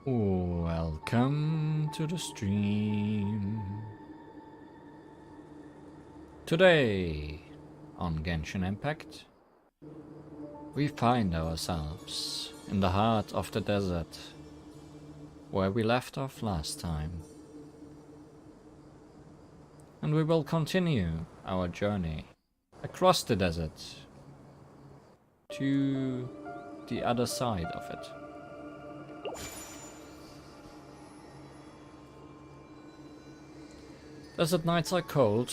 Welcome to the stream. Today on Genshin Impact, we find ourselves in the heart of the desert, where we left off last time. And we will continue our journey across the desert to the other side of it. Desert nights are cold,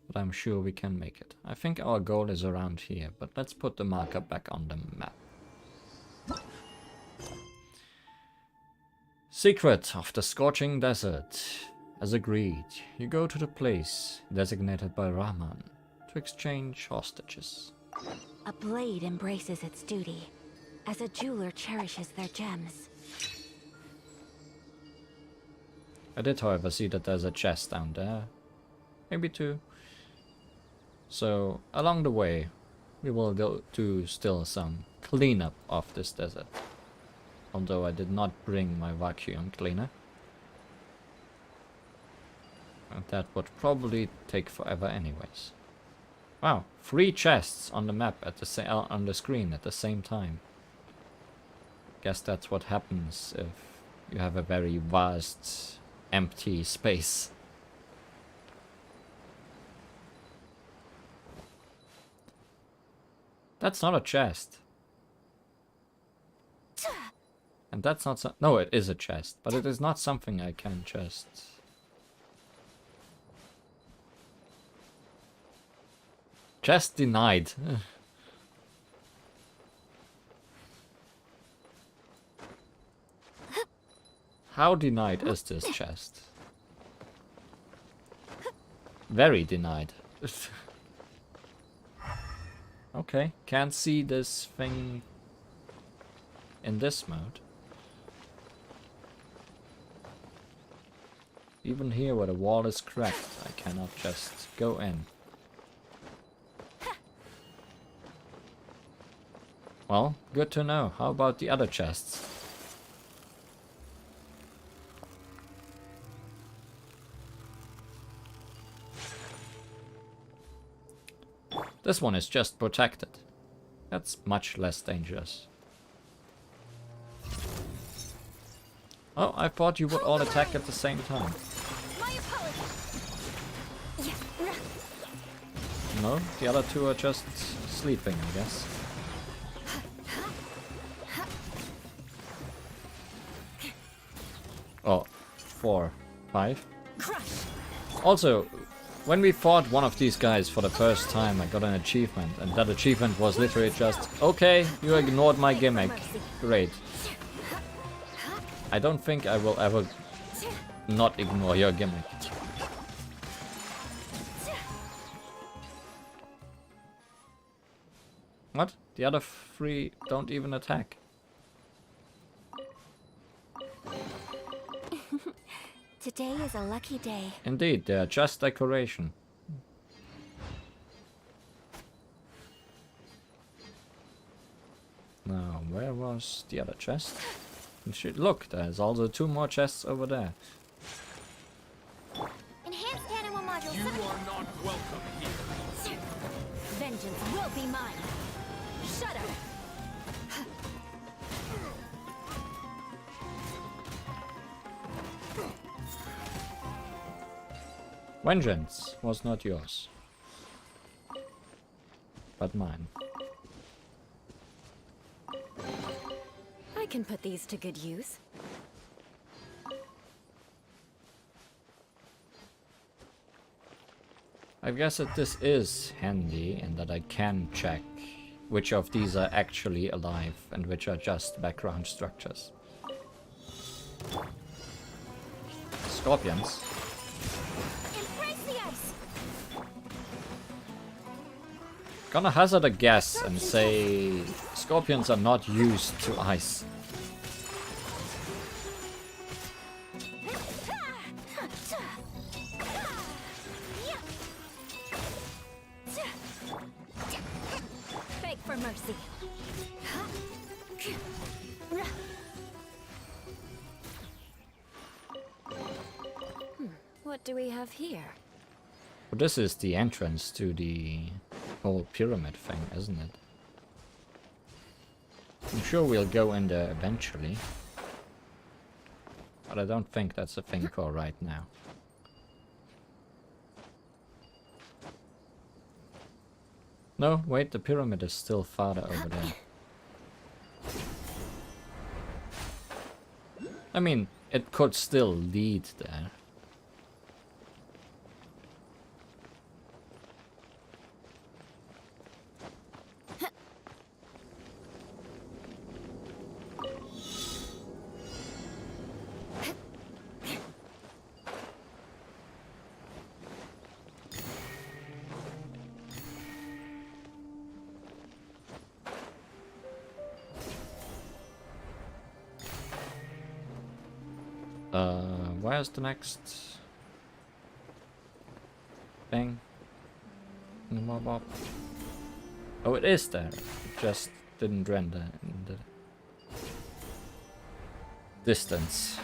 but I'm sure we can make it. I think our goal is around here, but let's put the marker back on the map. Secret of the Scorching Desert. As agreed, you go to the place designated by Rahman to exchange hostages. A blade embraces its duty, as a jeweler cherishes their gems. I did, however, see that there's a chest down there. Maybe two. So, along the way, we will do still some cleanup of this desert. Although I did not bring my vacuum cleaner. And that would probably take forever anyways. Wow, 3 chests on the map at the on the screen at the same time. Guess that's what happens if you have a very vast empty space. That's not a chest. And that's not no, it is a chest, but it is not something I can just... Chest denied. How denied is this chest? Very denied. Okay, can't see this thing in this mode. Even here where the wall is cracked, I cannot just go in. Well, good to know. How about the other chests? This one is just protected. That's much less dangerous. Oh, I thought you would all attack at the same time. No, the other two are just sleeping, I guess. Oh, 4, 5. Also, when we fought one of these guys for the first time, I got an achievement, and that achievement was literally just, okay, you ignored my gimmick. Great. I don't think I will ever not ignore your gimmick. What? The other 3 don't even attack. Today is a lucky day. Indeed, they are just decoration. Now, where was the other chest? Look, there's also 2 more chests over there. Enhanced animal module. You are not welcome here. Vengeance will be mine. Shut up. Vengeance was not yours, but mine. I can put these to good use. I guess that this is handy in that I can check which of these are actually alive and which are just background structures. Scorpions. Gonna hazard a guess and say scorpions are not used to ice. Beg for mercy. What do we have here? Well, this is the entrance to the whole pyramid thing, isn't it? I'm sure we'll go in there eventually. But I don't think that's a thing for right now. No, wait, the pyramid is still farther over there. I mean, it could still lead there. Where's the next thing? In the mob op? Oh, it is there. It just didn't render in the distance.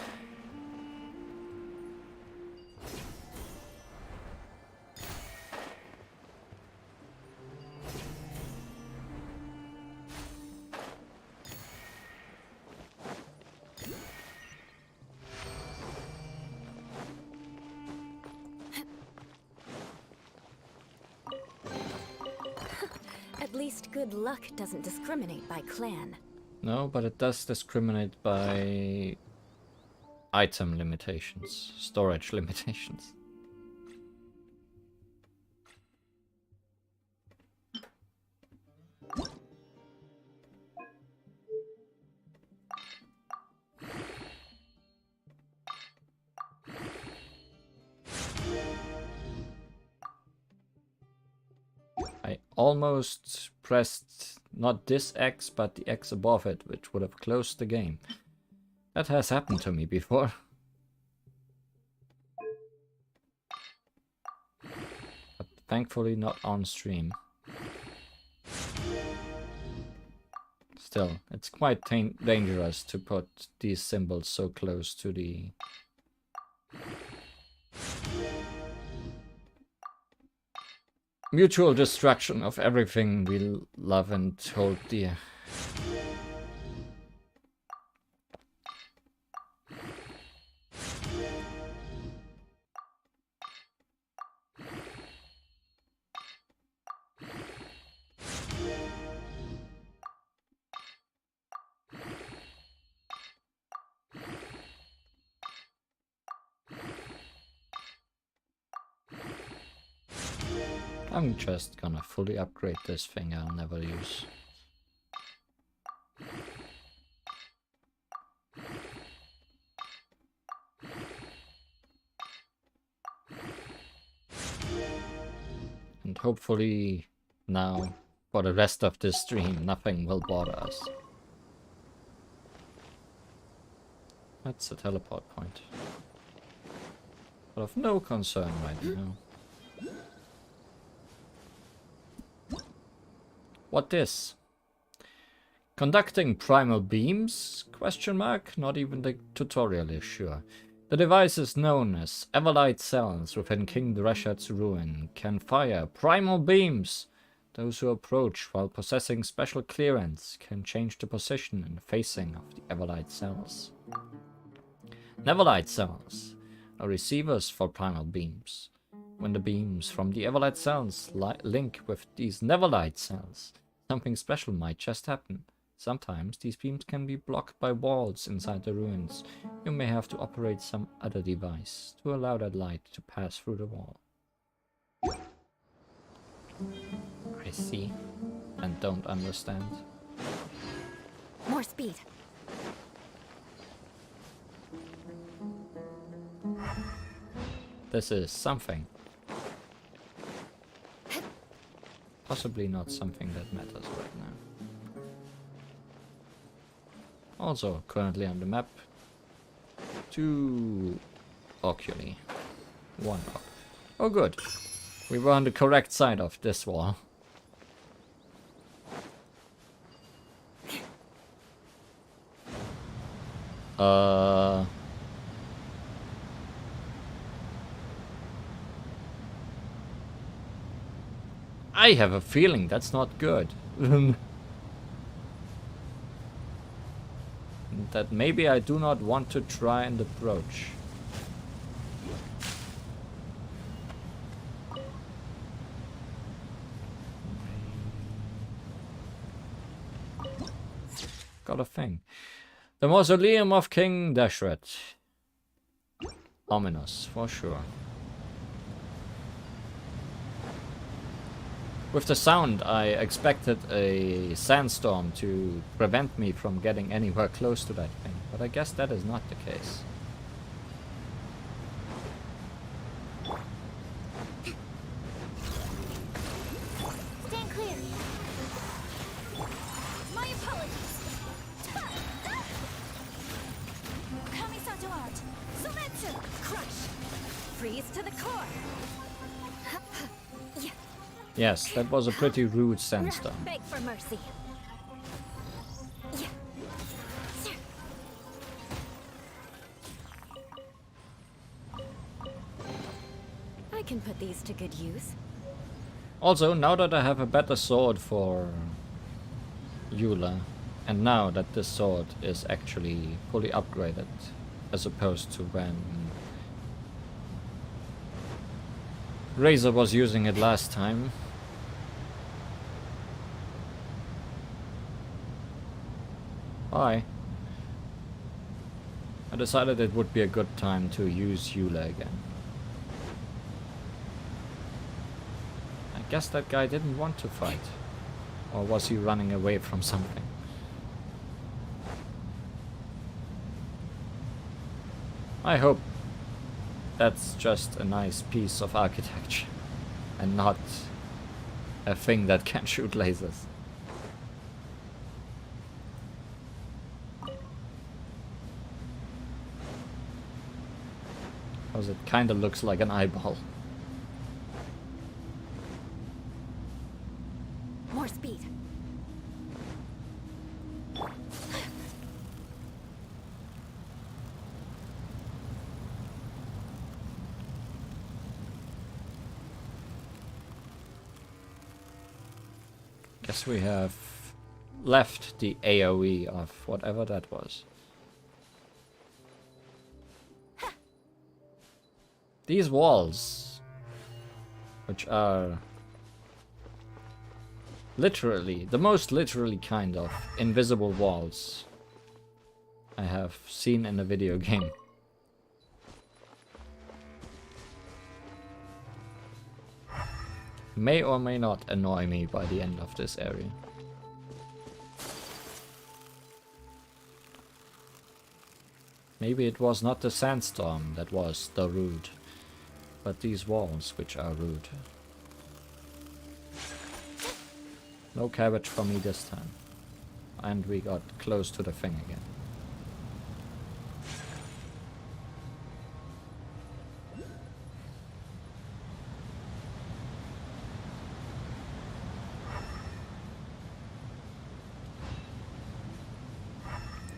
At least good luck doesn't discriminate by clan. No, but it does discriminate by item limitations, storage limitations. I almost pressed not this X, but the X above it, which would have closed the game. That has happened to me before. But thankfully not on stream. Still, it's quite dangerous to put these symbols so close to the... mutual destruction of everything we love and hold dear. I'm just gonna fully upgrade this thing I'll never use. And hopefully now, for the rest of this stream, nothing will bother us. That's a teleport point. But of no concern right now. What this? Conducting primal beams? Question mark? Not even the tutorial is sure. The devices known as Everlight cells within King Dreshart's ruin can fire primal beams. Those who approach while possessing special clearance can change the position and facing of the Everlight cells. Neverlight cells are receivers for primal beams. When the beams from the Everlight cells link with these Neverlight cells, something special might just happen. Sometimes these beams can be blocked by walls inside the ruins. You may have to operate some other device to allow that light to pass through the wall. I see, and don't understand. More speed. This is something. Possibly not something that matters right now. Also, currently on the map, 2 oculi. 1 oc. Oh good. We were on the correct side of this wall. I have a feeling that's not good. That maybe I do not want to try and approach. Got a thing. The Mausoleum of King Dashret. Ominous, for sure. With the sound, I expected a sandstorm to prevent me from getting anywhere close to that thing, but I guess that is not the case. Stand clear. My apologies. Kamisato out. Sumeru. Crush. Freeze to the core. Yes, that was a pretty rude sandstorm. Beg for mercy. I can put these to good use. Also, now that I have a better sword for Eula, and now that this sword is actually fully upgraded, as opposed to when Razor was using it last time. Hi. I decided it would be a good time to use Eula again. I guess that guy didn't want to fight. Or was he running away from something? I hope that's just a nice piece of architecture and not a thing that can shoot lasers. Because it kinda looks like an eyeball. More speed. Guess we have left the AoE of whatever that was. These walls, which are literally, the most literally kind of invisible walls I have seen in a video game. May or may not annoy me by the end of this area. Maybe it was not the sandstorm that was the rude, but these walls which are rude. No cabbage for me this time. And we got close to the thing again.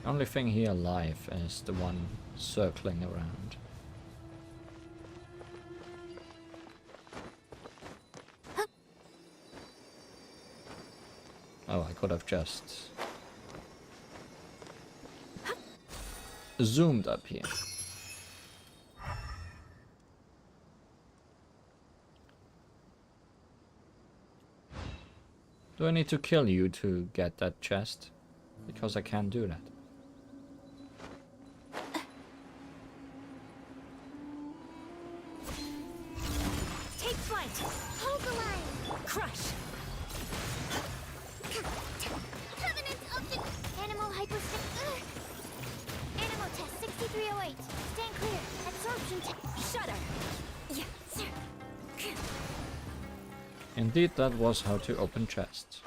Only thing here alive is the one circling around. Oh, I could have just zoomed up here. Do I need to kill you to get that chest? Because I can't do that. Take flight. Hold the line. Crush. Covenant of the Animal Hypostick. Animal test 6308. Stand clear. Absorption test. Shudder. Yeah, sir. Indeed, that was how to open chests.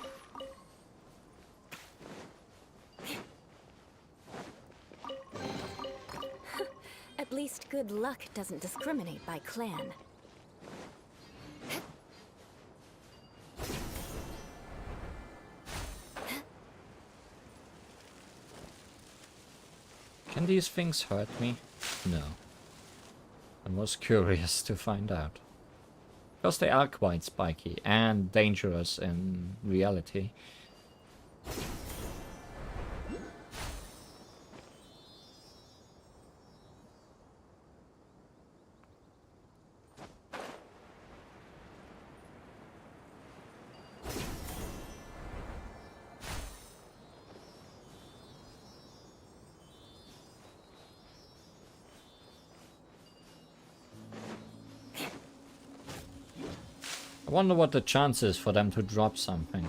At least good luck doesn't discriminate by clan. Can these things hurt me? No. I was curious to find out. Because they are quite spiky and dangerous in reality. I wonder what the chance is for them to drop something.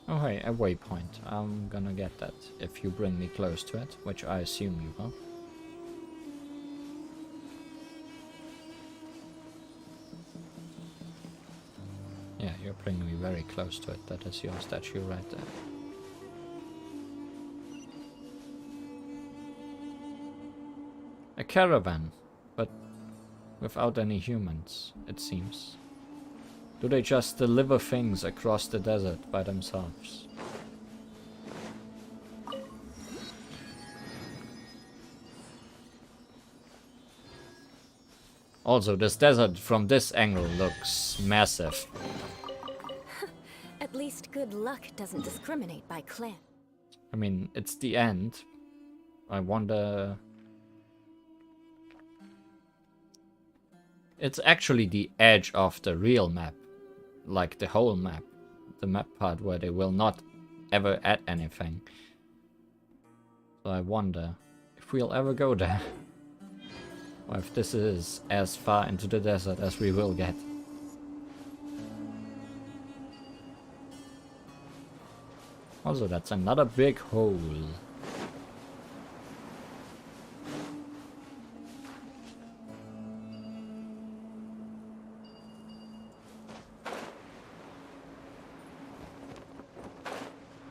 Oh hey, a waypoint. I'm gonna get that if you bring me close to it, which I assume you will. Yeah, you're bringing me very close to it. That is your statue right there. A caravan, but without any humans, it seems. Do they just deliver things across the desert by themselves? Also, this desert from this angle looks massive. At least good luck doesn't discriminate by clan. I mean, it's the end. I wonder... It's actually the edge of the real map. Like the whole map. The map part where they will not ever add anything. So I wonder if we'll ever go there. Or if this is as far into the desert as we will get. Also, that's another big hole.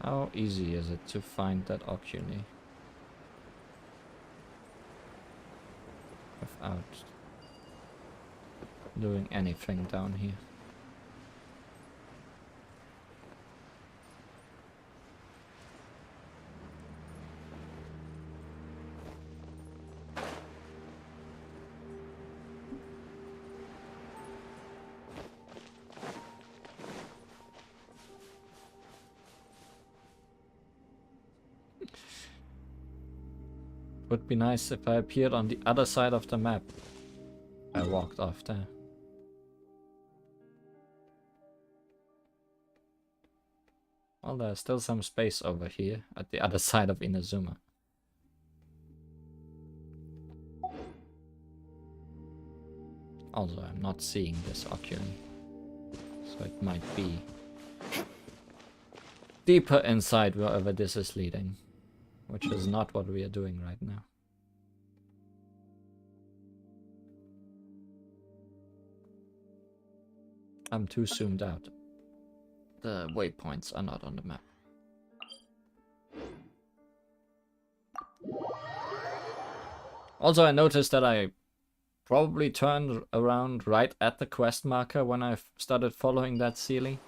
How easy is it to find that oculi? Without doing anything down here. Would be nice if I appeared on the other side of the map. I walked off there. Well, there's still some space over here at the other side of Inazuma. Also, I'm not seeing this oculi, so it might be deeper inside wherever this is leading, which is not what we are doing right now. I'm too zoomed out. The waypoints are not on the map. Also, I noticed that I probably turned around right at the quest marker when I started following that Sealy.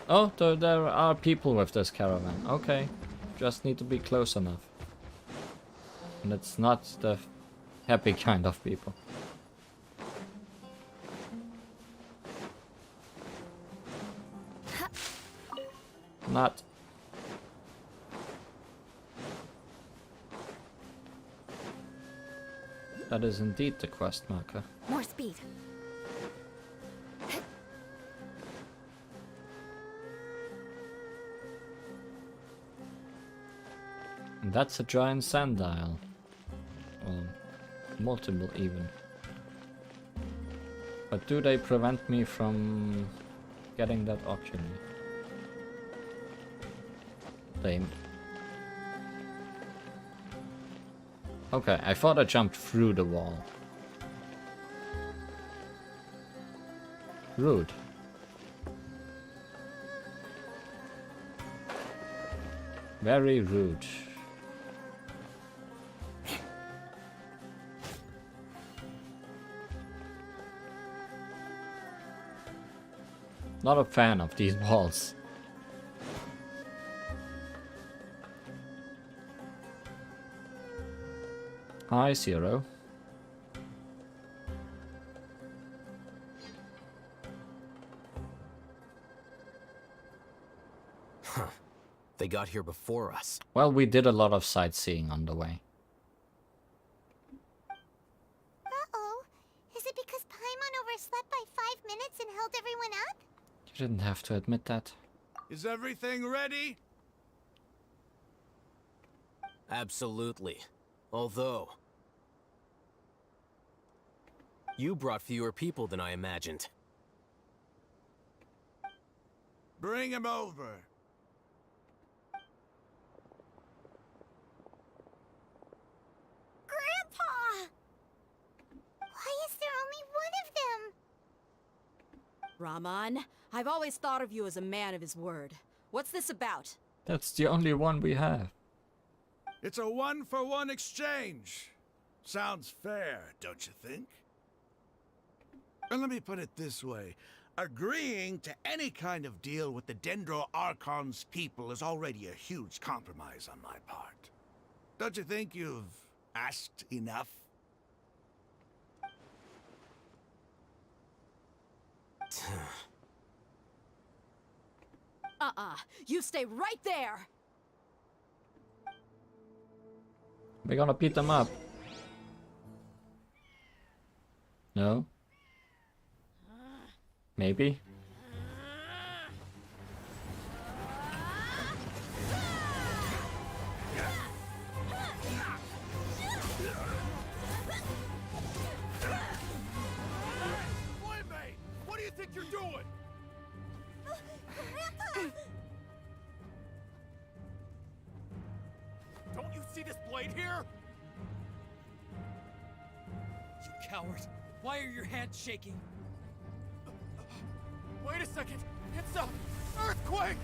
Oh, there are people with this caravan. Okay, just need to be close enough. And it's not the happy kind of people. Not. That is indeed the quest marker. More speed. And that's a giant sanddial. Well, multiple even. But do they prevent me from getting that oculi? They... Okay, I thought I jumped through the wall. Rude. Very rude. Not a fan of these walls. Hi, Zero. They got here before us. Well, we did a lot of sightseeing on the way. Uh-oh. Is it because Paimon overslept by 5 minutes and held everyone up? You didn't have to admit that. Is everything ready? Absolutely. Although... you brought fewer people than I imagined. Bring him over. Grandpa! Why is there only one of them? Raman, I've always thought of you as a man of his word. What's this about? That's the only one we have. It's a 1-for-1 exchange. Sounds fair, don't you think? And let me put it this way. Agreeing to any kind of deal with the Dendro Archon's people is already a huge compromise on my part. Don't you think you've asked enough? You stay right there! We're gonna beat them up. No? Maybe? Playmate! What do you think you're doing? Don't you see this blade here? You coward! Why are your hands shaking? Wait a second! It's a earthquake!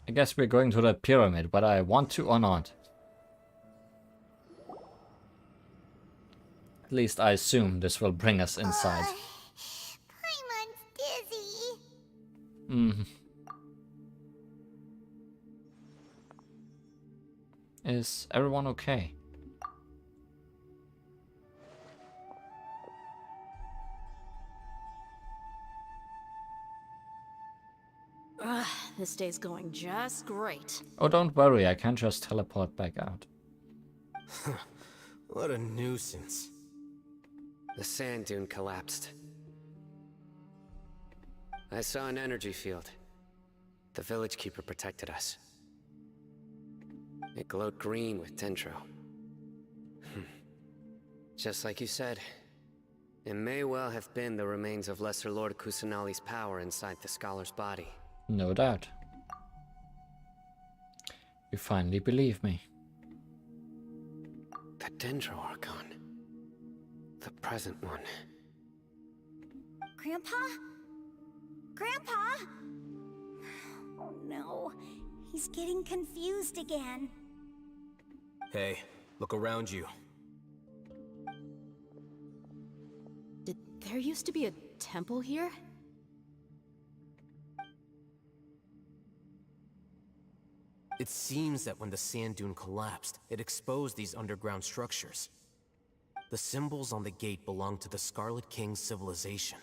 I guess we're going to the pyramid, whether I want to or not. At least I assume this will bring us inside. Paimon's dizzy. Is everyone okay? This day's going just great. Oh, don't worry, I can just teleport back out. What a nuisance. The sand dune collapsed. I saw an energy field. The village keeper protected us. It glowed green with dendro. Just like you said, it may well have been the remains of Lesser Lord Kusanali's power inside the scholar's body. No doubt. You finally believe me. The Dendro Archon. The present one. Grandpa? Grandpa? Oh no, he's getting confused again. Hey, look around you. Did there used to be a temple here? It seems that when the sand dune collapsed, it exposed these underground structures. The symbols on the gate belong to the Scarlet King's civilization.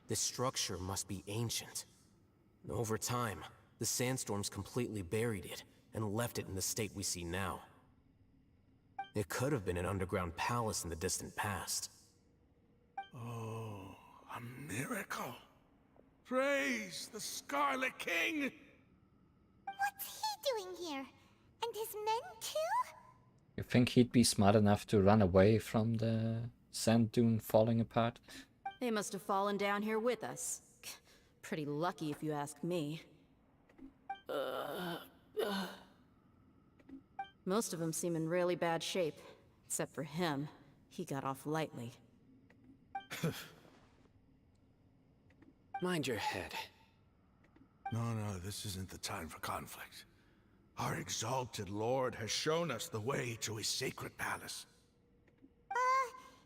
This structure must be ancient. Over time, the sandstorms completely buried it and left it in the state we see now. It could have been an underground palace in the distant past. Oh, a miracle! Praise the Scarlet King! What's he doing here? And his men too? You think he'd be smart enough to run away from the sand dune falling apart? They must have fallen down here with us. Pretty lucky if you ask me. Most of them seem in really bad shape, except for him. He got off lightly. Mind your head. No, this isn't the time for conflict. Our exalted lord has shown us the way to his sacred palace.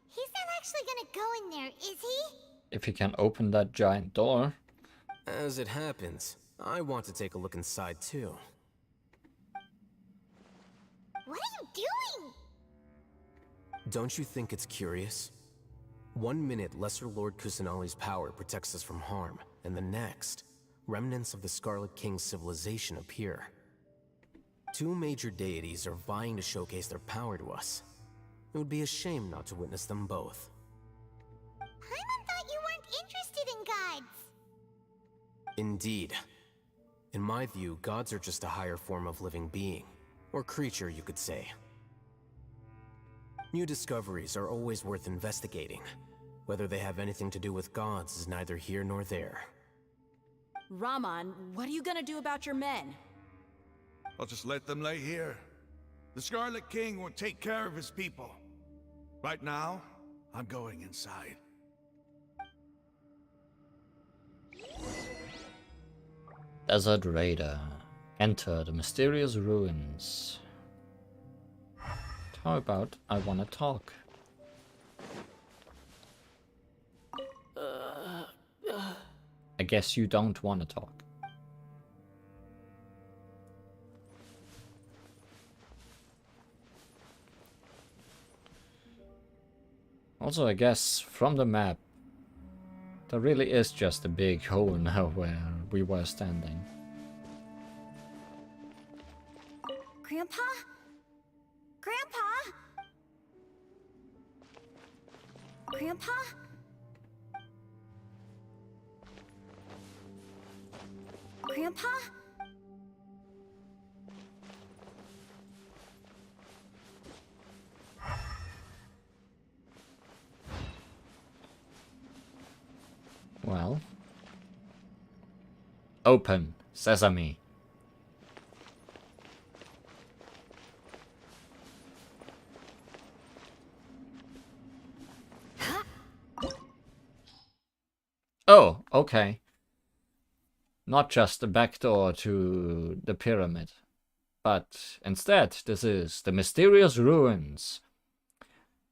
He's not actually gonna go in there, is he? If he can open that giant door. As it happens, I want to take a look inside too. What are you doing? Don't you think it's curious? 1 minute, Lesser Lord Kusanali's power protects us from harm, and the next, remnants of the Scarlet King's civilization appear. 2 major deities are vying to showcase their power to us. It would be a shame not to witness them both. Paimon thought you weren't interested in gods. Indeed. In my view, gods are just a higher form of living being, or creature, you could say. New discoveries are always worth investigating. Whether they have anything to do with gods is neither here nor there. Raman, what are you gonna do about your men? I'll just let them lay here. The Scarlet King will take care of his people. Right now, I'm going inside. Desert Raider. Enter the mysterious ruins. How about I wanna talk? I guess you don't wanna talk. Also, I guess from the map, there really is just a big hole now where we were standing. Grandpa? Grandpa? Grandpa? Grandpa? Well. Open, sesame. Oh, okay. Not just a backdoor to the pyramid, but instead this is the mysterious ruins.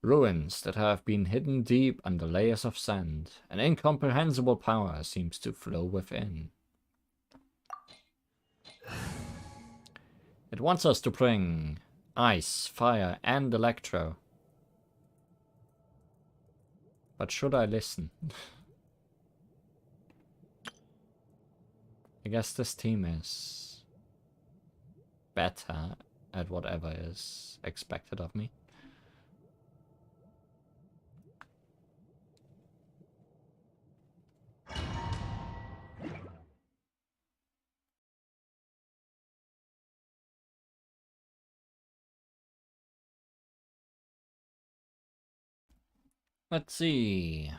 Ruins that have been hidden deep under layers of sand. An incomprehensible power seems to flow within. It wants us to bring ice, fire, and electro. But should I listen? I guess this team is better at whatever is expected of me. Let's see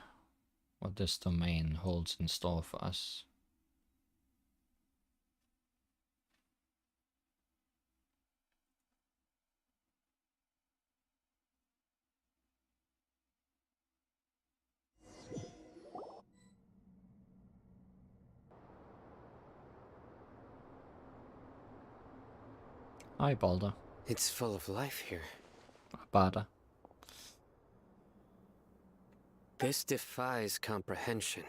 what this domain holds in store for us. Hi, Balder. It's full of life here. Bada. This defies comprehension.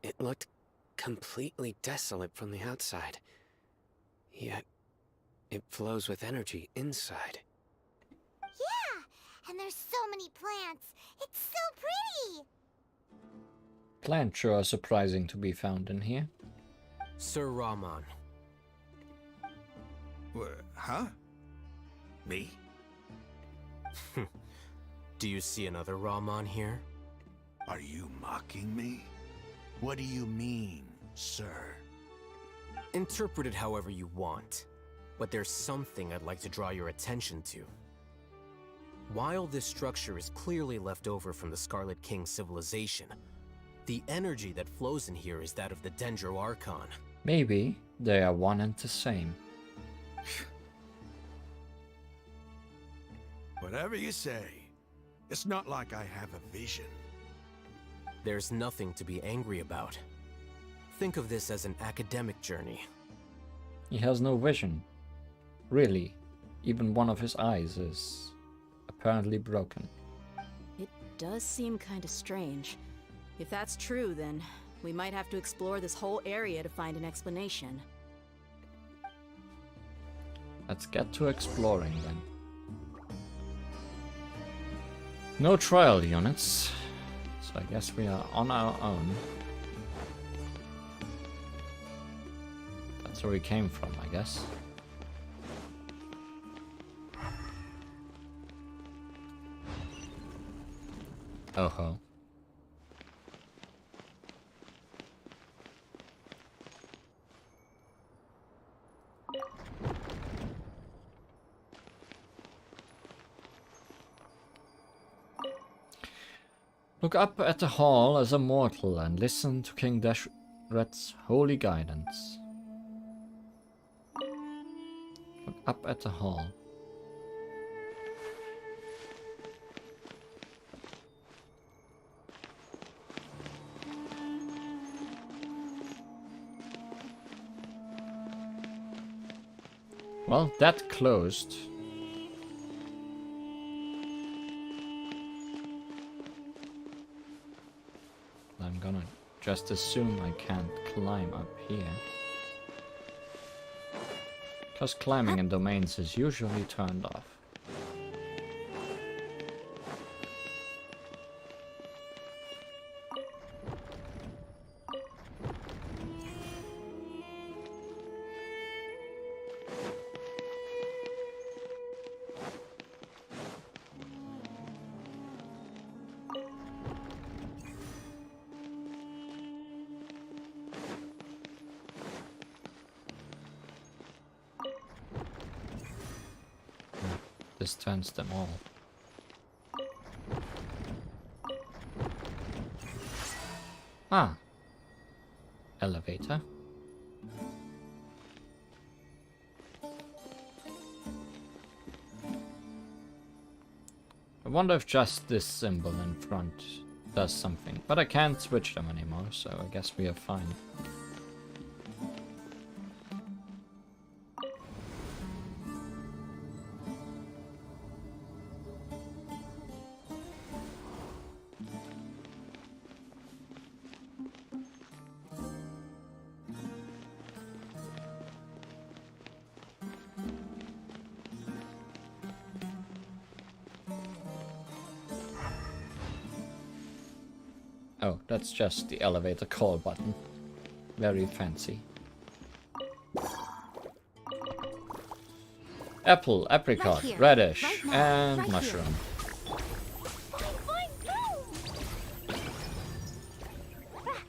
It looked completely desolate from the outside. Yet, it flows with energy inside. Yeah, and there's so many plants. It's so pretty. Plants sure are surprising to be found in here. Sir Raman. Huh? Me? Do you see another Raman here? Are you mocking me? What do you mean, sir? Interpret it however you want, but there's something I'd like to draw your attention to. While this structure is clearly left over from the Scarlet King civilization, the energy that flows in here is that of the Dendro Archon. Maybe they are one and the same. Whatever you say. It's not like I have a vision. There's nothing to be angry about. Think of this as an academic journey. He has no vision. Really. Even one of his eyes is apparently broken. It does seem kind of strange. If that's true, then we might have to explore this whole area to find an explanation. Let's get to exploring then. No trial units, so I guess we are on our own. That's where we came from, I guess. Oh ho. Look up at the hall as a mortal and listen to King Deshret's holy guidance. Look up at the hall. Well, that closed. I'm gonna just assume I can't climb up here. Because climbing in domains is usually turned off. This turns them all. Ah. Elevator. I wonder if just this symbol in front does something. But I can't switch them anymore, so I guess we are fine. Oh, that's just the elevator call button. Very fancy. Apple, apricot, here. radish, Right now. and Right here. mushroom. Fine, fine, go! Ah,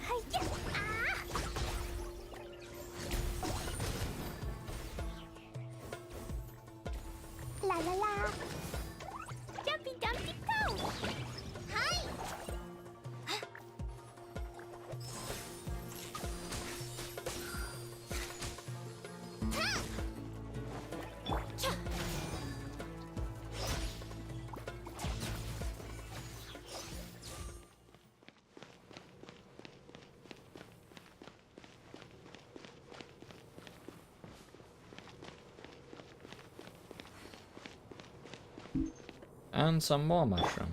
hi-ya, ah. La la la. Jumpy dumpty go! Hi! And some more mushroom.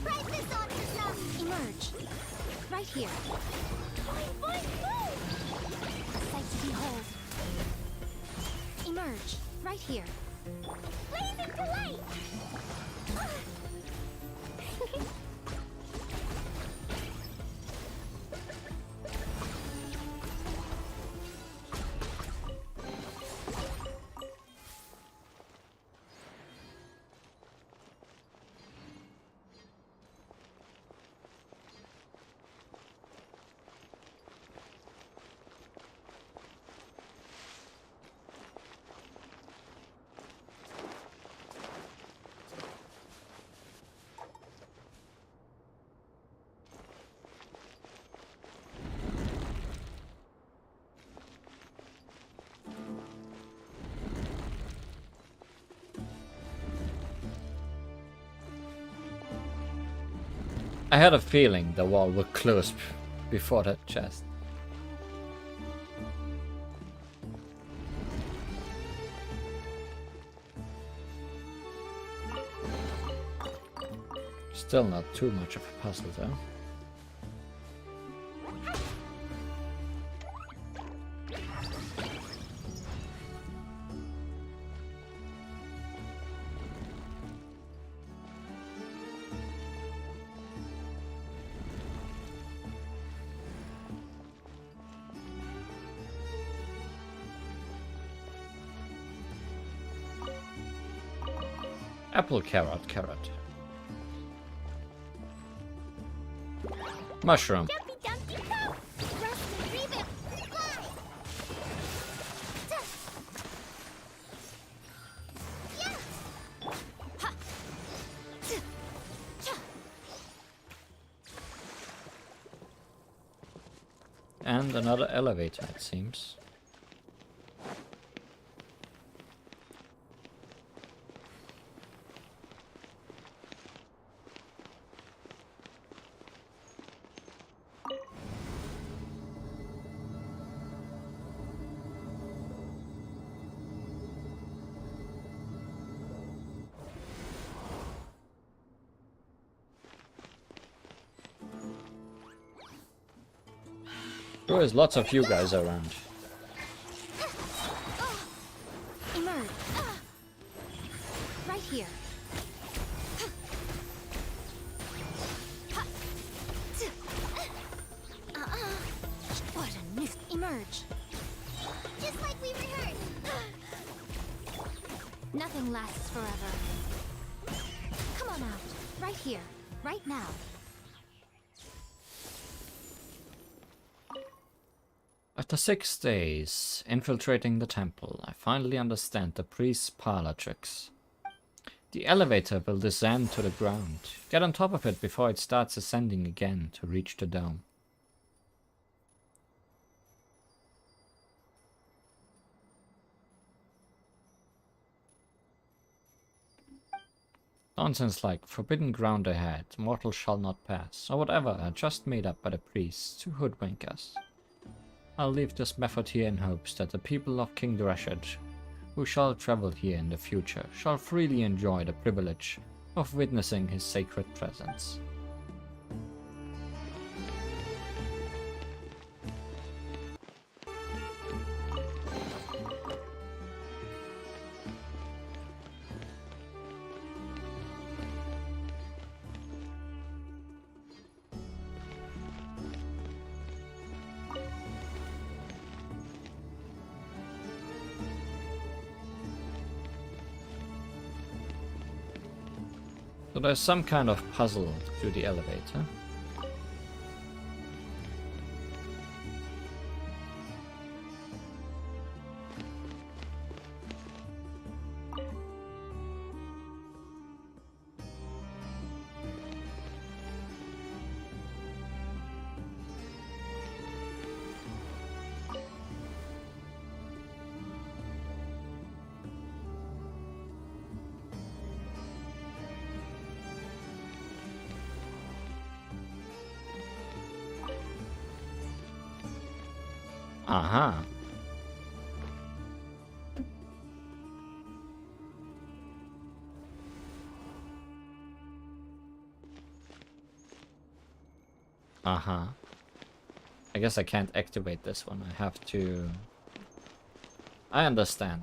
Try this on yourself! Emerge. Right here. Fine, fine, go! A sight to behold. Emerge. Right here. Blaze into light! I had a feeling the wall would close before that chest. Still not too much of a puzzle though. Apple, carrot, carrot. Mushroom. Dumpy Dumpty Go! Rusty Reboot! Fly! Yeah! Ha! Cha! And another elevator, it seems. There is lots of you guys around. Emerge. Right here. What a new emerge. Just like we rehearsed! Nothing lasts forever. Come on out. Right here. Right now. After 6 days infiltrating the temple, I finally understand the priest's parlor tricks. The elevator will descend to the ground. Get on top of it before it starts ascending again to reach the dome. Nonsense like forbidden ground ahead, mortals shall not pass, or whatever are just made up by the priests to hoodwink us. I'll leave this method here in hopes that the people of King Dreshad, who shall travel here in the future, shall freely enjoy the privilege of witnessing his sacred presence. So there's some kind of puzzle to the elevator. Aha. Aha. I guess I can't activate this one. I have to... I understand.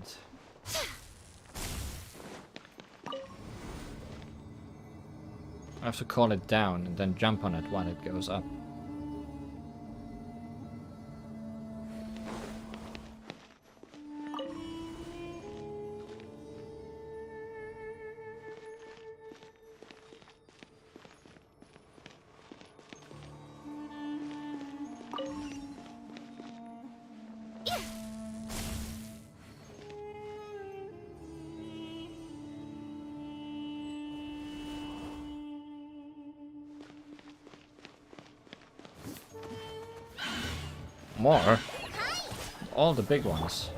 I have to call it down and then jump on it while it goes up. More? All the big ones.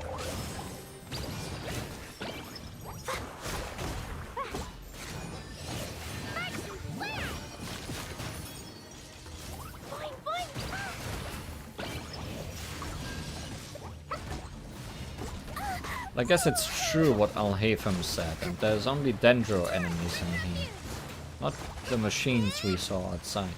I guess it's true what Alhaitham said, and there's only Dendro enemies in here. Not the machines we saw outside.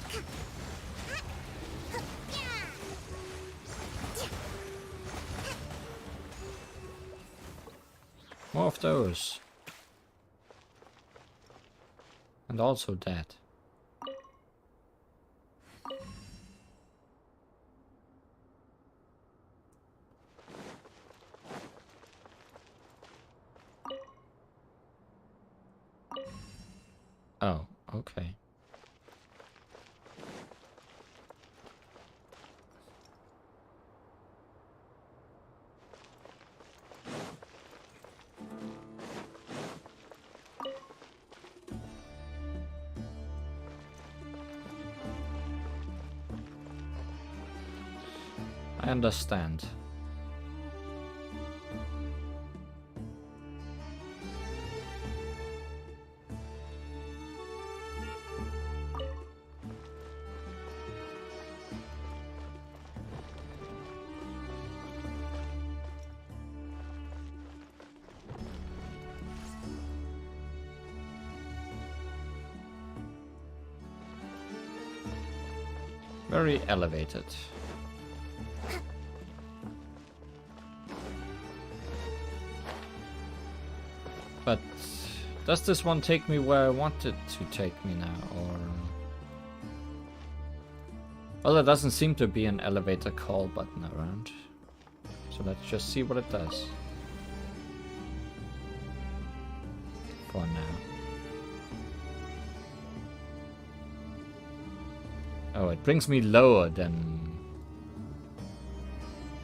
More of those. And also that. Oh, okay. I understand. Very elevated. But does this one take me where I want it to take me now, or... Well, there doesn't seem to be an elevator call button around. So let's just see what it does. For now. Oh, it brings me lower than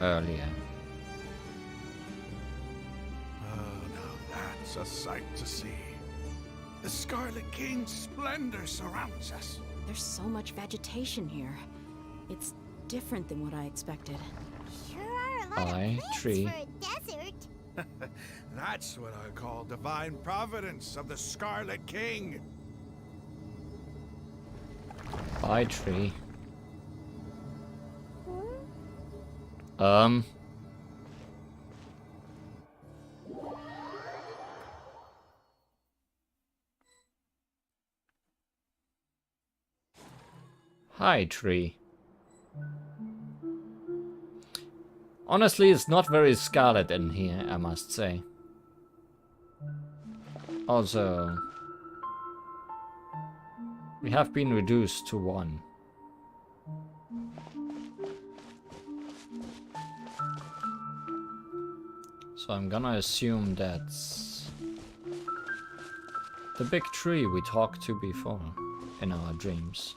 earlier. A sight to see. The Scarlet King's splendor surrounds us. There's so much vegetation here. It's different than what I expected. Sure are a lot of plants tree. for a desert. That's what I call divine providence of the Scarlet King. Bye, tree. Hi, tree. Honestly, it's not very scarlet in here, I must say. Also, we have been reduced to 1. So I'm gonna assume that's the big tree we talked to before in our dreams.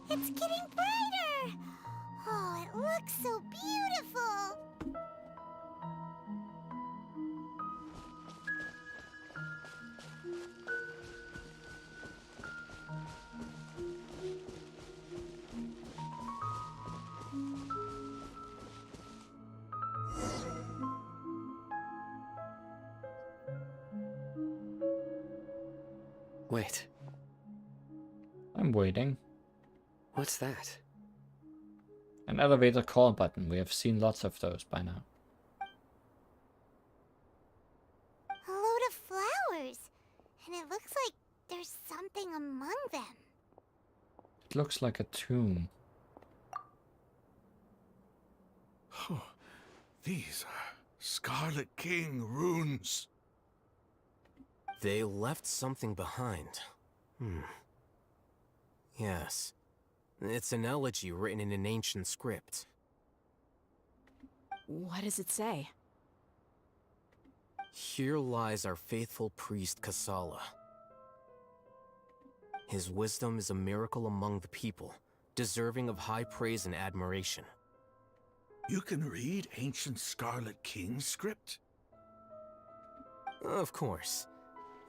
It's getting brighter. Oh, it looks so beautiful. Wait, I'm waiting. what's that? An elevator call button. We have seen lots of those by now. A load of flowers. And it looks like there's something among them. It looks like a tomb. Oh, these are Scarlet King runes. They left something behind. Yes. It's an elegy written in an ancient script. What does it say? Here lies our faithful priest Kasala. His wisdom is a miracle among the people, deserving of high praise and admiration. You can read ancient Scarlet King script? Of course.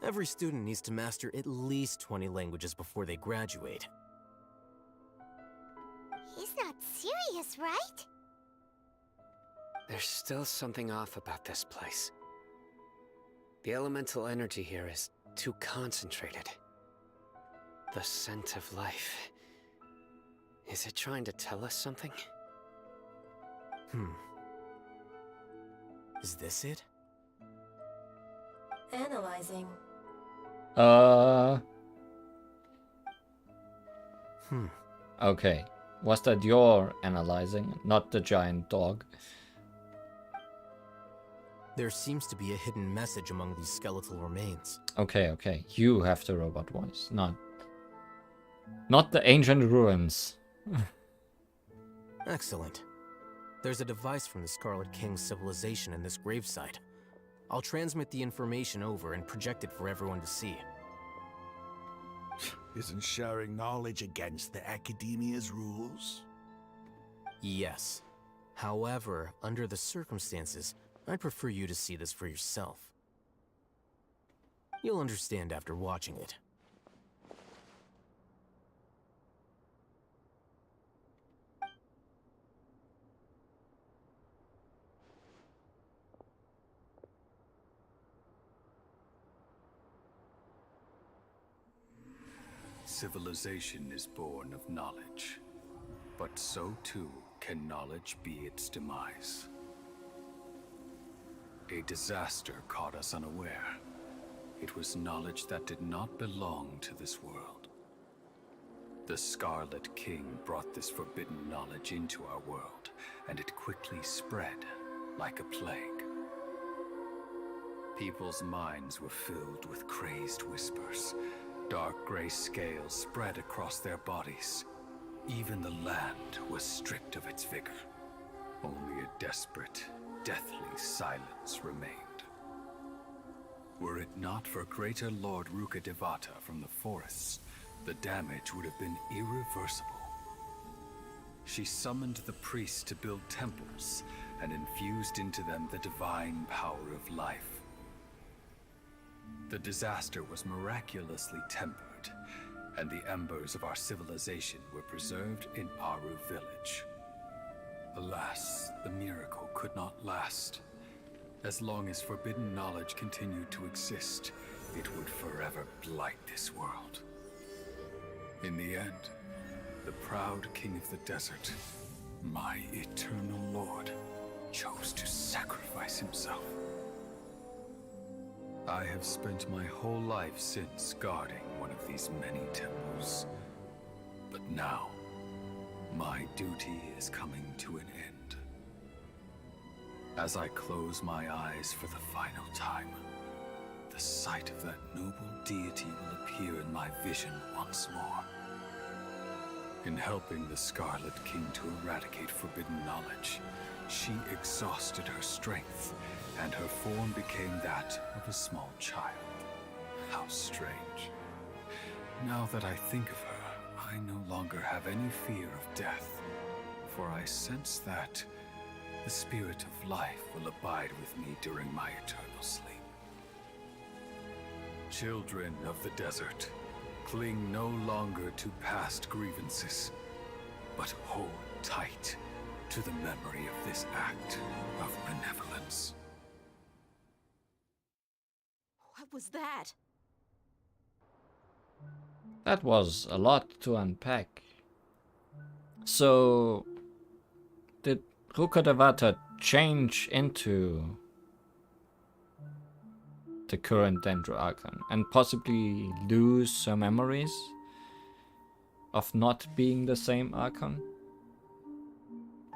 Every student needs to master at least 20 languages before they graduate. He's not serious, right? There's still something off about this place. The elemental energy here is too concentrated. The scent of life. Is it trying to tell us something? Is this it? Analyzing. Okay. Was that your analyzing, not the giant dog? There seems to be a hidden message among these skeletal remains. Okay, okay. You have the robot voice, not the ancient ruins. Excellent. There's a device from the Scarlet King's civilization in this gravesite. I'll transmit the information over and project it for everyone to see. Isn't sharing knowledge against the Academia's rules? Yes. However, under the circumstances, I'd prefer you to see this for yourself. You'll understand after watching it. Civilization is born of knowledge, but so too can knowledge be its demise. A disaster caught us unaware. It was knowledge that did not belong to this world. The Scarlet King brought this forbidden knowledge into our world, and it quickly spread like a plague. People's minds were filled with crazed whispers. Dark gray scales spread across their bodies. Even the land was stripped of its vigor. Only a desperate, deathly silence remained. Were it not for greater Lord Rukkhadevata from the forests, the damage would have been irreversible. She summoned the priests to build temples and infused into them the divine power of life. The disaster was miraculously tempered, and the embers of our civilization were preserved in Aru village. Alas, the miracle could not last. As long as forbidden knowledge continued to exist, it would forever blight this world. In the end, the proud king of the desert, my eternal lord, chose to sacrifice himself. I have spent my whole life since guarding one of these many temples. But now, my duty is coming to an end. As I close my eyes for the final time, the sight of that noble deity will appear in my vision once more. In helping the Scarlet King to eradicate forbidden knowledge, she exhausted her strength, and her form became that of a small child. How strange. Now that I think of her, I no longer have any fear of death, for I sense that the spirit of life will abide with me during my eternal sleep. Children of the desert, cling no longer to past grievances, but hold tight to the memory of this act of benevolence. What was that? That was a lot to unpack. So, did Rukkhadevata change into the current Dendro Archon and possibly lose her memories of not being the same Archon?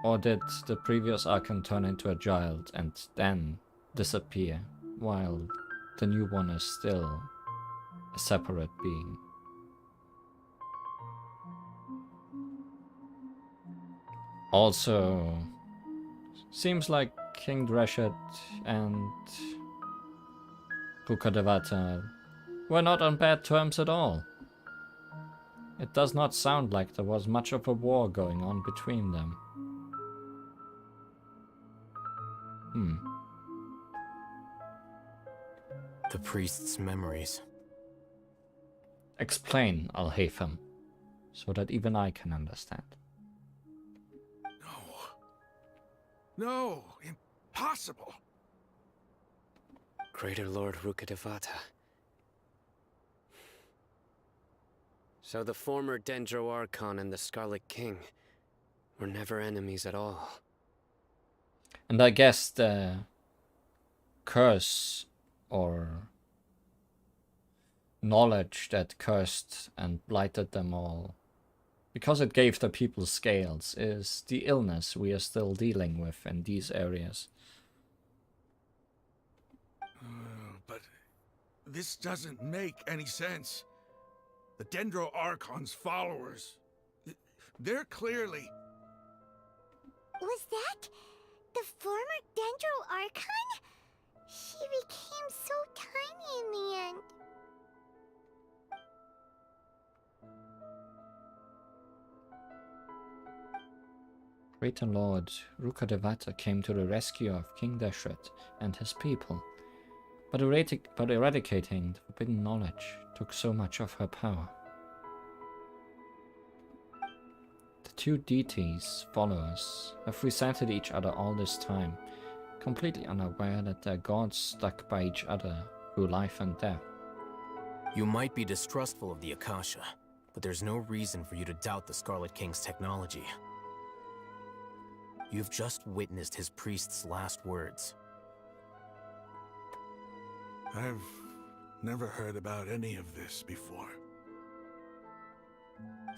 Or did the previous Archon turn into a child and then disappear while the new one is still a separate being? Also, seems like King Dreshet and Rukkhadevata were not on bad terms at all. It does not sound like there was much of a war going on between them. The priest's memories. Explain, Alhaitham, so that even I can understand. No, impossible. Greater Lord Rukkhadevata. So the former Dendro Archon and the Scarlet King were never enemies at all. And I guess the curse or knowledge that cursed and blighted them all, because it gave the people scales, is the illness we are still dealing with in these areas. But this doesn't make any sense. The Dendro Archon's followers, they're clearly... Was that the former Dendro Archon? She became so tiny in the end. Greater Lord Ruka Devata came to the rescue of King Deshret and his people, but eradicating the forbidden knowledge took so much of her power. The two deities' followers have resented each other all this time, completely unaware that their gods stuck by each other through life and death. You might be distrustful of the Akasha, but there's no reason for you to doubt the Scarlet King's technology. You've just witnessed his priest's last words. I've never heard about any of this before.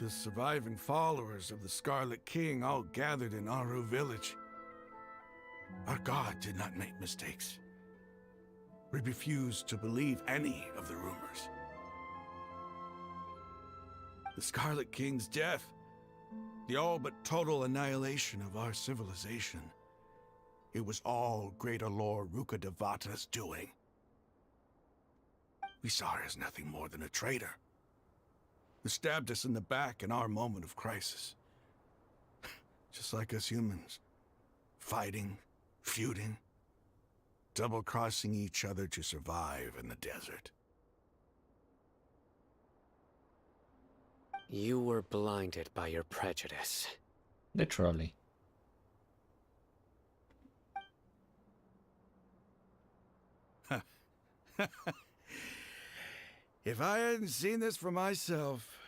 The surviving followers of the Scarlet King all gathered in Aru village. Our god did not make mistakes. We refused to believe any of the rumors. The Scarlet King's death, the all but total annihilation of our civilization, it was all Greater Lord Ruka Devata's doing. We saw her as nothing more than a traitor, who stabbed us in the back in our moment of crisis. Just like us humans, fighting, feuding, double-crossing each other to survive in the desert. You were blinded by your prejudice. Literally. If I hadn't seen this for myself,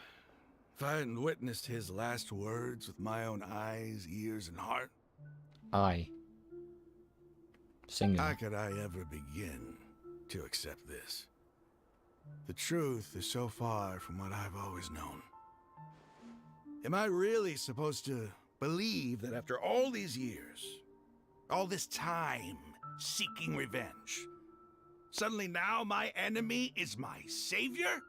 if I hadn't witnessed his last words with my own eyes, ears, and heart, Singular. how could I ever begin to accept this? The truth is so far from what I've always known. Am I really supposed to believe that after all these years, all this time seeking revenge, suddenly now my enemy is my savior?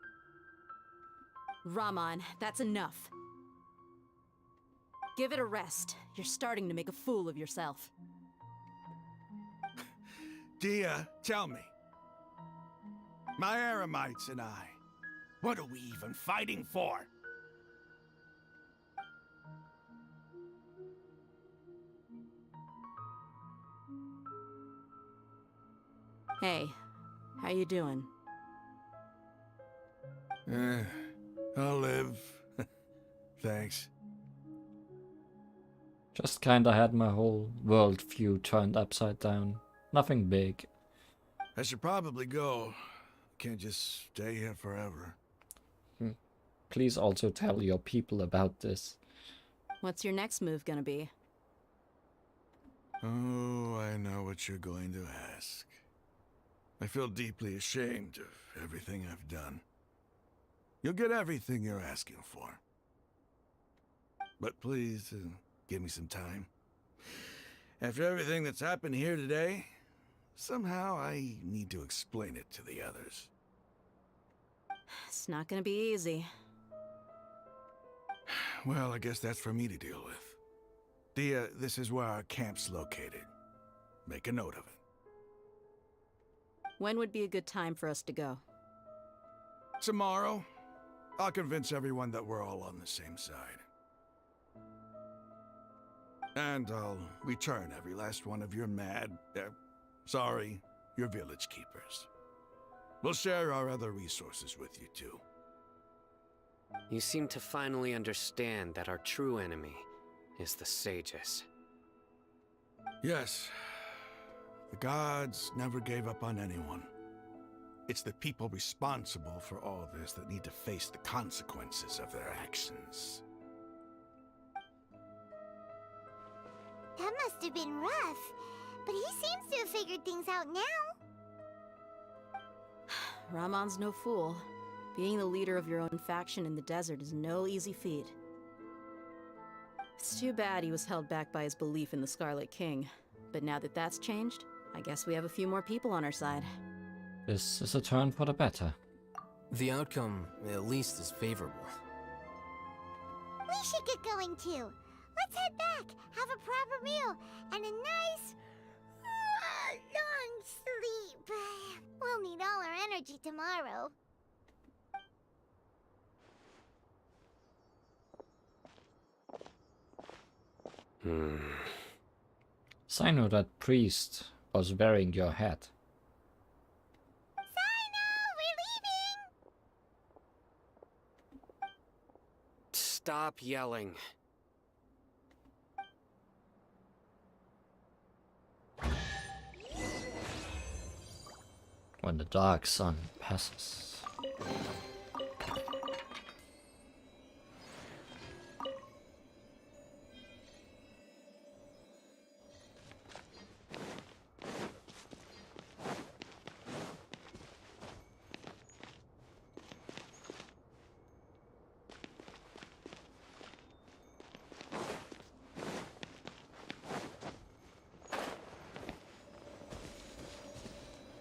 Raman, that's enough. Give it a rest. You're starting to make a fool of yourself. Dia, tell me. My Eremites and I, what are we even fighting for? Hey, how you doing? I'll live. Thanks. Just kinda had my whole world view turned upside down. Nothing big. I should probably go. Can't just stay here forever. Please also tell your people about this. What's your next move gonna be? Oh, I know what you're going to ask. I feel deeply ashamed of everything I've done. You'll get everything you're asking for. But please, give me some time. After everything that's happened here today, somehow I need to explain it to the others. It's not gonna be easy. Well, I guess that's for me to deal with. Dia, this is where our camp's located. Make a note of it. When would be a good time for us to go? Tomorrow, I'll convince everyone that we're all on the same side. And I'll return every last one of your your village keepers. We'll share our other resources with you too. You seem to finally understand that our true enemy is the sages. Yes, the gods never gave up on anyone. It's the people responsible for all this that need to face the consequences of their actions. That must have been rough, but he seems to have figured things out now. Ramon's no fool. Being the leader of your own faction in the desert is no easy feat. It's too bad he was held back by his belief in the Scarlet King. But now that that's changed, I guess we have a few more people on our side. This is a turn for the better. The outcome, at least, is favorable. We should get going too. Let's head back, have a proper meal, and a nice, long sleep. We'll need all our energy tomorrow. Sino, that priest was wearing your hat. Sino, we're leaving! Stop yelling. When the dark sun passes.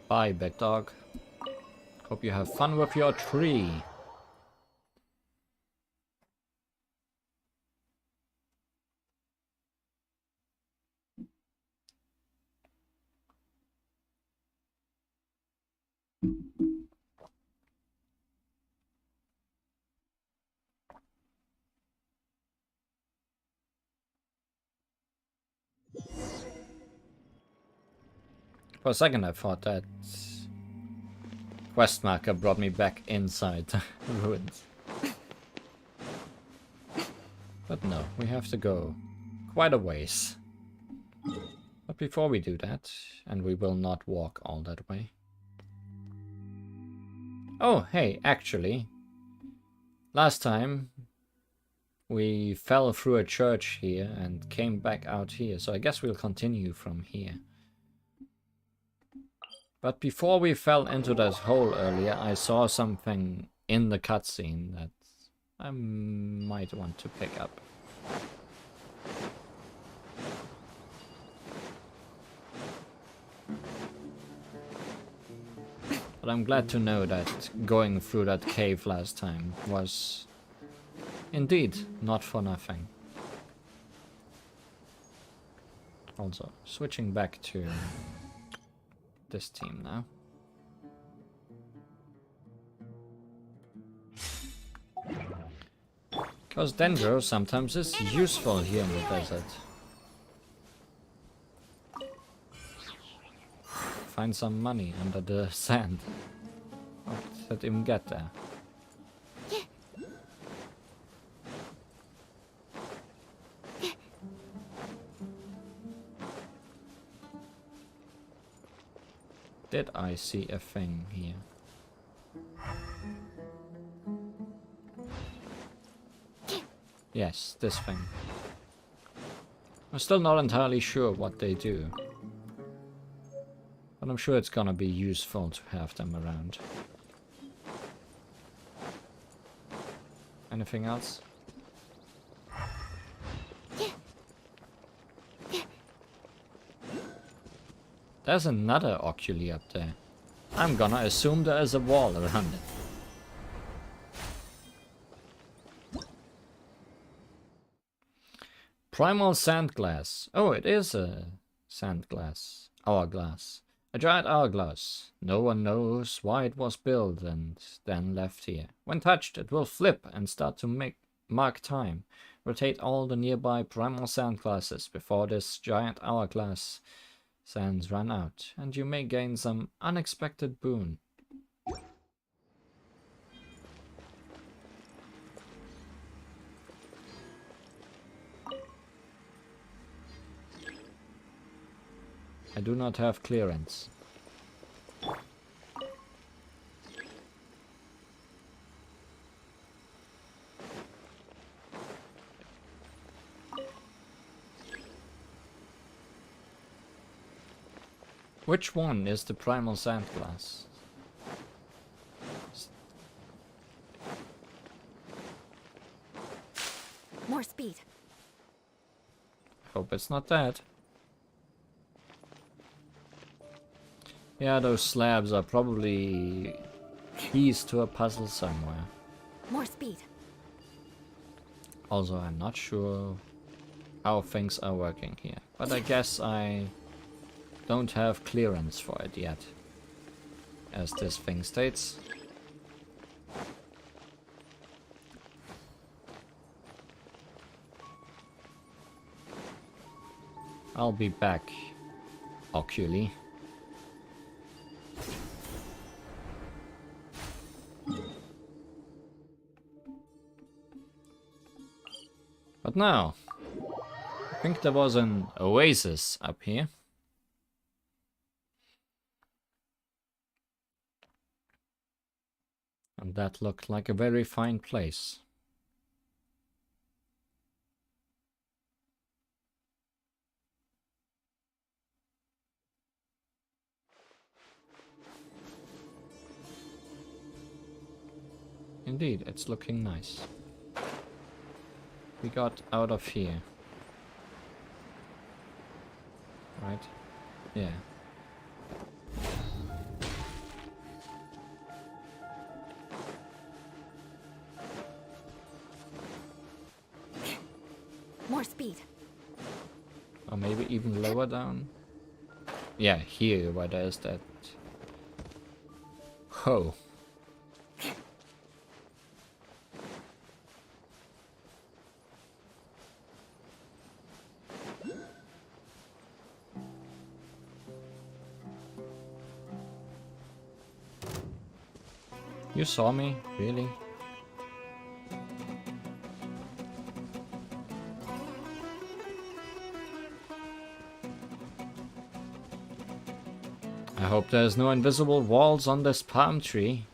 Bye, big dog. Hope you have fun with your tree. For a second I thought that quest marker brought me back inside the ruins. But no, we have to go quite a ways. But before we do that, and we will not walk all that way. Oh, hey, actually, last time we fell through a church here and came back out here, so I guess we'll continue from here. But before we fell into that hole earlier, I saw something in the cutscene that I might want to pick up. But I'm glad to know that going through that cave last time was indeed not for nothing. Also, switching back to this team now. Because Dendro sometimes is useful here in the desert. Find some money under the sand. How did him get there? Did I see a thing here? Yes, this thing. I'm still not entirely sure what they do. But I'm sure it's gonna be useful to have them around. Anything else? There's another oculi up there. I'm gonna assume there is a wall around it. Primal Sandglass. Oh, it is a sandglass. Hourglass. A giant hourglass. No one knows why it was built and then left here. When touched, it will flip and start to mark time. Rotate all the nearby primal sandglasses before this giant hourglass sands run out, and you may gain some unexpected boon. I do not have clearance. Which one is the primal sandglass? More speed. Hope it's not that. Yeah, those slabs are probably keys to a puzzle somewhere. More speed. Also, I'm not sure how things are working here, but I guess I don't have clearance for it yet, as this thing states. I'll be back, Oculi. But now, I think there was an oasis up here. And that looked like a very fine place. Indeed, it's looking nice. We got out of here. Right? Yeah. More speed. Or maybe even lower down. Yeah, here where there's that. Oh. You saw me? Really? I hope there's no invisible walls on this palm tree.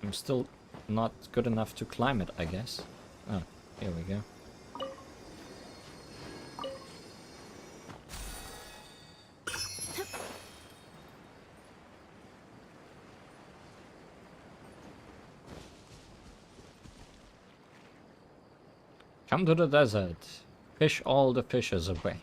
I'm still not good enough to climb it, I guess. Oh, here we go. Come to the desert. Fish all the fishes away.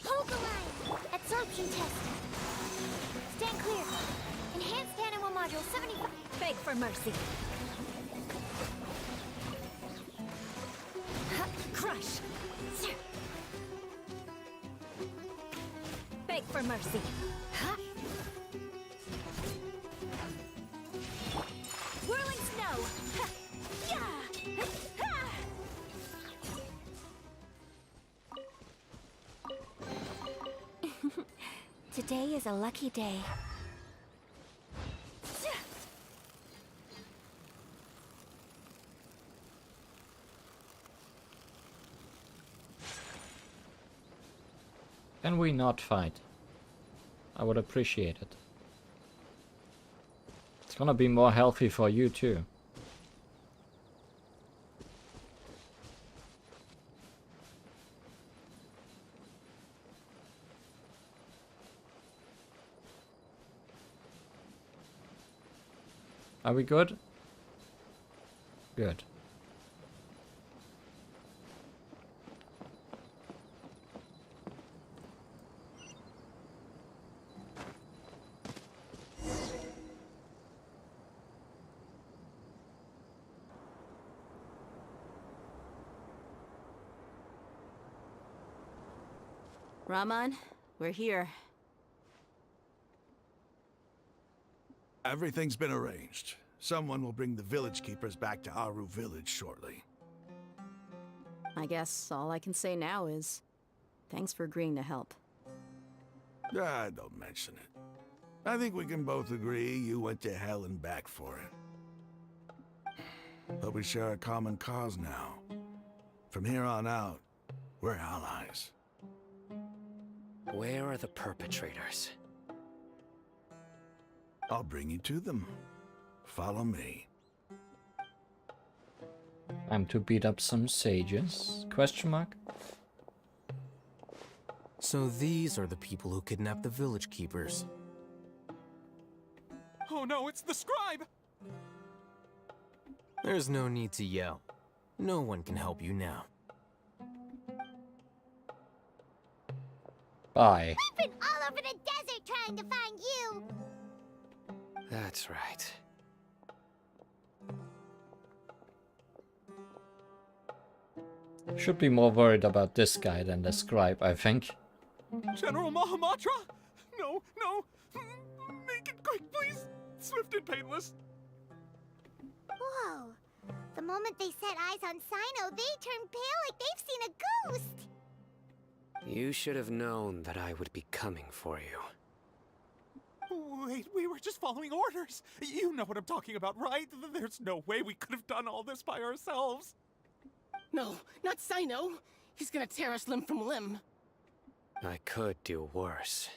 Hold the line. Absorption test. Stand clear. Enhanced animal module 75. Beg for mercy. Crush. Beg for mercy. Whirling snow. Today is a lucky day. Can we not fight? I would appreciate it. It's gonna be more healthy for you too. Are we good? Good. Raman, we're here. Everything's been arranged. Someone will bring the village keepers back to Aru village shortly. I guess all I can say now is thanks for agreeing to help. Ah, don't mention it. I think we can both agree you went to hell and back for it. But we share a common cause now. From here on out, we're allies. Where are the perpetrators? I'll bring you to them. Follow me. I'm to beat up some sages? Question mark? So these are the people who kidnapped the village keepers. Oh no, it's the scribe! There's no need to yell. No one can help you now. Bye. We've been all over the desert trying to find you. That's right. Should be more worried about this guy than the scribe, I think. General Mahamatra? No, no! Make it quick, please! Swift and painless! Whoa. The moment they set eyes on Sino, they turn pale like they've seen a ghost. You should have known that I would be coming for you. Wait, we were just following orders! You know what I'm talking about, right? There's no way we could have done all this by ourselves! No, not Sino. He's gonna tear us limb from limb. I could do worse.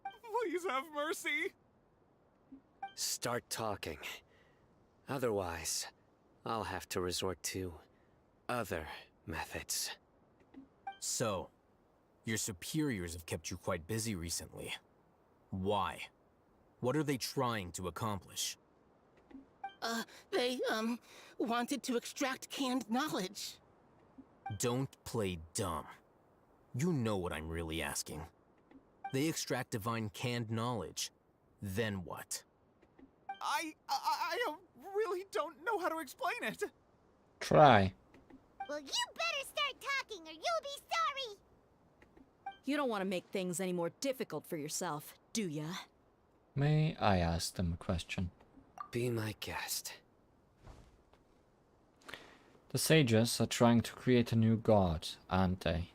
Please have mercy! Start talking. Otherwise, I'll have to resort to other methods. So, your superiors have kept you quite busy recently. Why? What are they trying to accomplish? They, wanted to extract canned knowledge. Don't play dumb. You know what I'm really asking. They extract divine canned knowledge. Then what? I really don't know how to explain it. Try. Well, you better start talking or you'll be sorry. You don't want to make things any more difficult for yourself, do ya? May I ask them a question? Be my guest. The sages are trying to create a new god, aren't they?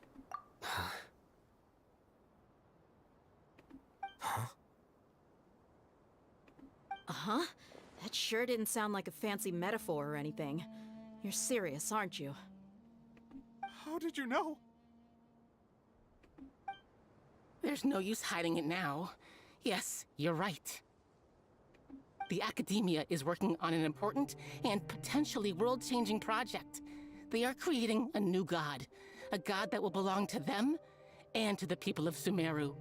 Uh-huh. That sure didn't sound like a fancy metaphor or anything. You're serious, aren't you? How did you know? There's no use hiding it now. Yes, you're right. The Academia is working on an important and potentially world-changing project. They are creating a new god. A god that will belong to them and to the people of Sumeru.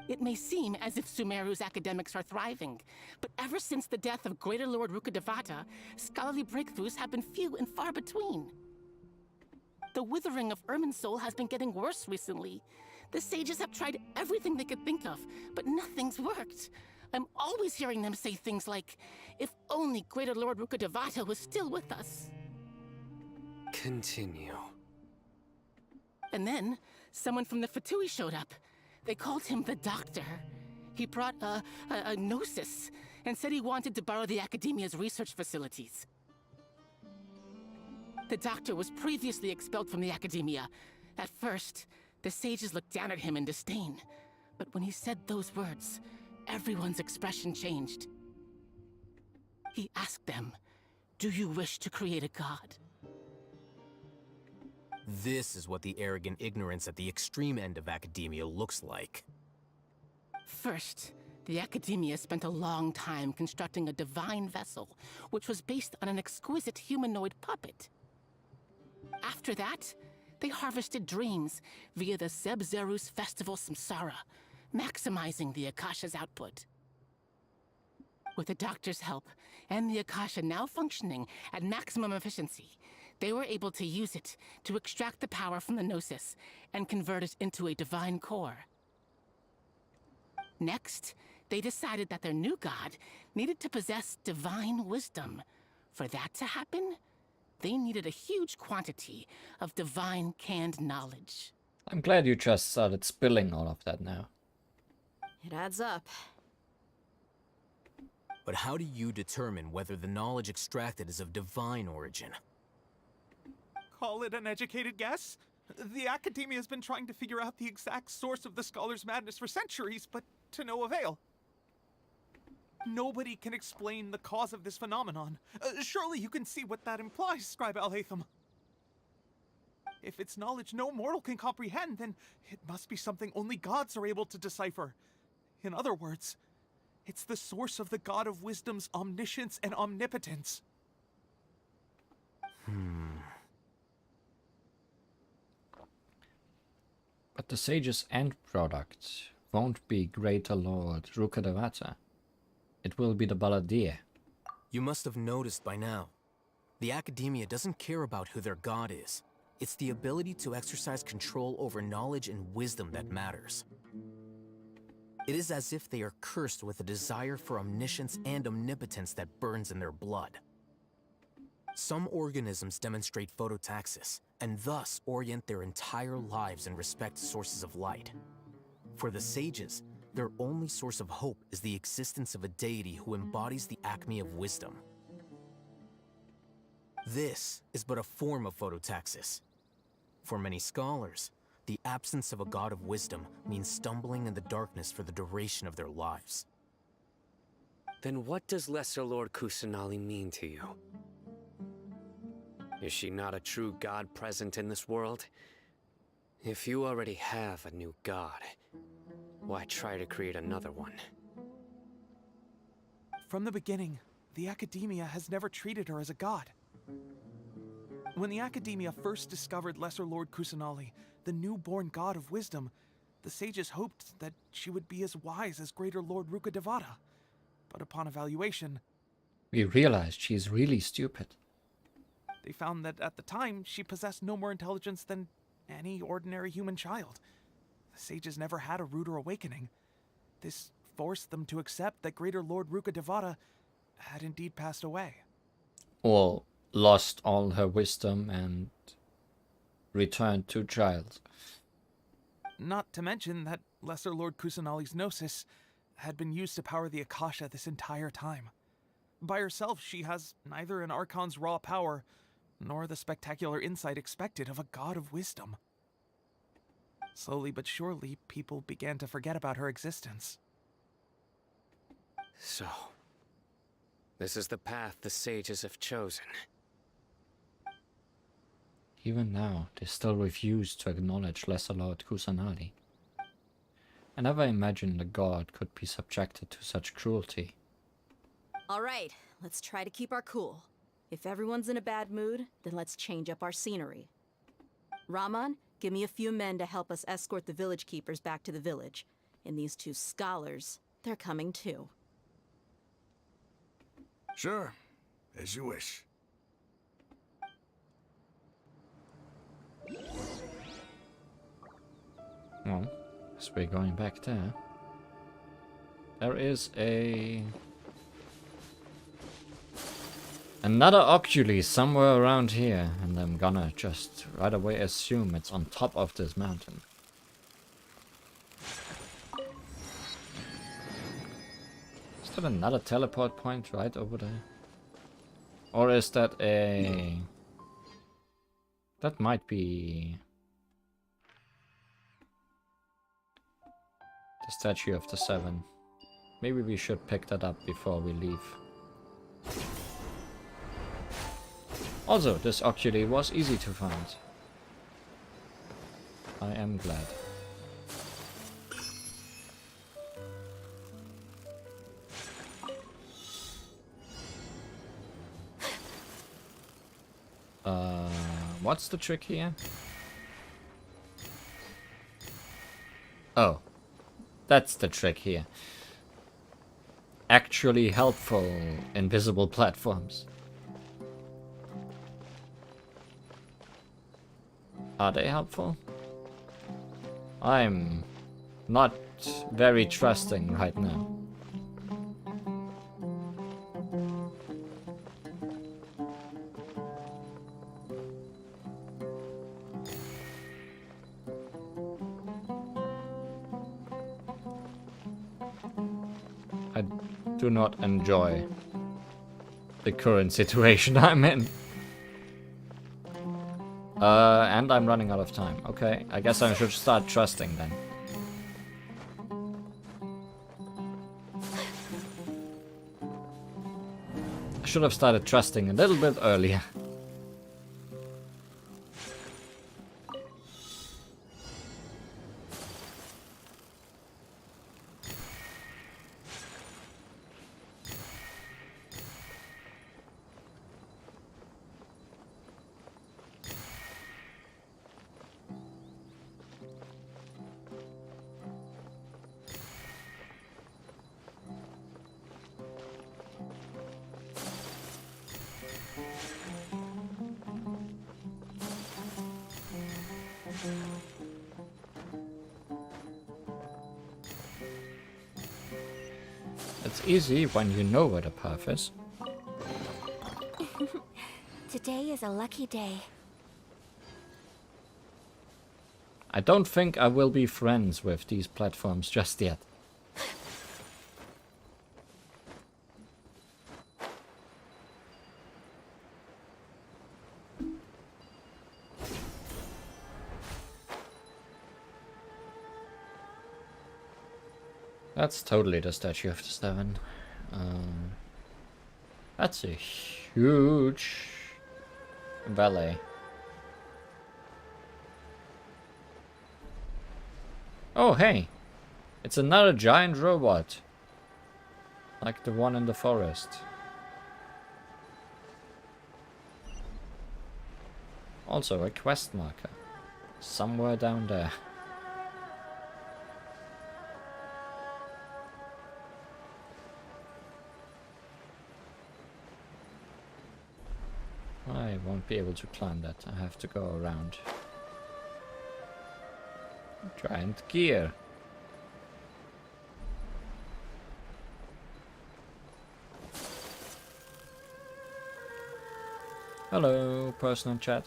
It may seem as if Sumeru's academics are thriving, but ever since the death of Greater Lord Rukkhadevata, scholarly breakthroughs have been few and far between. The withering of Irminsul has been getting worse recently. The sages have tried everything they could think of, but nothing's worked. I'm always hearing them say things like, if only Greater Lord Rukkhadevata was still with us. Continue. And then, someone from the Fatui showed up. They called him the Doctor. He brought a gnosis and said he wanted to borrow the Academia's research facilities. The Doctor was previously expelled from the Academia. At first, the sages looked down at him in disdain. But when he said those words, everyone's expression changed. He asked them, "Do you wish to create a god?" This is what the arrogant ignorance at the extreme end of academia looks like. First, the Academia spent a long time constructing a divine vessel, which was based on an exquisite humanoid puppet. After that, they harvested dreams via the Zeb-Zerus Festival Samsara, maximizing the Akasha's output. With the Doctor's help, and the Akasha now functioning at maximum efficiency, they were able to use it to extract the power from the Gnosis and convert it into a divine core. Next, they decided that their new god needed to possess divine wisdom. For that to happen, they needed a huge quantity of divine canned knowledge. I'm glad you just started spilling all of that now. It adds up. But how do you determine whether the knowledge extracted is of divine origin? Call it an educated guess? The Academia has been trying to figure out the exact source of the Scholar's madness for centuries, but to no avail. Nobody can explain the cause of this phenomenon. Surely you can see what that implies, Scribe Al-Haytham. If it's knowledge no mortal can comprehend, then it must be something only gods are able to decipher. In other words, It's the source of the God of Wisdom's omniscience and omnipotence. But the sage's end product won't be Greater Lord Rukkhadevata. It will be the Balladeer. You must have noticed by now. The Academia doesn't care about who their god is. It's the ability to exercise control over knowledge and wisdom that matters. It is as if they are cursed with a desire for omniscience and omnipotence that burns in their blood. Some organisms demonstrate phototaxis, and thus orient their entire lives in respect to sources of light. For the sages, their only source of hope is the existence of a deity who embodies the acme of wisdom. This is but a form of phototaxis. For many scholars, the absence of a god of wisdom means stumbling in the darkness for the duration of their lives. Then what does Lesser Lord Kusanali mean to you? Is she not a true god present in this world? If you already have a new god, why try to create another one? From the beginning, the Academia has never treated her as a god. When the Academia first discovered Lesser Lord Kusanali, the newborn god of wisdom, the sages hoped that she would be as wise as Greater Lord Rukkhadevata. But upon evaluation, We realized she's really stupid. they found that at the time, she possessed no more intelligence than any ordinary human child. The sages never had a ruder awakening. This forced them to accept that Greater Lord Rukkhadevata had indeed passed away. Or lost all her wisdom and returned to child. Not to mention that Lesser Lord Kusanali's Gnosis had been used to power the Akasha this entire time. By herself, she has neither an Archon's raw power, nor the spectacular insight expected of a god of wisdom. Slowly but surely, people began to forget about her existence. So, this is the path the sages have chosen. Even now, they still refuse to acknowledge Lesser Lord Kusanali. I never imagined a god could be subjected to such cruelty. All right, let's try to keep our cool. If everyone's in a bad mood, then let's change up our scenery. Raman, give me a few men to help us escort the village keepers back to the village. And these two scholars, they're coming too. Sure, as you wish. Well, as we're going back there, there is another Oculi somewhere around here, and I'm gonna just right away assume it's on top of this mountain. Is that another teleport point right over there? Or is that a... That might be... the Statue of the Seven. Maybe we should pick that up before we leave. Also, this Oculi was easy to find. I am glad. What's the trick here? Oh. That's the trick here. Actually helpful invisible platforms. Are they helpful? I'm not very trusting right now. I do not enjoy the current situation I'm in. And I'm running out of time. Okay, I guess I should start trusting then. I should have started trusting a little bit earlier. It's easy when you know where the path is. Today is a lucky day. I don't think I will be friends with these platforms just yet. That's totally the Statue of the Seven. That's a huge valley. Oh, hey! It's another giant robot. Like the one in the forest. Also a quest marker. Somewhere down there. I won't be able to climb that. I have to go around. Giant gear. Hello, person in chat.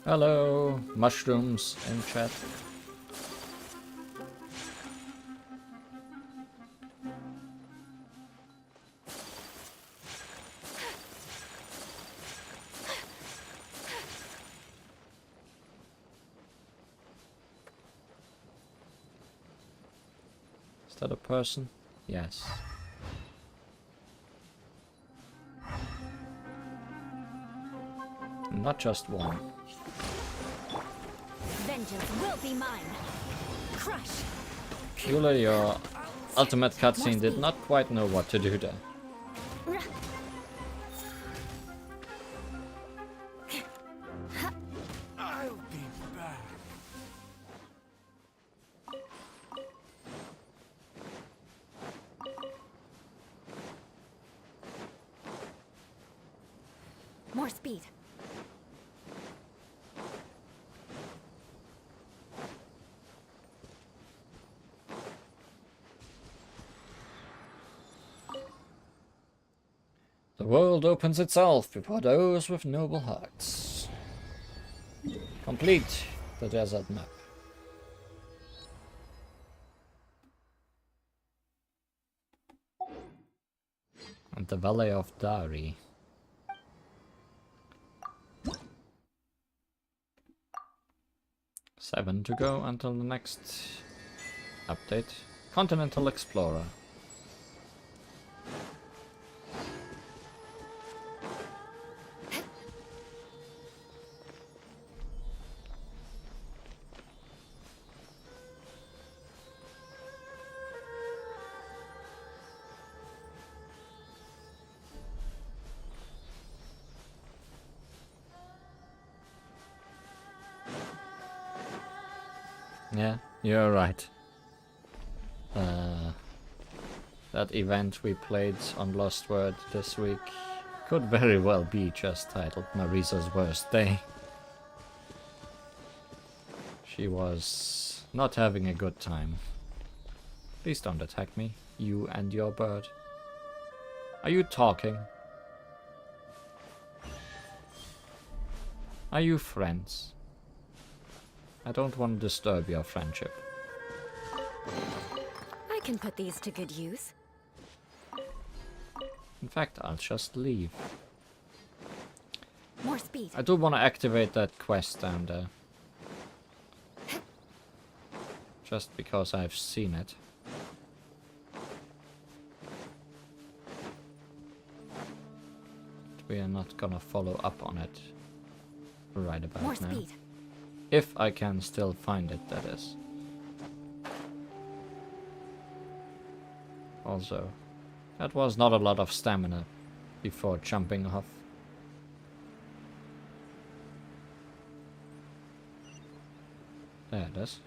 Hello, mushrooms in chat. Is that a person? Yes. Not just one. Vengeance will be mine. Crush. Yula, your ultimate cutscene did not quite know what to do there. I'll be back. More speed. The world opens itself before those with noble hearts. Complete the desert map. And the Valley of Dari. Seven to go until the next update. Continental Explorer. Yeah, you're right. That event we played on Lost Word this week could very well be just titled Marisa's Worst Day. She was not having a good time. Please don't attack me, you and your bird. Are you talking? Are you friends? I don't want to disturb your friendship. I can put these to good use. In fact, I'll just leave. More speed. I do want to activate that quest down there. Just because I've seen it. But we are not gonna follow up on it right about More now. speed. If I can still find it, that is. Also, that was not a lot of stamina before jumping off. There it is.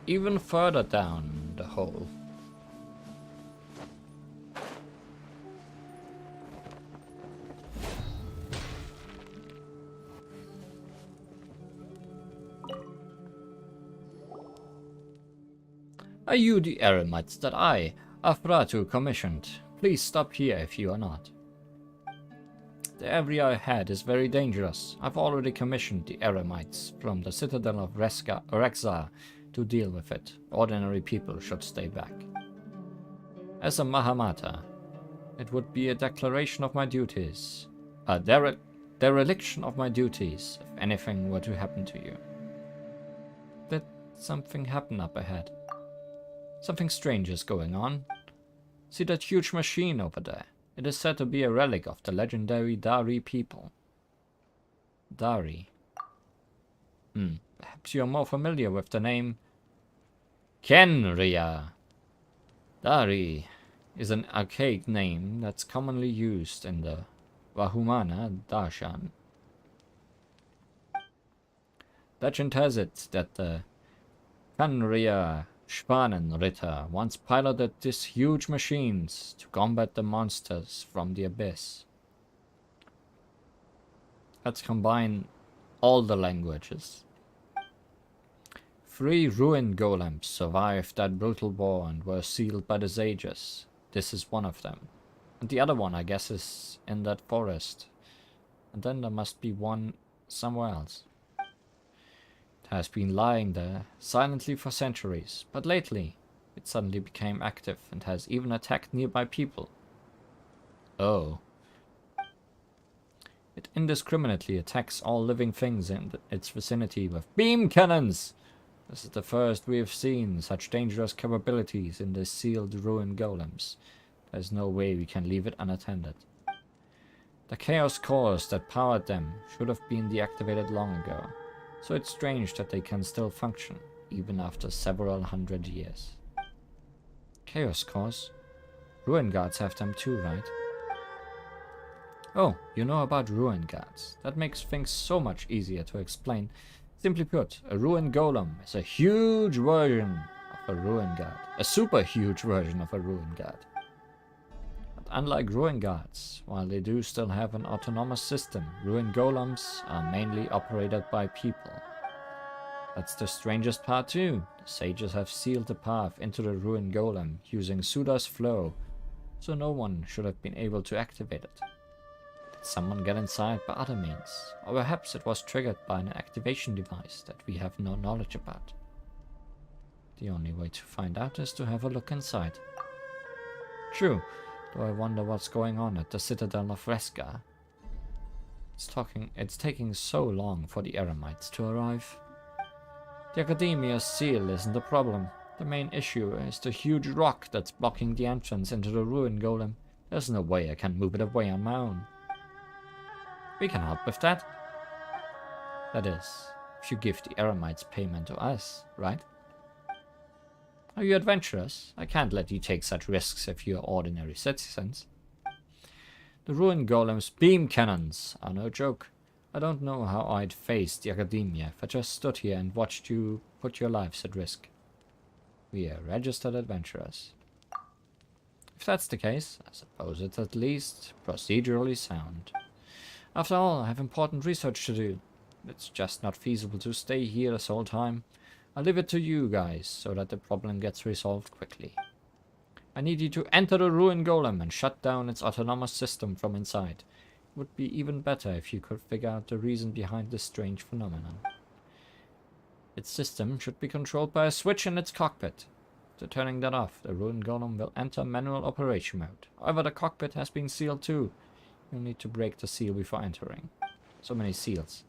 even further down the hole. Are you the eremites that I, Afratu, commissioned? Please stop here if you are not. The area ahead is very dangerous. I've already commissioned the eremites from the citadel of Rexar to deal with it. Ordinary people should stay back. As a Mahamata, it would be a declaration of my duties. A dereliction of my duties if anything were to happen to you. Did something happen up ahead? Something strange is going on. See that huge machine over there? It is said to be a relic of the legendary Dari people. Dari. Perhaps you are more familiar with the name Kenria. Dari is an archaic name that's commonly used in the Vahumana Darshan. Legend has it that the Kenria Spanenritter once piloted these huge machines to combat the monsters from the abyss. Let's combine all the languages. 3 ruined golems survived that brutal war and were sealed by the sages. This is one of them. And the other one, I guess, is in that forest. And then there must be one somewhere else. Has been lying there silently for centuries, but lately it suddenly became active and has even attacked nearby people. Oh. It indiscriminately attacks all living things in its vicinity with beam cannons. This is the first we have seen such dangerous capabilities in the sealed ruined golems. There's no way we can leave it unattended. The chaos cores that powered them should have been deactivated long ago. So it's strange that they can still function, even after several hundred years. Chaos cores? Ruin guards have them too, right? Oh, you know about ruin guards. That makes things so much easier to explain. Simply put, a ruin golem is a huge version of a ruin guard. A super huge version of a ruin guard. But unlike ruin guards, while they do still have an autonomous system, ruin golems are mainly operated by people. That's the strangest part too. The sages have sealed the path into the ruin golem using Suda's flow, so no one should have been able to activate it. Did someone get inside by other means? Or perhaps it was triggered by an activation device that we have no knowledge about. The only way to find out is to have a look inside. True, though I wonder what's going on at the citadel of Reska. It's taking so long for the eremites to arrive. The Academia's seal isn't the problem. The main issue is the huge rock that's blocking the entrance into the ruin golem. There's no way I can move it away on my own. We can help with that. That is, if you give the eremites payment to us, right? Are you adventurous? I can't let you take such risks if you are ordinary citizens. The ruin golem's beam cannons are no joke. I don't know how I'd face the Academia if I just stood here and watched you put your lives at risk. We are registered adventurers. If that's the case, I suppose it's at least procedurally sound. After all, I have important research to do. It's just not feasible to stay here this whole time. I'll leave it to you guys so that the problem gets resolved quickly. I need you to enter the ruin golem and shut down its autonomous system from inside. It would be even better if you could figure out the reason behind this strange phenomenon. Its system should be controlled by a switch in its cockpit. After turning that off, the ruin golem will enter manual operation mode. However, the cockpit has been sealed too. You'll need to break the seal before entering. So many seals.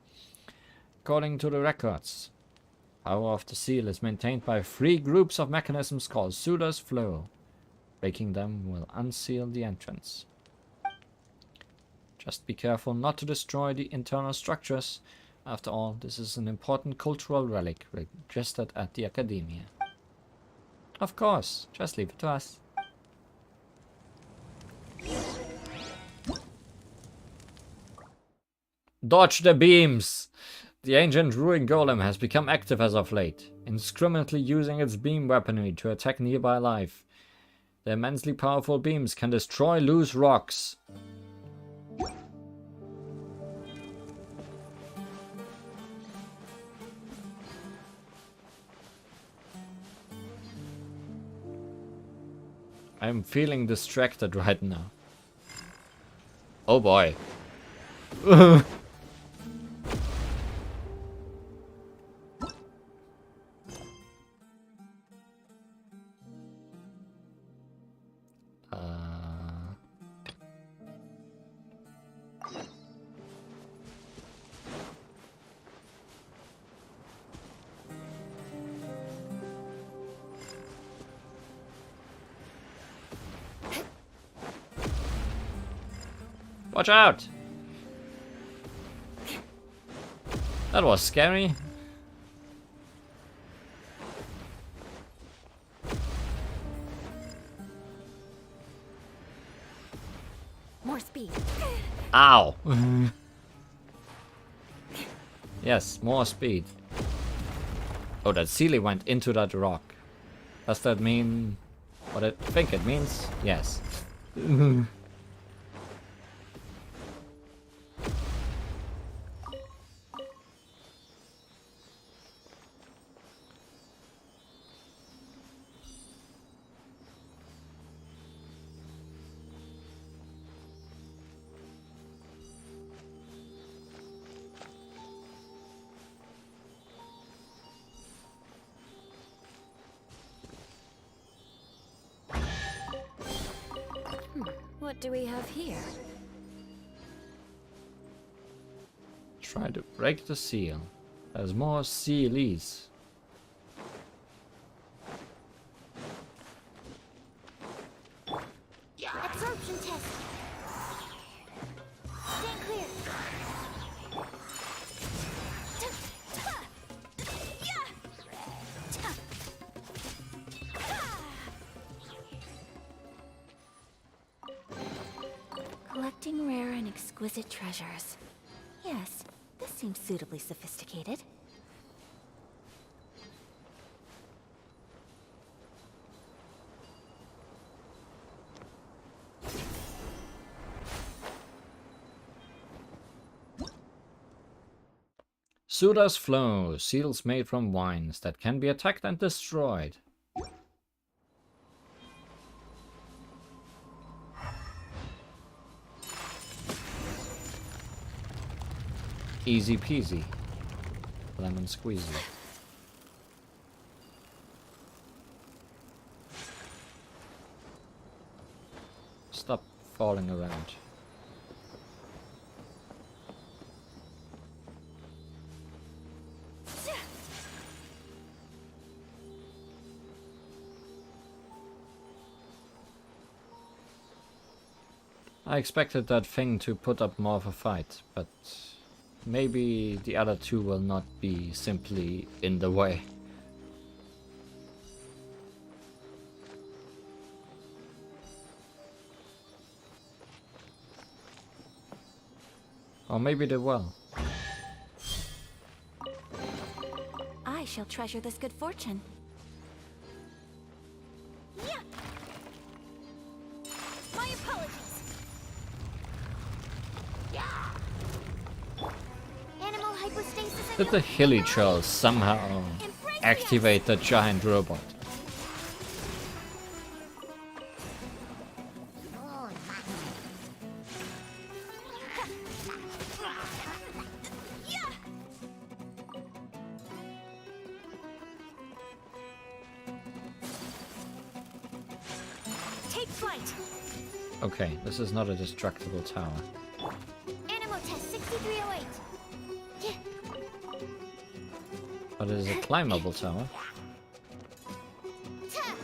According to the records, power of the seal is maintained by 3 groups of mechanisms called Suda's flow. Breaking them will unseal the entrance. Just be careful not to destroy the internal structures. After all, this is an important cultural relic registered at the Academia. Of course, just leave it to us. Dodge the beams! The ancient ruin golem has become active as of late, indiscriminately using its beam weaponry to attack nearby life. The immensely powerful beams can destroy loose rocks. I'm feeling distracted right now. Oh boy. Watch out! That was scary. More speed. Ow! Yes, more speed. Oh, that Sealy went into that rock. Does that mean what I think it means? Yes. What do we have here? Try to break the seal. There's more sealies. Absorption test. Stand clear. Collecting rare and exquisite treasures. Yes, this seems suitably sophisticated. Suda's flow, seals made from wines that can be attacked and destroyed. Easy peasy. Lemon squeezy. Stop falling around. I expected that thing to put up more of a fight, but maybe the other two will not be simply in the way. Or maybe they will. I shall treasure this good fortune. Yeah. My apologies. Animal hypostasis. Did the hilly trolls somehow activate the giant robot? Take flight. Okay, this is not a destructible tower. Animal test 6308. Yeah. But it is a climbable tower. Ta.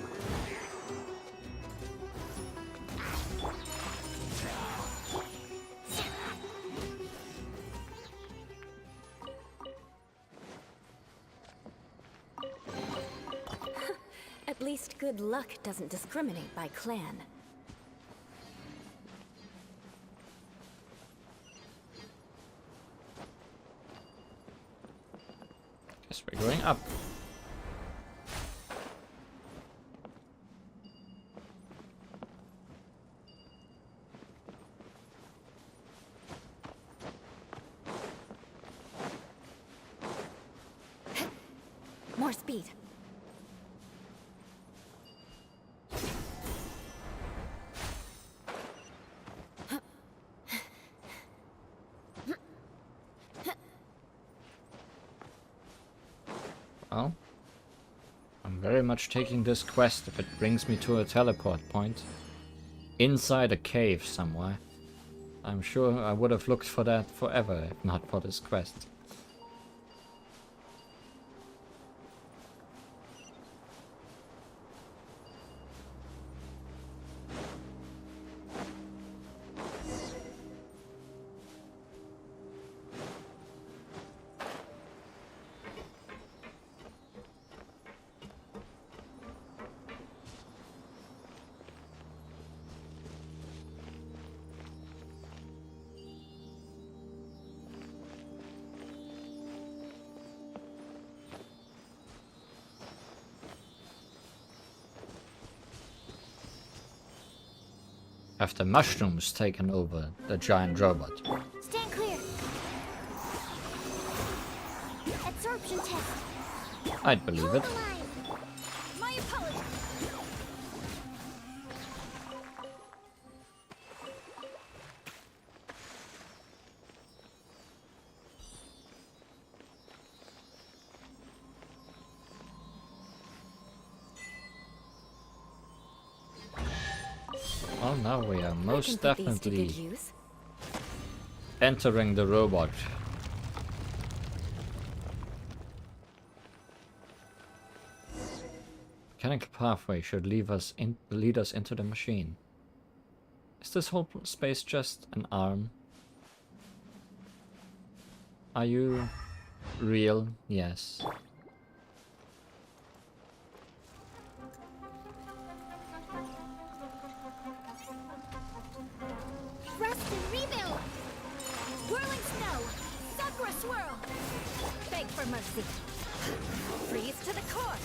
At least good luck doesn't discriminate by clan. Guess we're going up. More speed. Well, I'm very much taking this quest if it brings me to a teleport point. Inside a cave somewhere. I'm sure I would have looked for that forever if not for this quest. Have the mushrooms taken over the giant robot? Stand clear. Absorption test. I'd believe Hold it. the line. My apologies. Well, now we are I most can put these to good definitely use. entering the robot. Mechanical pathway should lead us into the machine. Is this whole space just an arm? Are you real? Yes. Rest and rebuild. Whirling snow. Sakura swirl. Beg for mercy. Freeze to the core.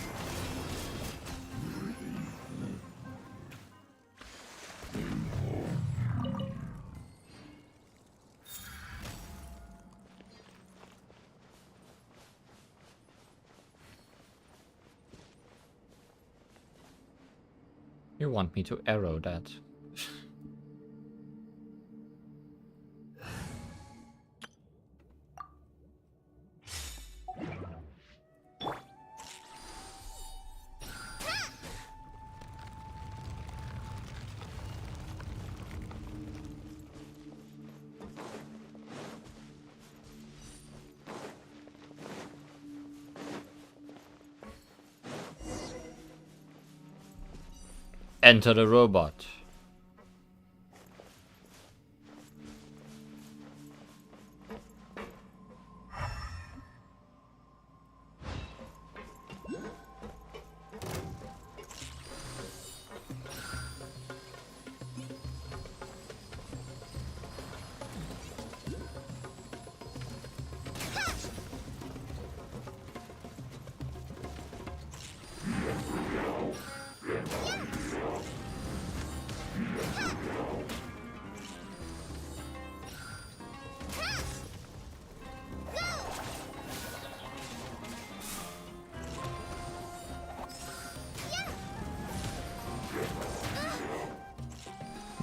You want me to arrow that? Enter the robot.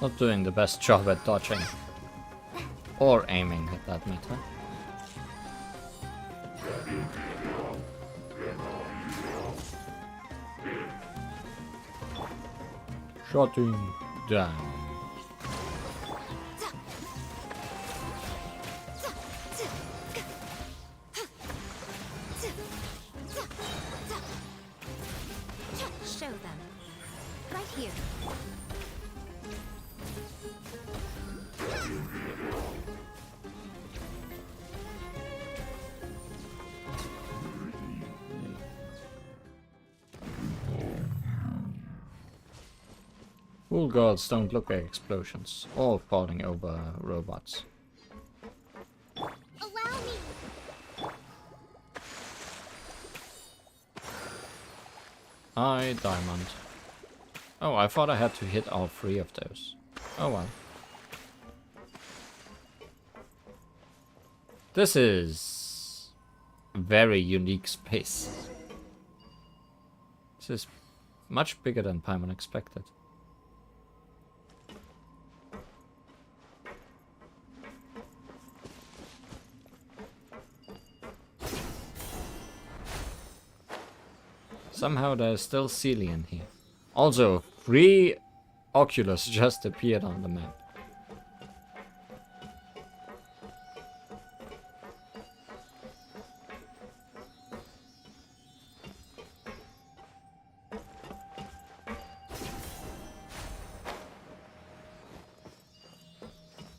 Not doing the best job at dodging. Or aiming at that matter. Shutting down. Show them. Right here. Cool girls don't look at explosions or falling over robots. Allow me. Hi, Diamond. Oh, I thought I had to hit all 3 of those. Oh well. This is a very unique space. This is much bigger than Paimon expected. Somehow there's still Celian here. Also, 3 Oculus just appeared on the map.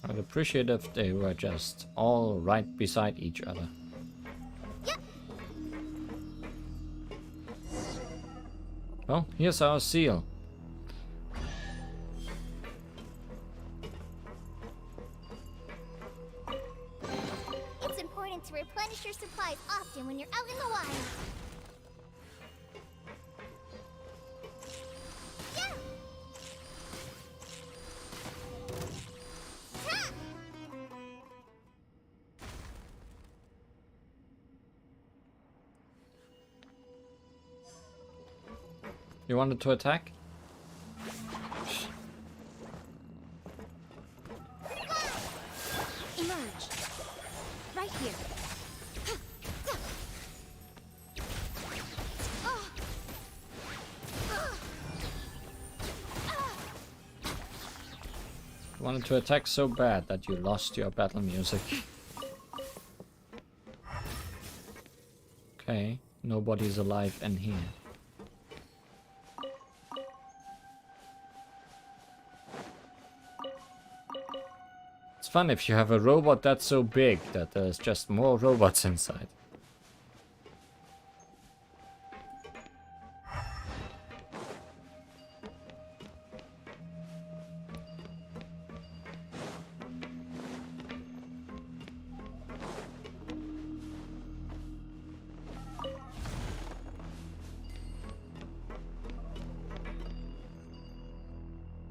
I'd appreciate if they were just all right beside each other. Well, here's our seal. It's important to replenish your supplies often when you're out in the wild. Yeah! Ha! You wanted to attack? Emerge. Right here. You wanted to attack so bad that you lost your battle music. Okay, nobody's alive in here. It's fun if you have a robot that's so big that there's just more robots inside.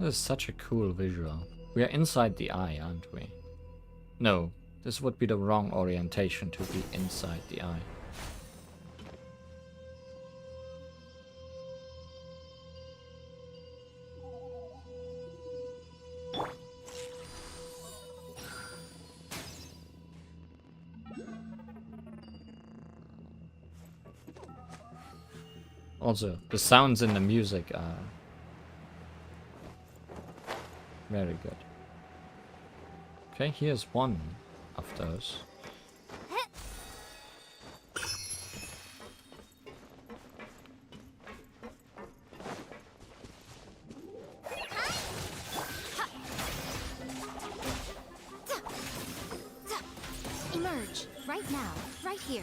This is such a cool visual. We are inside the eye, aren't we? No, this would be the wrong orientation to be inside the eye. Also, the sounds in the music are very good. Okay, here's one of those. Emerge. Right now. Right here.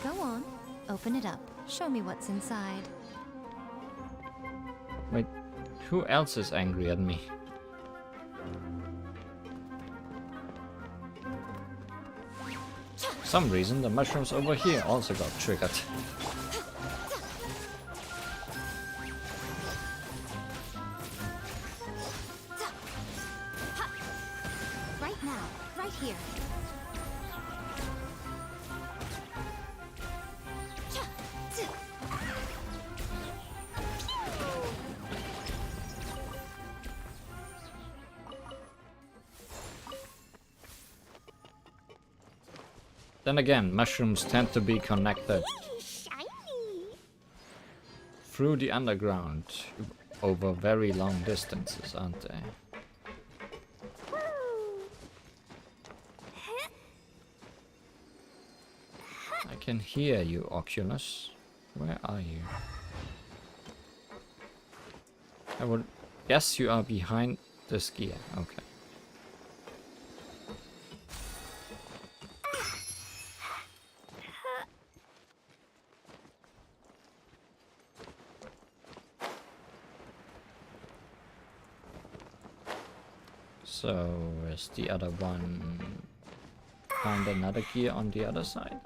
Go on. Open it up. Show me what's inside. Wait, who else is angry at me? For some reason, the mushrooms over here also got triggered. Right now. Right here. Then again, mushrooms tend to be connected Shiny! through the underground over very long distances, aren't they? I can hear you, Oculus. Where are you? I would guess you are behind this gear. Okay. So is the other one find another gear on the other side?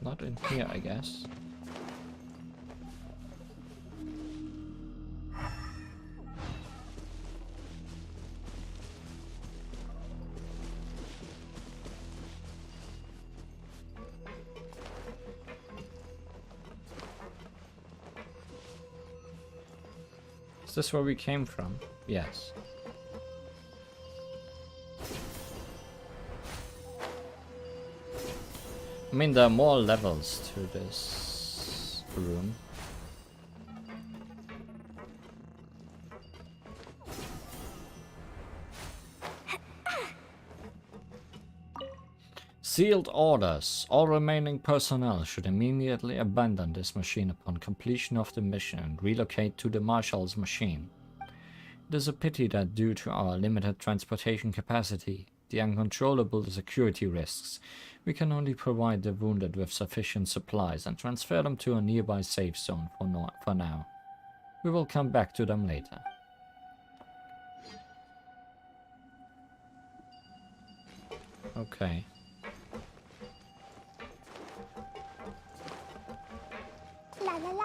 Not in here, I guess. Is this where we came from? Yes. I mean, there are more levels to this room. Sealed orders. All remaining personnel should immediately abandon this machine upon completion of the mission and relocate to the Marshal's machine. It is a pity that due to our limited transportation capacity, the uncontrollable security risks, we can only provide the wounded with sufficient supplies and transfer them to a nearby safe zone for now. We will come back to them later. Okay. La la la.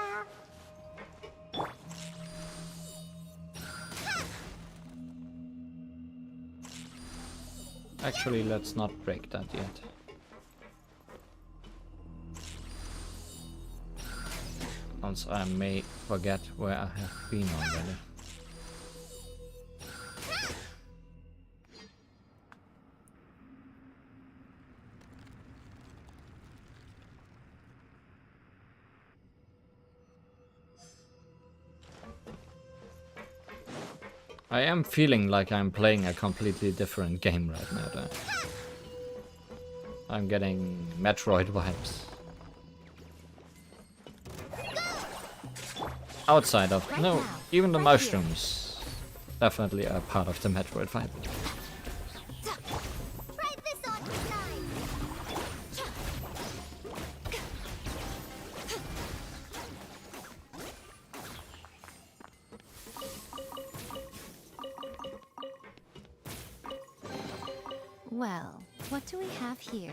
Actually, let's not break that yet. Once I may forget where I have been already. I am feeling like I'm playing a completely different game right now though. I'm getting Metroid vibes. Outside of... no, even the mushrooms definitely are part of the Metroid vibe. Try this on tonight. Well, what do we have here?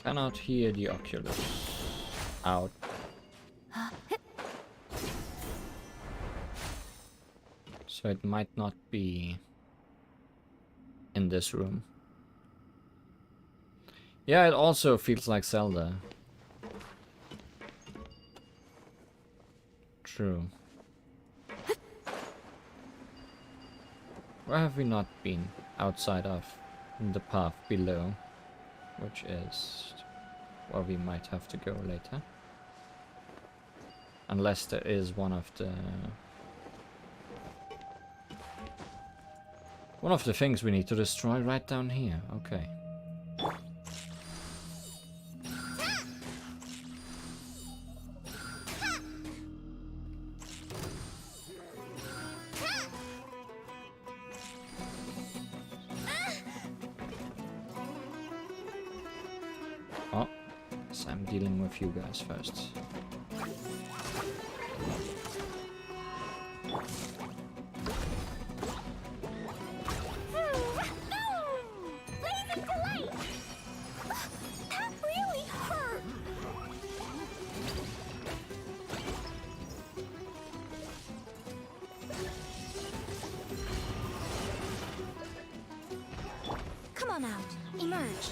Cannot hear the Oculus. Out. So it might not be in this room. Yeah, it also feels like Zelda. True. Where have we not been outside of the path below? Which is where we might have to go later. Unless there is one of the things we need to destroy right down here. Okay. Oh, so I'm dealing with you guys first. Blazing delight. That really hurt. Come on out. Emerge.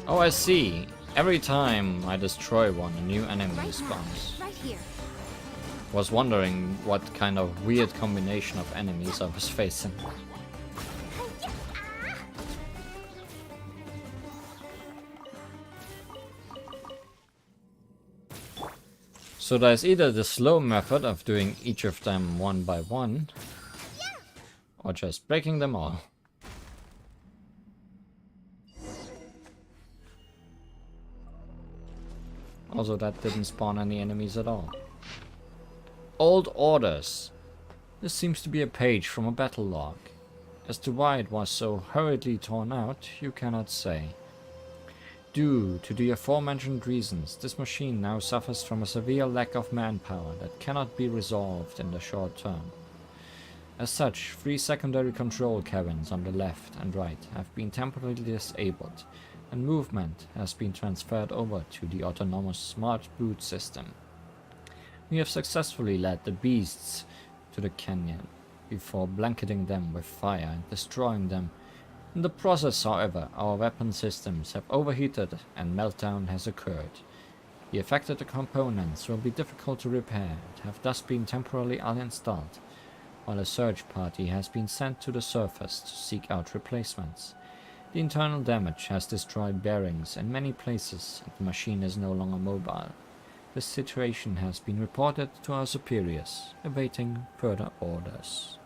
Oh, I see. Every time I destroy one, a new enemy spawns. Right here. Was wondering what kind of weird combination of enemies I was facing. So there's either the slow method of doing each of them one by one, or just breaking them all. Also, that didn't spawn any enemies at all. Old orders. This seems to be a page from a battle log. As to why it was so hurriedly torn out, you cannot say. Due to the aforementioned reasons, this machine now suffers from a severe lack of manpower that cannot be resolved in the short term. As such, 3 secondary control cabins on the left and right have been temporarily disabled, and movement has been transferred over to the autonomous smart boot system. We have successfully led the beasts to the canyon before blanketing them with fire and destroying them. In the process, however, our weapon systems have overheated and meltdown has occurred. The affected components will be difficult to repair and have thus been temporarily uninstalled, while a search party has been sent to the surface to seek out replacements. The internal damage has destroyed bearings in many places and the machine is no longer mobile. This situation has been reported to our superiors, awaiting further orders.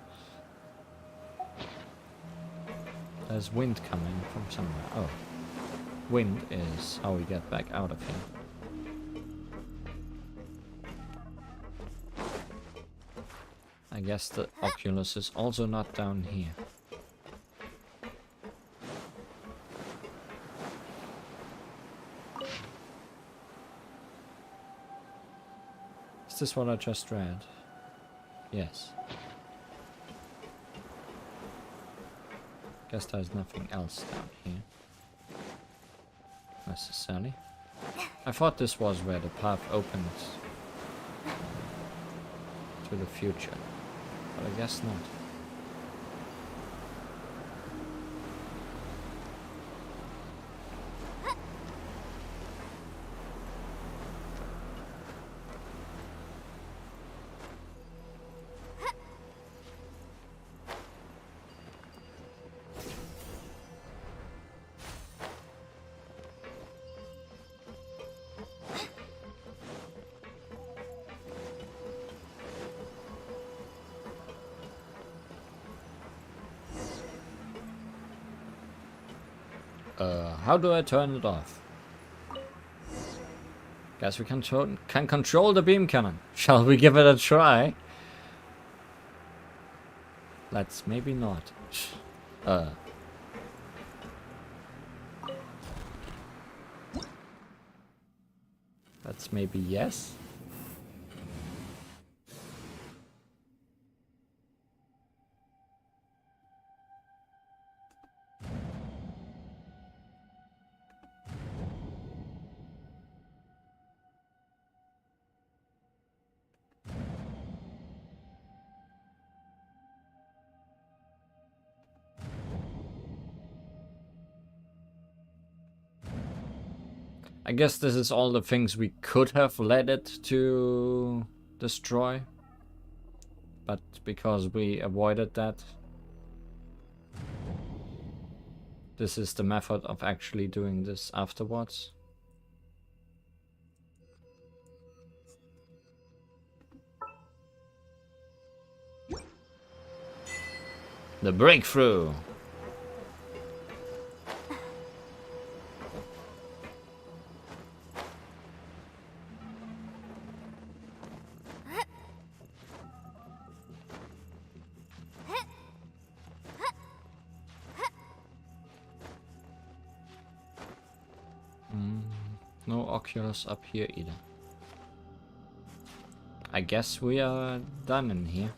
There's wind coming from somewhere. Oh. Wind is how we get back out of here. I guess the Oculus is also not down here. Is this what I just read? Yes. Guess there's nothing else down here. Necessarily. I thought this was where the path opened to the future, but I guess not. How do I turn it off? Guess we can control the beam cannon. Shall we give it a try? Let's maybe not. Let's maybe yes. I guess this is all the things we could have led it to destroy. But because we avoided that, this is the method of actually doing this afterwards. The breakthrough! No Oculus up here either. I guess we are done in here.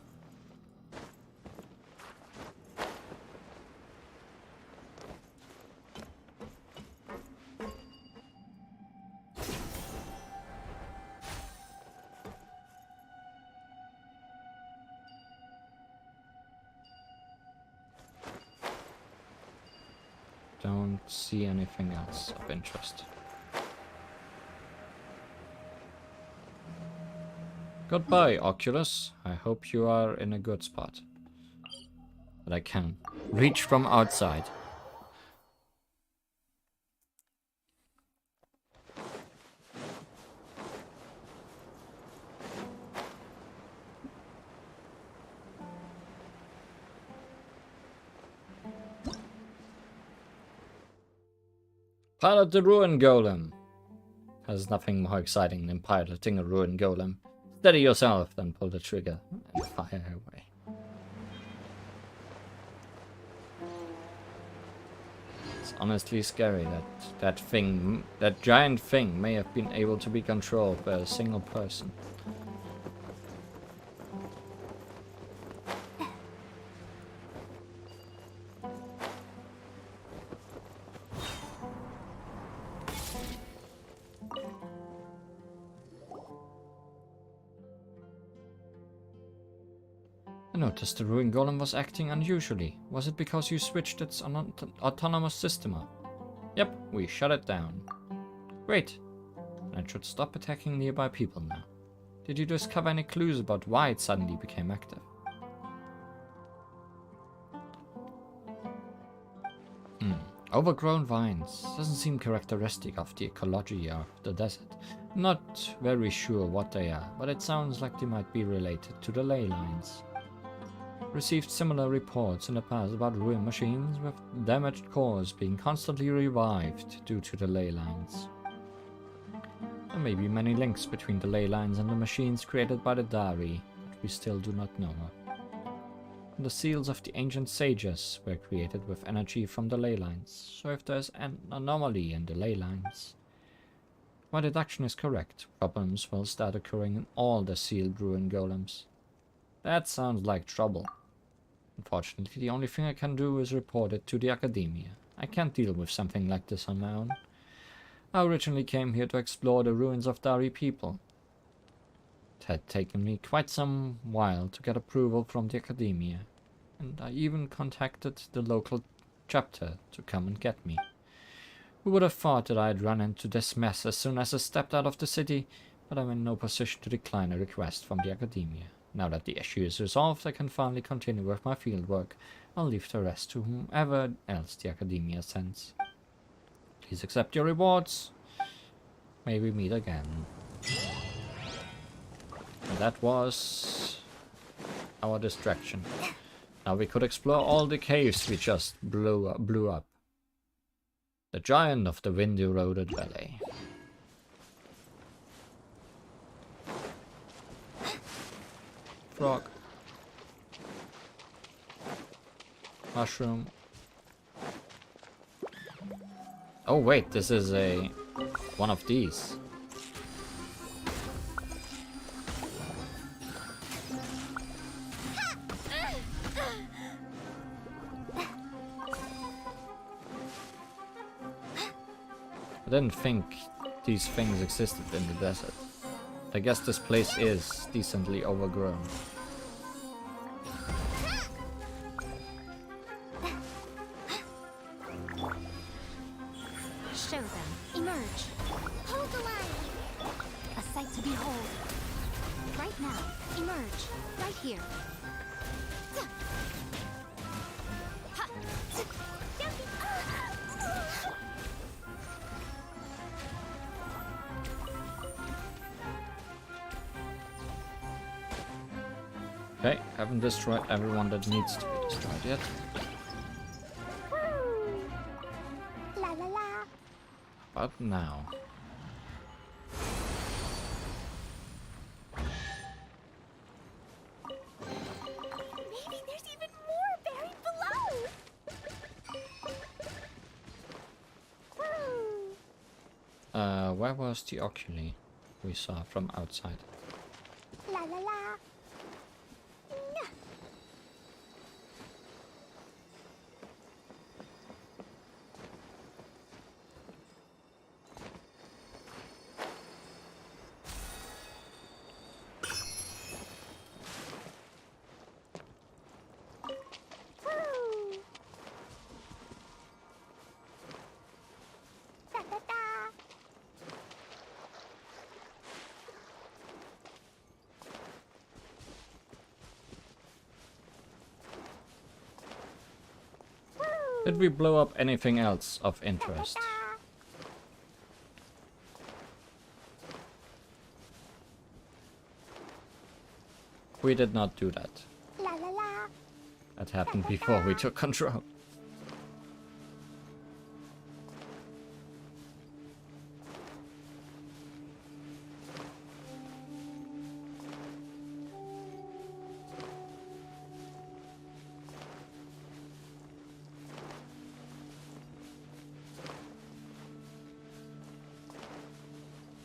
Don't see anything else of interest. Goodbye, Oculus. I hope you are in a good spot. That I can reach from outside. Pilot the ruin golem. There's nothing more exciting than piloting a ruin golem. Steady yourself, then pull the trigger and fire away. It's honestly scary that that giant thing may have been able to be controlled by a single person. I noticed the ruin golem was acting unusually. Was it because you switched its autonomous system up? Yep, we shut it down. Great. It should stop attacking nearby people now. Did you discover any clues about why it suddenly became active? Overgrown vines. Doesn't seem characteristic of the ecology of the desert. Not very sure what they are, but it sounds like they might be related to the ley lines. Received similar reports in the past about ruin machines with damaged cores being constantly revived due to the ley lines. There may be many links between the ley lines and the machines created by the Dari, but we still do not know. The seals of the ancient sages were created with energy from the ley lines, so if there's an anomaly in the ley lines, my deduction is correct. Problems will start occurring in all the sealed ruin golems. That sounds like trouble. Unfortunately, the only thing I can do is report it to the academia. I can't deal with something like this on my own. I originally came here to explore the ruins of Dari people. It had taken me quite some while to get approval from the academia, and I even contacted the local chapter to come and get me. Who would have thought that I'd run into this mess as soon as I stepped out of the city, but I'm in no position to decline a request from the academia. Now that the issue is resolved, I can finally continue with my fieldwork. I'll leave the rest to whomever else the academia sends. Please accept your rewards. May we meet again. And that was our distraction. Now we could explore all the caves we just blew up. The giant of the wind-eroded valley. Frog. Mushroom. Oh wait, this is one of these. I didn't think these things existed in the desert. I guess this place is decently overgrown. Show them. Emerge. Hold the line. A sight to behold. Right now. Emerge. Right here. Okay, haven't destroyed everyone that needs to be destroyed yet. La la la. But now. Maybe there's even more buried below. Where was the oculi we saw from outside? La la la. Did we blow up anything else of interest? We did not do that. La la la. That happened before we took control.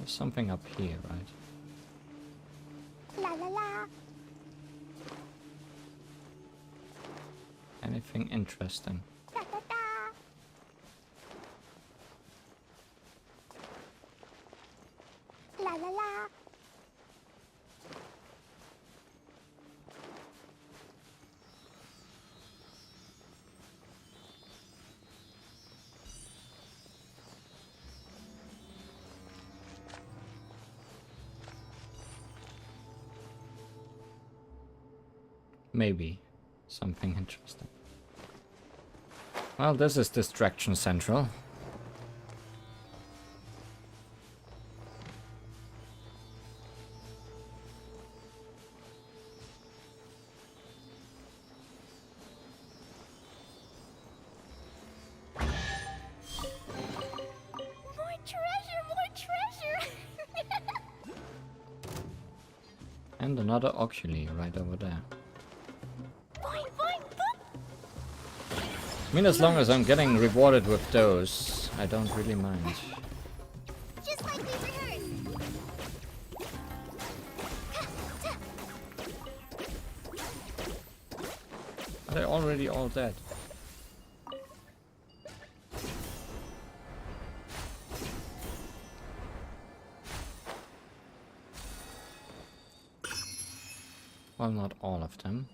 There's something up here, right? La la la. Anything interesting? Da da da. La la la. Maybe something interesting. Well, this is Distraction Central. More treasure, more treasure. And another Oculi right over there. Boing, boing, boop. I mean, as long as I'm getting rewarded with those, I don't really mind. Just like we rehearsed. Are they already all dead? Well, not all of them.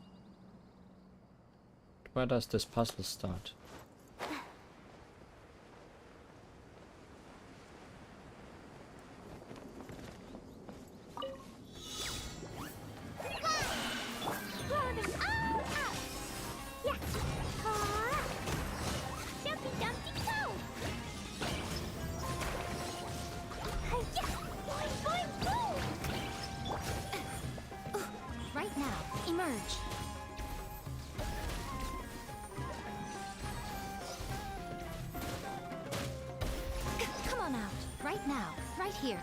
Where does this puzzle start? Throw them all out. Yeah. Aw. Jumpy dumpty toe. Hi-ya. Boing, boing, boom. Right now, emerge. Come on out. Right now, right here.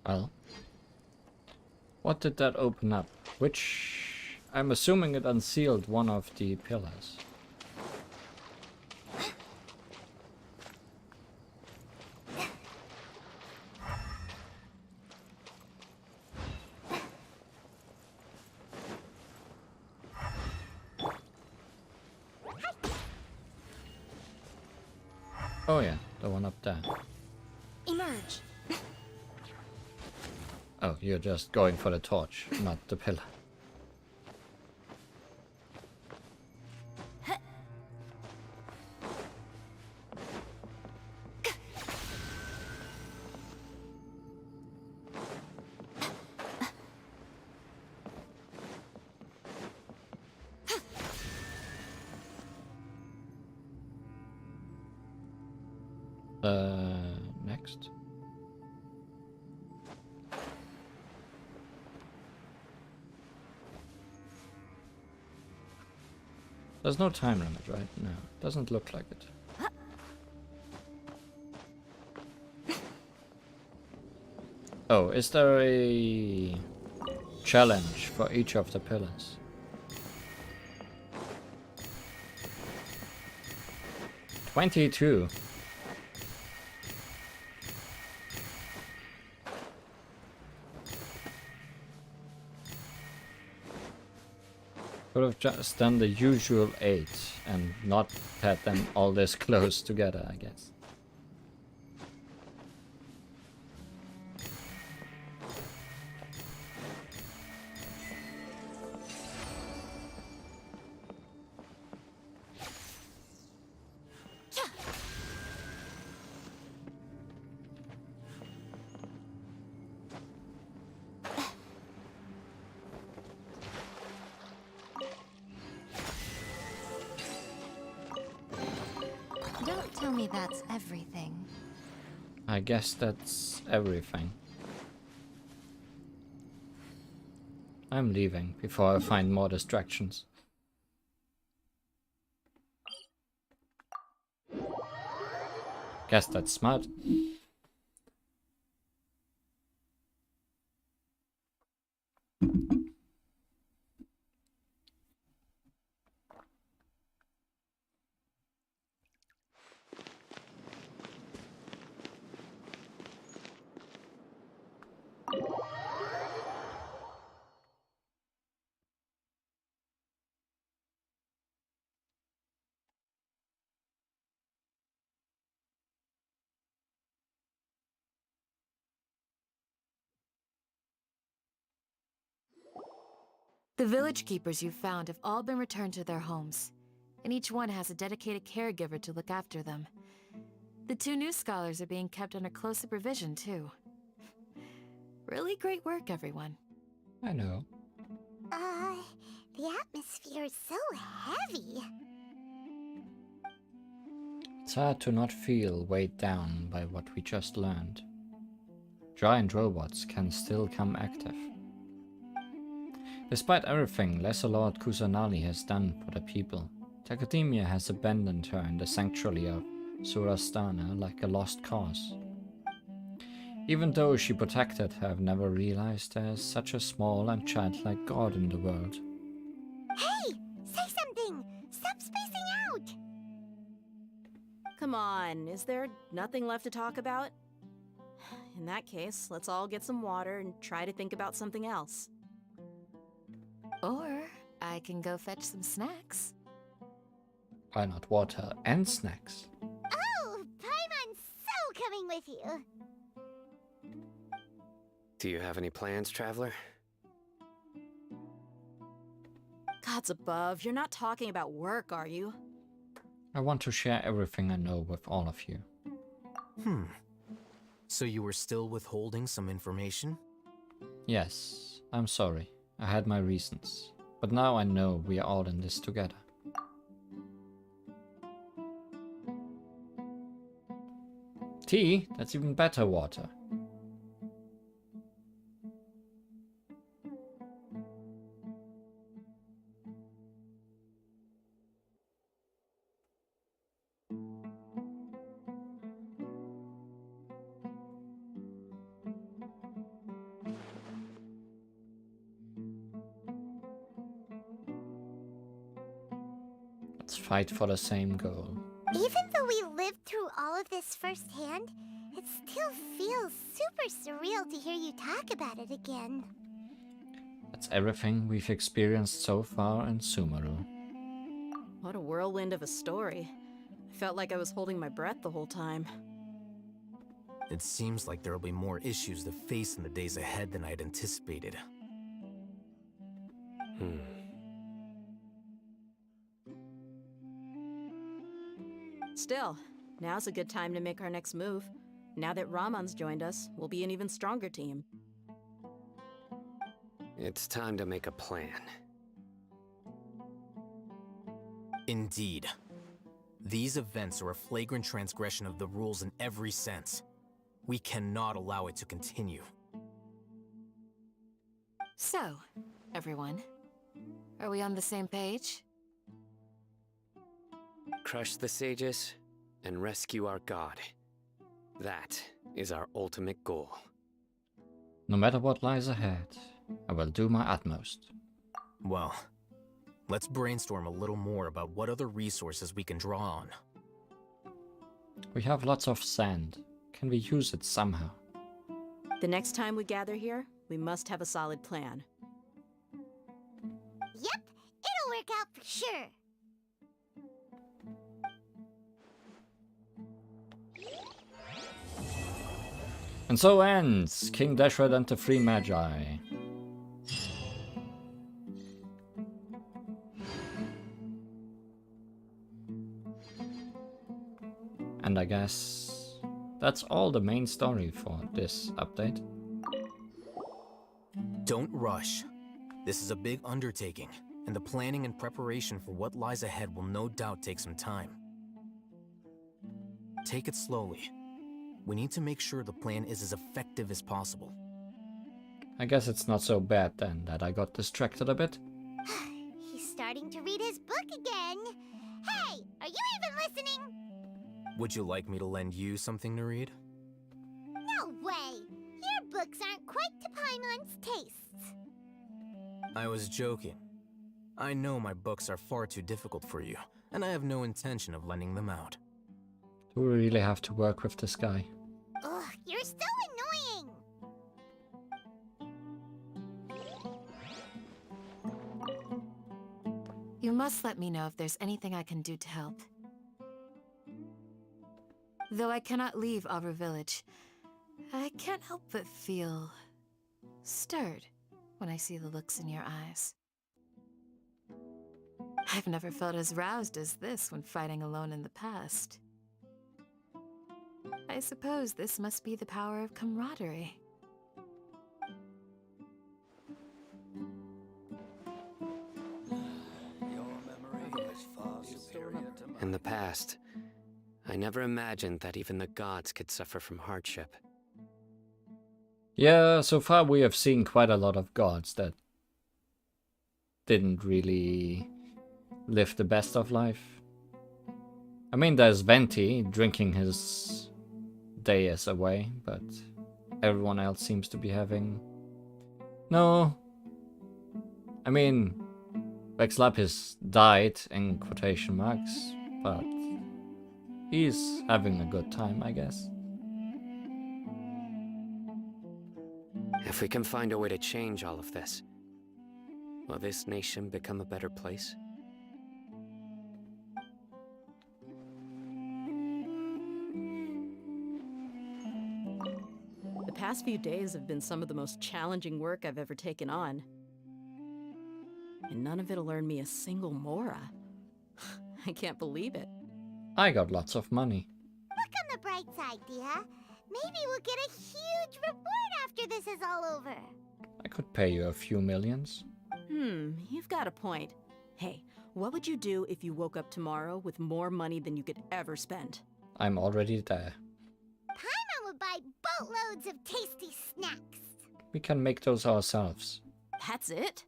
Well, what did that open up? Which, I'm assuming it unsealed one of the pillars. Oh yeah, the one up there. Emerge. Oh, you're just going for the torch, not the pillar. Next. There's no time limit, right? No, doesn't look like it. Oh, is there a challenge for each of the pillars? $22. Could have just done the usual 8 and not had them all this close together, I guess. Don't tell me that's everything. I guess that's everything. I'm leaving before I find more distractions. Guess that's smart. The village keepers you've found have all been returned to their homes, and each one has a dedicated caregiver to look after them. The 2 new scholars are being kept under close supervision, too. Really great work, everyone. I know. The atmosphere is so heavy. It's hard to not feel weighed down by what we just learned. Giant robots can still come active. Despite everything Lesser Lord Kusanali has done for the people, the Academia has abandoned her in the sanctuary of Surastana like a lost cause. Even though she protected her, I've never realized there is such a small and childlike god in the world. Hey! Say something! Stop spacing out! Come on, is there nothing left to talk about? In that case, let's all get some water and try to think about something else. Or I can go fetch some snacks. Why not water and snacks? Oh! Paimon's so coming with you! Do you have any plans, Traveler? Gods above, you're not talking about work, are you? I want to share everything I know with all of you. So you were still withholding some information? Yes, I'm sorry. I had my reasons. But now I know we are all in this together. Tea? That's even better water. Let's fight for the same goal. Even though we lived through all of this firsthand, it still feels super surreal to hear you talk about it again. That's everything we've experienced so far in Sumeru. What a whirlwind of a story. I felt like I was holding my breath the whole time. It seems like there will be more issues to face in the days ahead than I'd anticipated. Still, now's a good time to make our next move. Now that Ramon's joined us, we'll be an even stronger team. It's time to make a plan. Indeed. These events are a flagrant transgression of the rules in every sense. We cannot allow it to continue. So, everyone, are we on the same page? Crush the sages and rescue our god. That is our ultimate goal. No matter what lies ahead, I will do my utmost. Well, let's brainstorm a little more about what other resources we can draw on. We have lots of sand. Can we use it somehow? The next time we gather here, we must have a solid plan. Yep, it'll work out for sure. And so ends King Deshret and the Three Magi. And I guess that's all the main story for this update. Don't rush. This is a big undertaking, and the planning and preparation for what lies ahead will no doubt take some time. take it slowly. We need to make sure the plan is as effective as possible. I guess it's not so bad then that I got distracted a bit. He's starting to read his book again. Hey, are you even listening? Would you like me to lend you something to read? No way. Your books aren't quite to Paimon's tastes. I was joking. I know my books are far too difficult for you, and I have no intention of lending them out. Do we really have to work with this guy? Ugh, you're so annoying. You must let me know if there's anything I can do to help. Though I cannot leave Aru Village, I can't help but feel stirred when I see the looks in your eyes. I've never felt as roused as this when fighting alone in the past. I suppose this must be the power of camaraderie. In the past, I never imagined that even the gods could suffer from hardship. Yeah, so far we have seen quite a lot of gods that didn't really live the best of life. I mean, there's Venti drinking his days away, but everyone else seems to be having... No. I mean, Vexlapis died in quotation marks, but he's having a good time, I guess. If we can find a way to change all of this, will this nation become a better place? The past few days have been some of the most challenging work I've ever taken on. And none of it'll earn me a single mora. I can't believe it. I got lots of money. Look on the bright side, dear. Maybe we'll get a huge reward after this is all over. I could pay you a few millions. You've got a point. Hey, what would you do if you woke up tomorrow with more money than you could ever spend? I'm already there. Paimon would buy boatloads of tasty snacks. We can make those ourselves. That's it?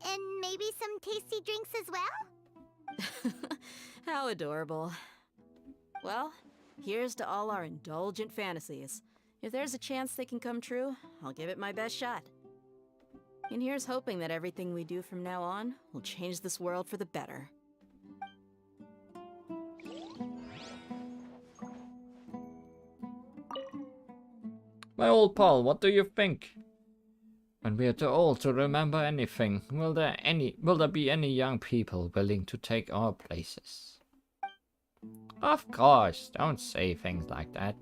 And maybe some tasty drinks as well? How adorable. Well, here's to all our indulgent fantasies. If there's a chance they can come true, I'll give it my best shot. And here's hoping that everything we do from now on will change this world for the better. My old pal, what do you think? When we are too old to remember anything, will there be any young people willing to take our places? Of course, don't say things like that.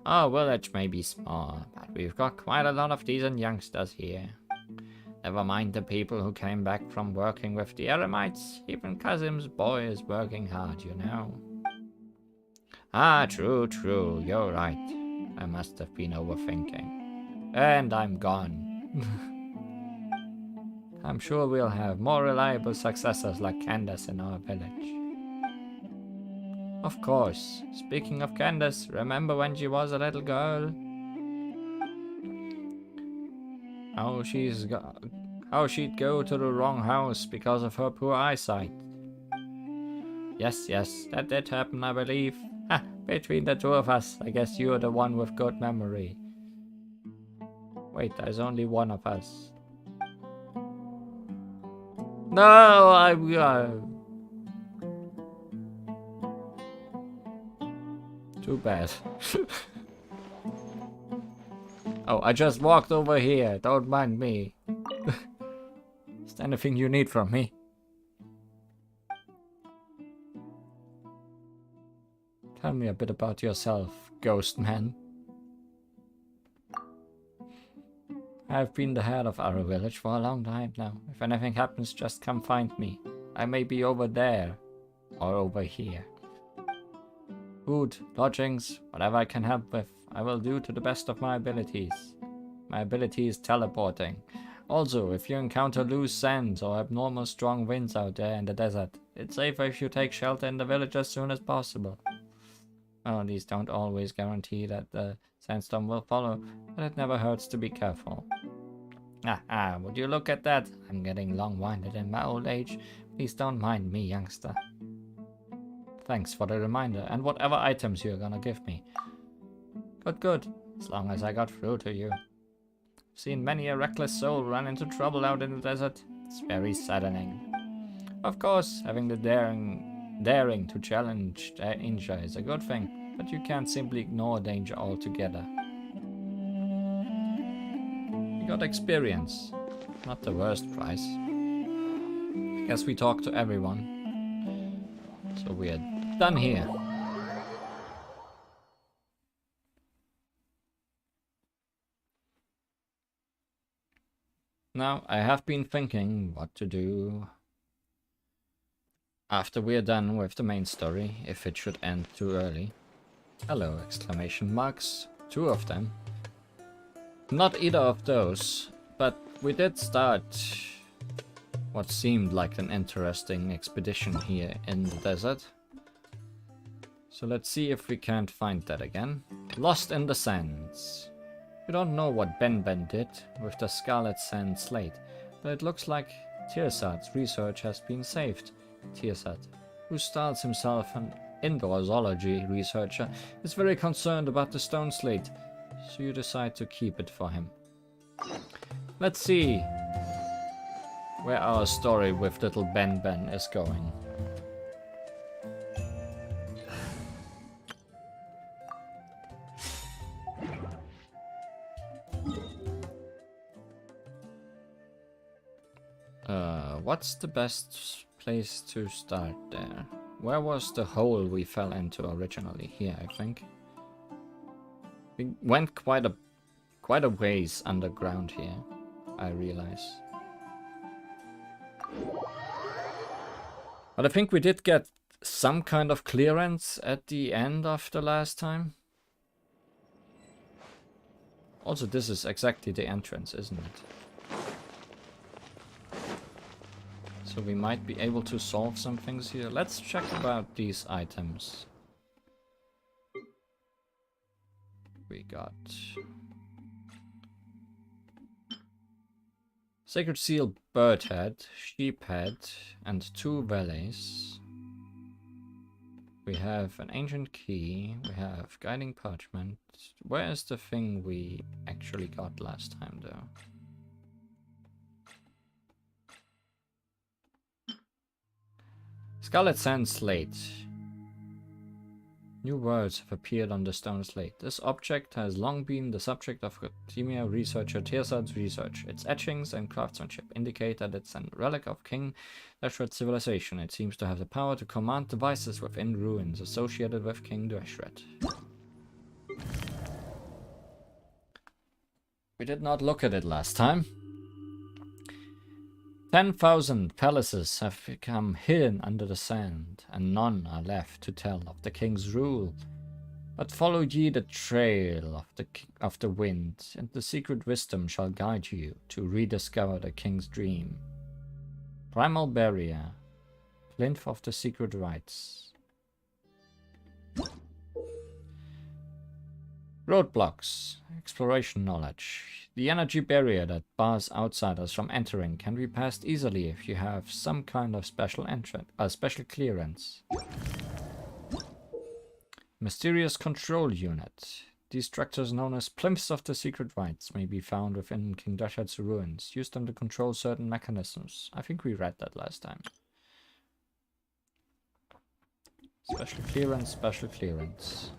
Our village may be small, but we've got quite a lot of decent youngsters here. Never mind the people who came back from working with the Eremites. Even Kazim's boy is working hard, you know. Ah, true, you're right. I must have been overthinking. And I'm gone. I'm sure we'll have more reliable successors like Candace in our village. Of course. Speaking of Candace, remember when she was a little girl? How she'd go to the wrong house because of her poor eyesight. Yes, that did happen, I believe. Ha, between the two of us, I guess you're the one with good memory. Wait, there's only one of us. No, too bad. Oh, I just walked over here. Don't mind me. Is there anything you need from me? Tell me a bit about yourself, ghost man. I've been the head of Aru Village for a long time now. If anything happens, just come find me. I may be over there, or over here. Food, lodgings, whatever I can help with, I will do to the best of my abilities. My ability is teleporting. Also, if you encounter loose sands or abnormal strong winds out there in the desert, It's safer if you take shelter in the village as soon as possible. Well, these don't always guarantee that the sandstorm will follow, but it never hurts to be careful. Would you look at that? I'm getting long-winded in my old age. Please don't mind me, youngster. Thanks for the reminder, and whatever items you're gonna give me. Good. As long as I got through to you. I've seen many a reckless soul run into trouble out in the desert. It's very saddening. Of course, having the daring to challenge danger is a good thing, but you can't simply ignore danger altogether. You got experience. Not the worst price. I guess we talked to everyone. So we're done here. Now, I have been thinking what to do after we're done with the main story, if it should end too early. Hello, exclamation marks. 2 of them. Not either of those, but we did start what seemed like an interesting expedition here in the desert. So let's see if we can't find that again. Lost in the Sands. We don't know what Ben did with the Scarlet Sand Slate, but it looks like Tearsat's research has been saved. Tearsat, who styles himself an indoor-zoology researcher, is very concerned about the stone slate, so you decide to keep it for him. Let's see where our story with little Ben is going. What's the best place to start there? Where was the hole we fell into originally? Here, I think. We went quite a ways underground here, I realize. But I think we did get some kind of clearance at the end of the last time. Also, this is exactly the entrance, isn't it? So we might be able to solve some things here. Let's check about these items. We got Sacred Seal Bird Head, Sheep Head, and 2 valets. We have an Ancient Key, we have Guiding Parchment. Where is the thing we actually got last time though? Scarlet Sand Slate. New words have appeared on the stone slate. This object has long been the subject of academia researcher Tearsat's research. Its etchings and craftsmanship indicate that it's a relic of King Deshret's civilization. It seems to have the power to command devices within ruins associated with King Deshret. We did not look at it last time. 10,000 palaces have become hidden under the sand, and none are left to tell of the king's rule. But follow ye the trail of the wind, and the secret wisdom shall guide you to rediscover the king's dream. Primal barrier, plinth of the secret rites. Roadblocks, exploration knowledge. The energy barrier that bars outsiders from entering can be passed easily if you have some kind of special special clearance. Mysterious control unit. These structures known as plinths of the secret rites may be found within King Deshret's ruins. Use them to control certain mechanisms. I think we read that last time. Special clearance, special clearance.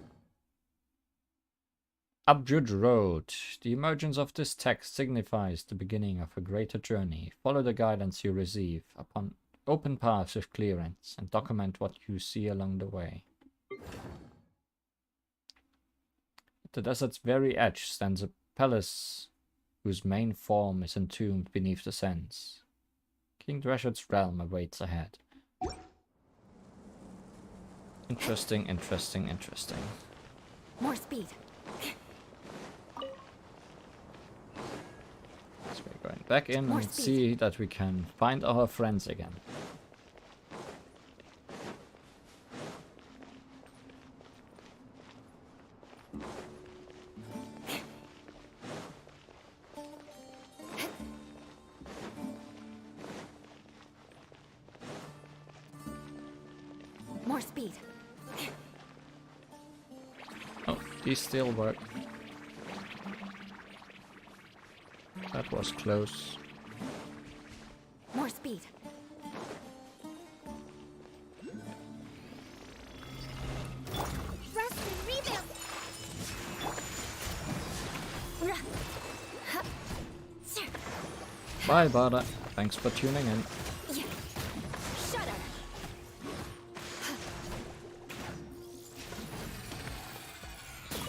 Abjud Road. The emergence of this text signifies the beginning of a greater journey. Follow the guidance you receive upon open paths with clearance and document what you see along the way. At the desert's very edge stands a palace whose main form is entombed beneath the sands. King Deshret's realm awaits ahead. Interesting, interesting, interesting. More speed. So we're going back in and see that we can find our friends again. More speed. Oh, these still work. That was close. More speed. Rest and rebuild. Bye, Bada. Thanks for tuning in. Shudder.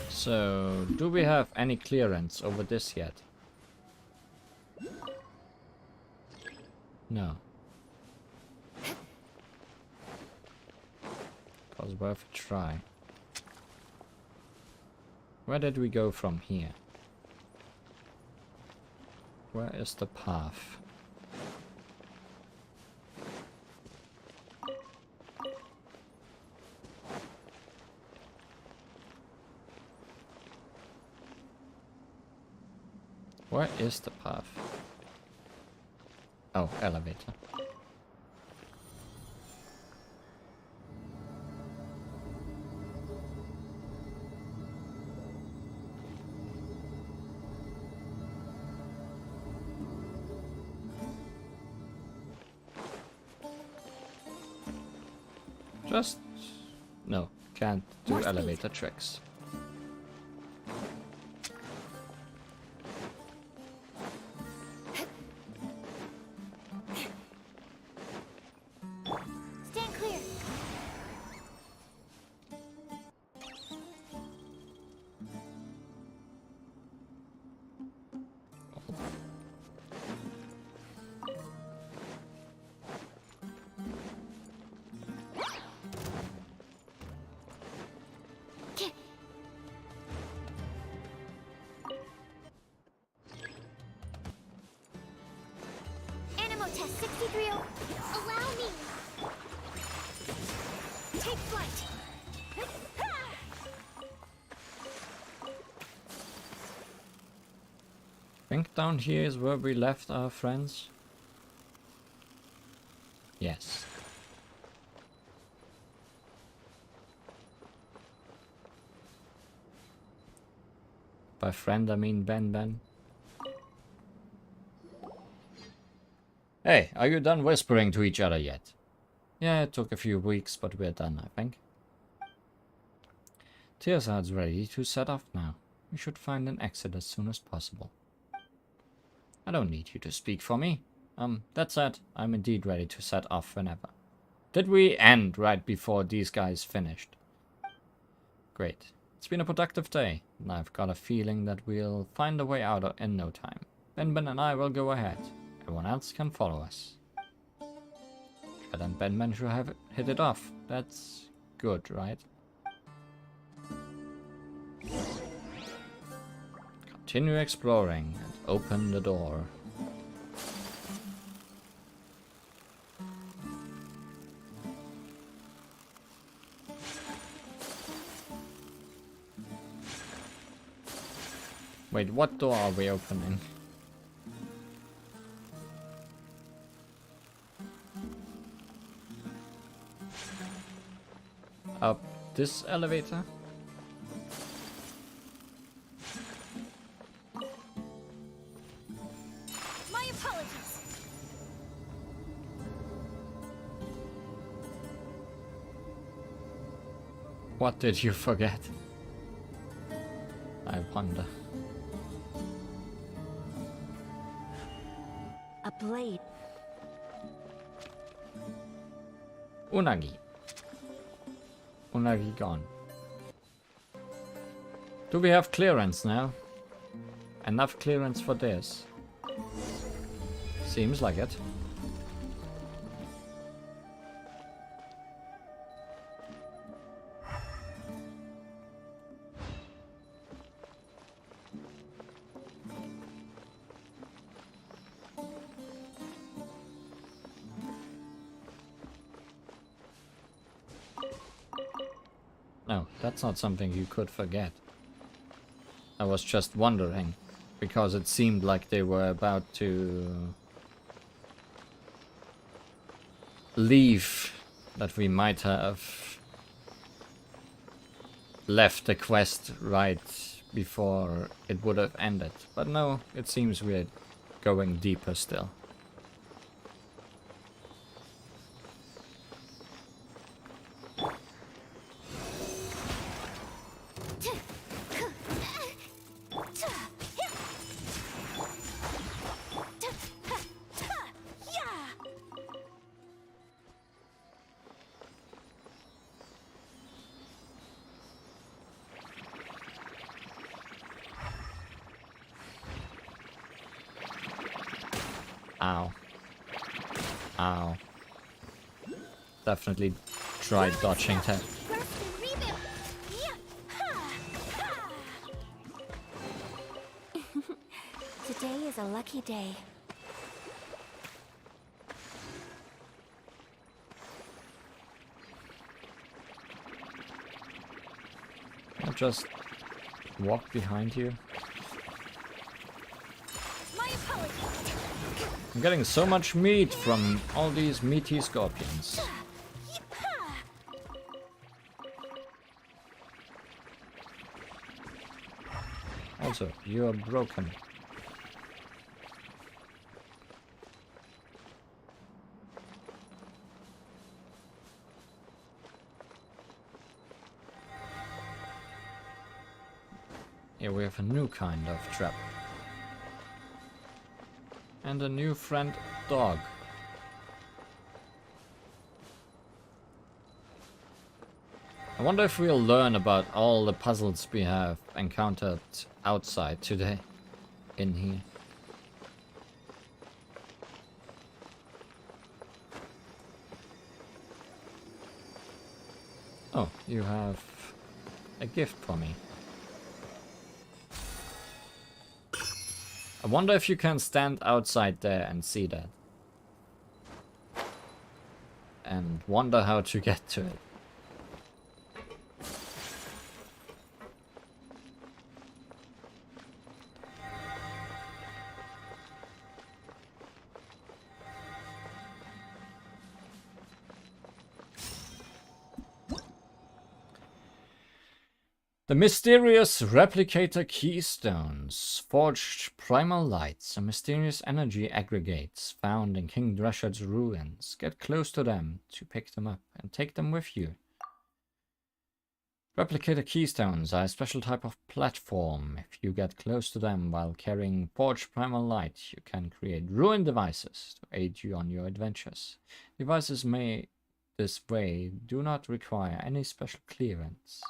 So, do we have any clearance over this yet? No. Was worth a try. Where did we go from here? Where is the path? Where is the path? Oh, elevator. Just... no, can't do More speed. elevator tricks. Stand clear. Animal test 63. Allow me. Take flight. Think down here is where we left our friends? Yes. By friend I mean Ben. Hey, are you done whispering to each other yet? Yeah, it took a few weeks, but we're done, I think. Tearsad's ready to set off now. We should find an exit as soon as possible. I don't need you to speak for me. That said, I'm indeed ready to set off whenever. Did we end right before these guys finished? Great. It's been a productive day, and I've got a feeling that we'll find a way out in no time. Ben and I will go ahead. Everyone else can follow us. But then Ben should have hit it off. That's good, right? Continue exploring and open the door. Wait, what door are we opening? Up this elevator? My apologies. What did you forget? I wonder. A blade. Unagi. Unagi gone. Do we have clearance now? Enough clearance for this? Seems like it. No, that's not something you could forget. I was just wondering, because it seemed like they were about to leave, that we might have left the quest right before it would have ended. But no, it seems we're going deeper still. Ow. Ow. Definitely tried dodging that. Today is a lucky day. I'll just walk behind you. My apologies. I'm getting so much meat from all these meaty scorpions. Also, you are broken. Here we have a new kind of trap. And a new friend, dog. I wonder if we'll learn about all the puzzles we have encountered outside today in here. Oh, you have a gift for me. I wonder if you can stand outside there and see that. And wonder how to get to it. The mysterious replicator keystones, forged primal lights, and mysterious energy aggregates found in King Dresher's ruins. Get close to them to pick them up and take them with you. Replicator keystones are a special type of platform. If you get close to them while carrying forged primal light, you can create ruin devices to aid you on your adventures. Devices made this way do not require any special clearance.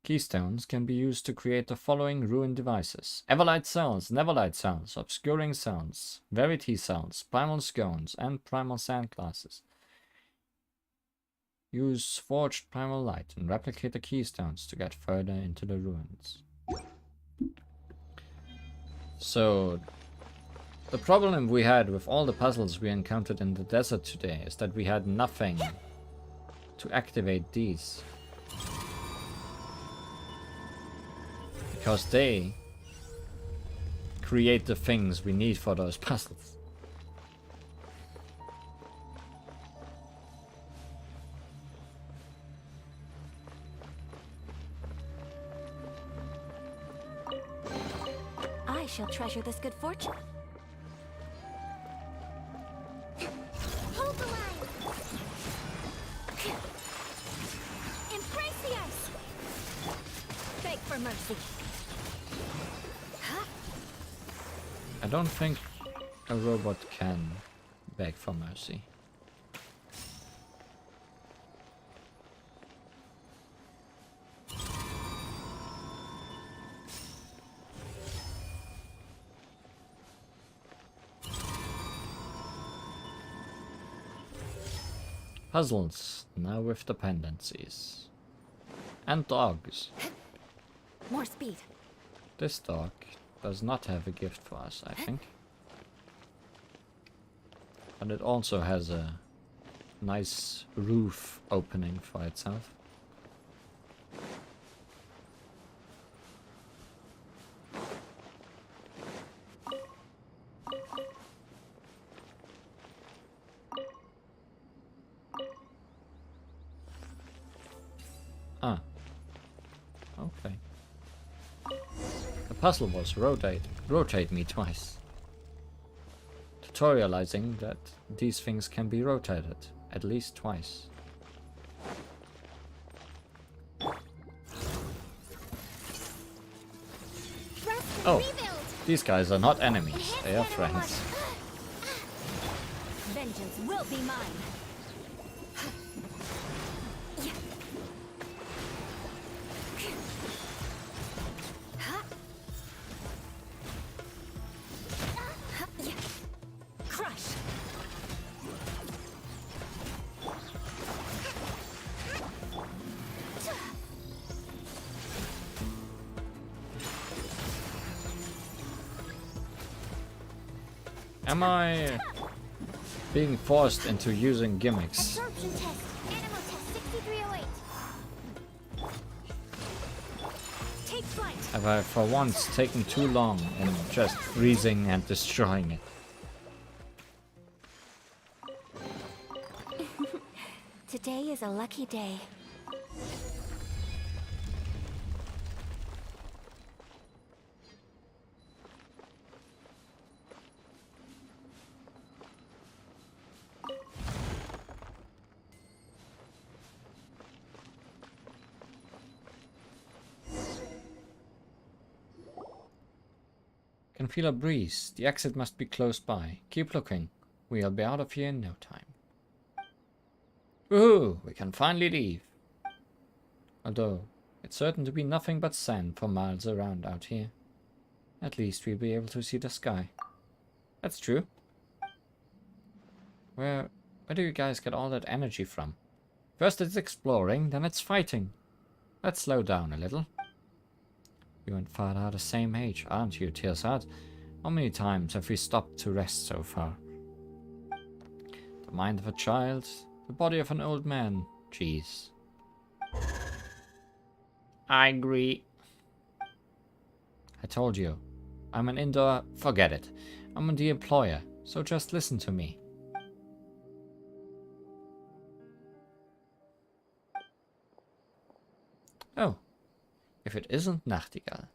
Keystones can be used to create the following ruin devices: Everlight cells, Neverlight cells, Obscuring cells, Verity cells, Primal scones, and Primal sandglasses. Use forged primal light and replicator keystones to get further into the ruins. So, the problem we had with all the puzzles we encountered in the desert today is that we had nothing to activate these. Because they create the things we need for those puzzles. I shall treasure this good fortune. Hold the line. Embrace the ice. Beg for mercy. I don't think a robot can beg for mercy. Puzzles, now with dependencies. And dogs. More speed. This dog does not have a gift for us, I think. But it also has a nice roof opening for itself. Ah. Okay. The puzzle was rotate me twice. Tutorializing that these things can be rotated at least twice. Oh, these guys are not enemies, they are friends. Vengeance will be mine. Crush. Am I being forced into using gimmicks? Absorption test. Animal test 6308. Take flight. Have I for once taken too long in just freezing and destroying it? Today is a lucky day. Can feel a breeze. The exit must be close by. Keep looking. We'll be out of here in no time. Woohoo! We can finally leave. Although, it's certain to be nothing but sand for miles around out here. At least we'll be able to see the sky. That's true. Where do you guys get all that energy from? First it's exploring, then it's fighting. Let's slow down a little. You and Father are the same age, aren't you, Tearsad? How many times have we stopped to rest so far? The mind of a child, the body of an old man. Jeez. I agree. I told you. I'm an indoor... Forget it. I'm the employer, so just listen to me. Oh. If it isn't Nachtigall.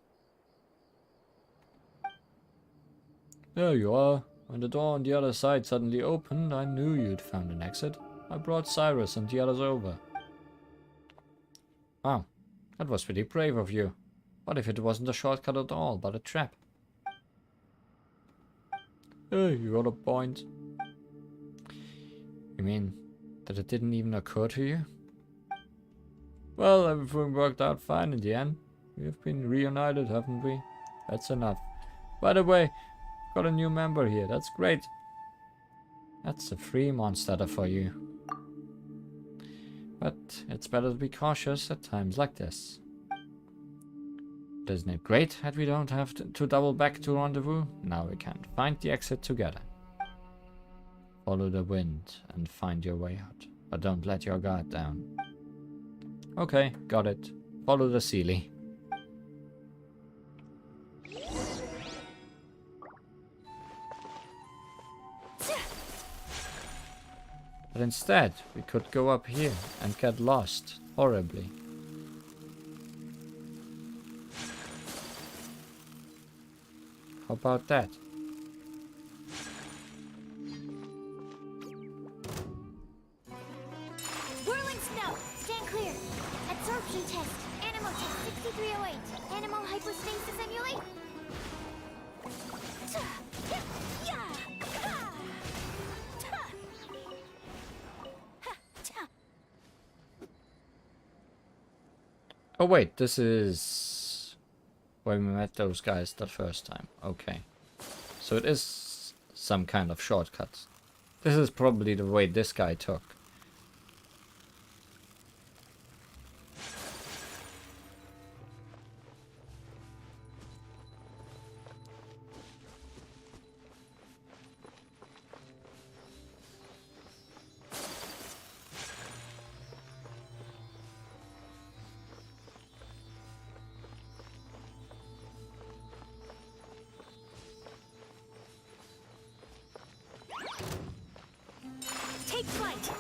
There you are. When the door on the other side suddenly opened, I knew you'd found an exit. I brought Cyrus and the others over. Wow, that was pretty brave of you. What if it wasn't a shortcut at all, but a trap? Hey, you got a point. You mean that it didn't even occur to you? Well, everything worked out fine in the end. We've been reunited, haven't we? That's enough. By the way, got a new member here. That's great. That's a free monster for you. But it's better to be cautious at times like this. Isn't it great that we don't have to double back to rendezvous? Now we can find the exit together. Follow the wind and find your way out. But don't let your guard down. Okay, got it. Follow the Sealy. But instead, we could go up here and get lost horribly. How about that? Whirling snow. Stand clear. Absorption test. Animal test 6308. Animal hypostasis emulate. Oh wait, this is where we met those guys the first time. Okay. So it is some kind of shortcut. This is probably the way this guy took. Take flight.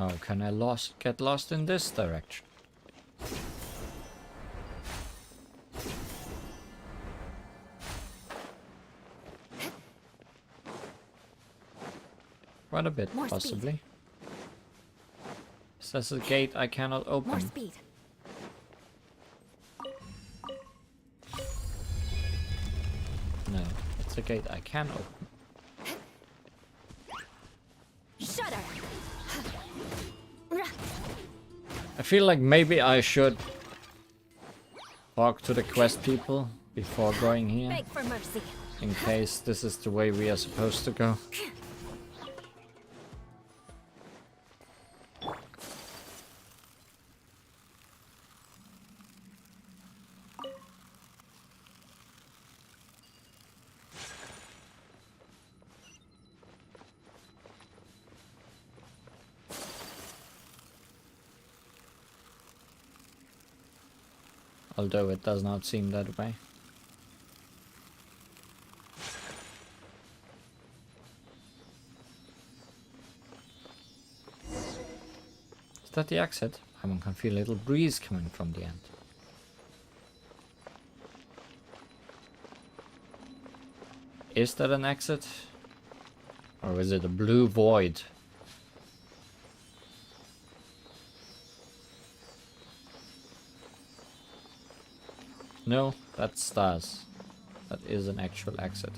How can I get lost in this direction? Quite a bit, More speed. possibly. Is this a gate I cannot open? More speed. No, it's a gate I can open. Shudder. I feel like maybe I should talk to the quest people before going here, Beg for mercy. in case this is the way we are supposed to go. Although it does not seem that way. Is that the exit? I can feel a little breeze coming from the end. Is that an exit? Or is it a blue void? No, that's stars. That is an actual exit.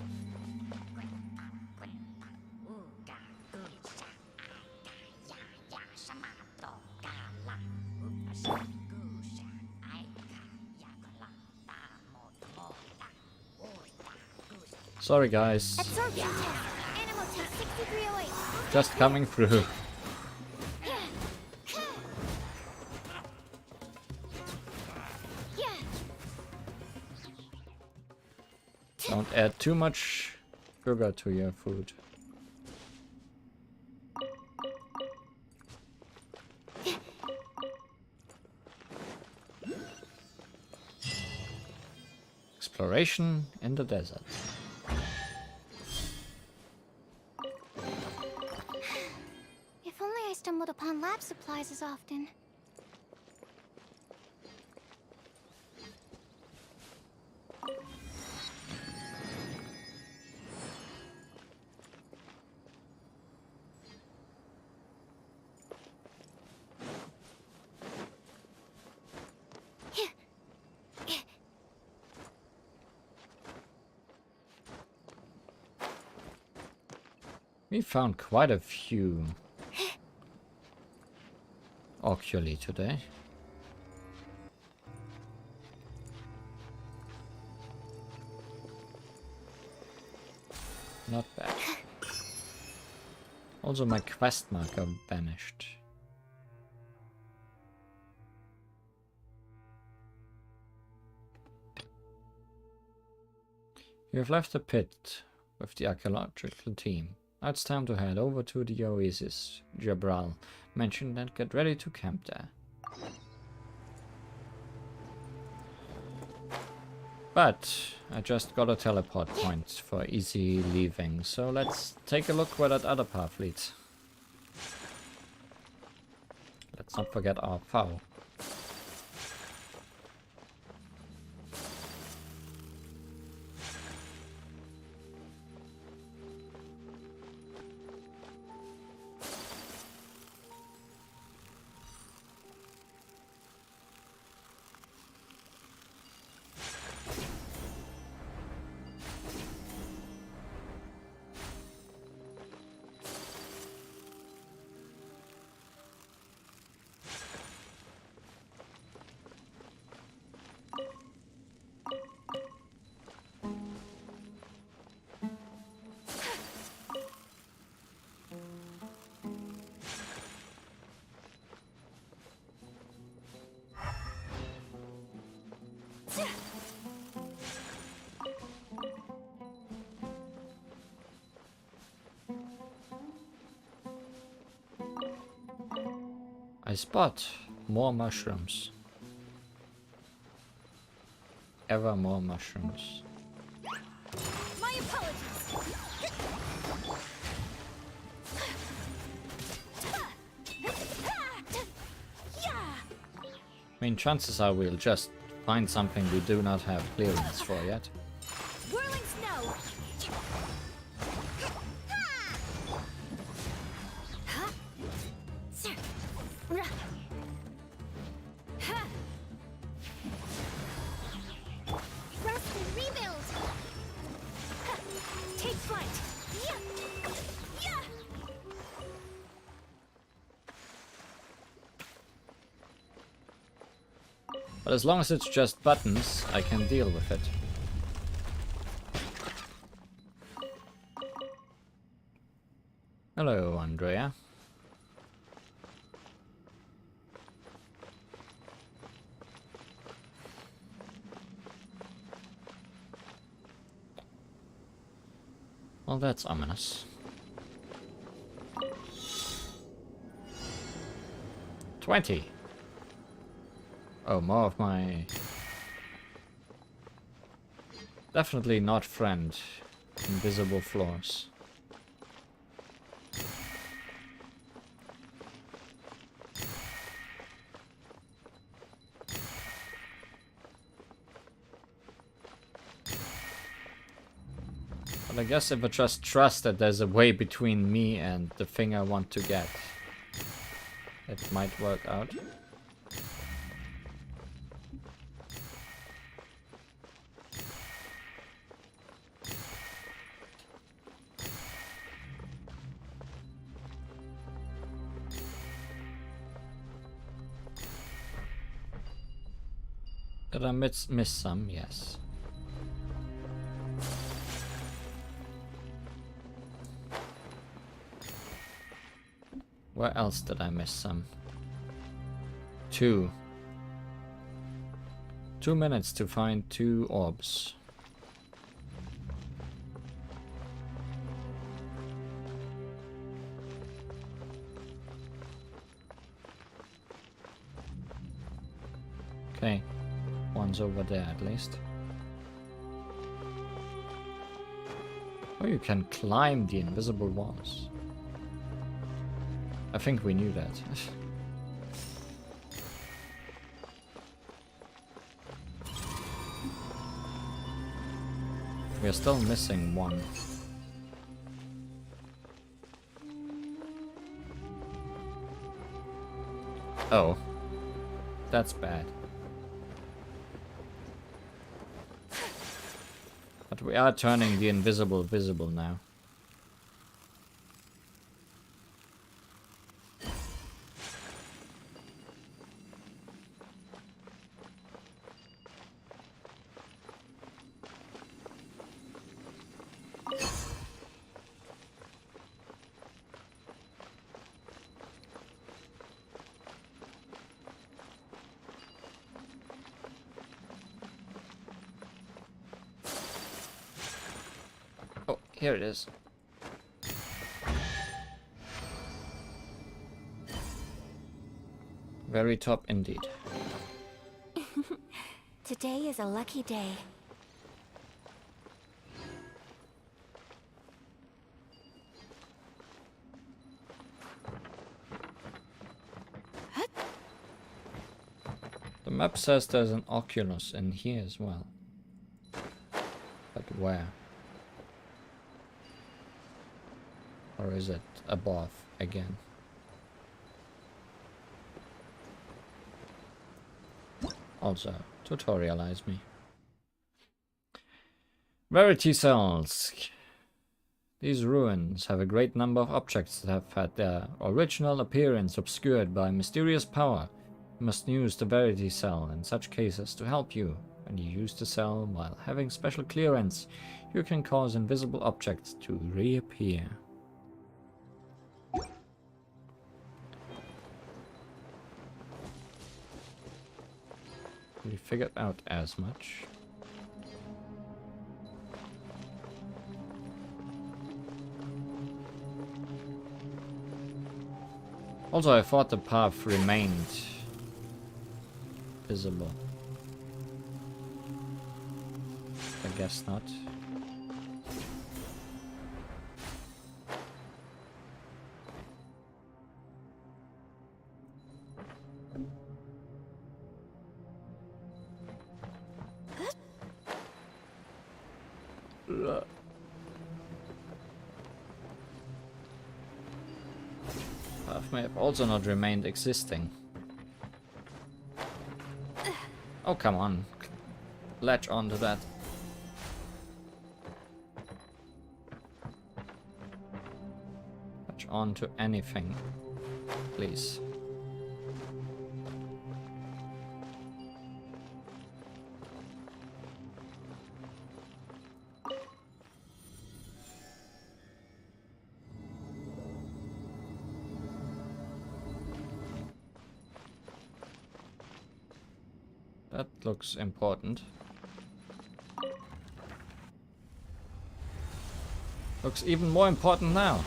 Sorry guys, Absorption test. Animal test 6308. just coming through. Don't add too much sugar to your food. Exploration in the desert. If only I stumbled upon lab supplies as often. We found quite a few oculi today. Not bad. Also my quest marker vanished. You have left the pit with the archaeological team. Now it's time to head over to the oasis Jabral mentioned and get ready to camp there. But I just got a teleport point for easy leaving, so let's take a look where that other path leads. Let's not forget our foul. I spot more mushrooms. Ever more mushrooms. My apologies. I mean, chances are we'll just find something we do not have clearance for yet. Whirling snow. Huh? Sir. Ruh. Huh. Rest and rebuild. Huh. Take flight. Yeah. Yeah. But as long as it's just buttons, I can deal with it. Hello, Andrea. Well, that's ominous. 20. Oh, more of my... Definitely not friend. Invisible floors. But I guess if I just trust that there's a way between me and the thing I want to get, it might work out. Did I miss some? Yes. Where else did I miss some? 2. 2 minutes to find 2 orbs. Okay. One's over there at least. Oh, you can climb the invisible walls. I think we knew that. We are still missing one. Oh. That's bad. But we are turning the invisible visible now. Oh, here it is. Very top indeed. Today is a lucky day. The map says there's an Oculus in here as well. But where? Or is it above again? Also, tutorialize me. Rarity cells. These ruins have a great number of objects that have had their original appearance obscured by mysterious power. You must use the Verity Cell in such cases to help you. When you use the cell while having special clearance, you can cause invisible objects to reappear. We figured out as much. Also, I thought the path remained visible. I guess not. Path may have also not remained existing. Oh, come on. Latch onto that. Latch onto anything, please. That looks important. Looks even more important now.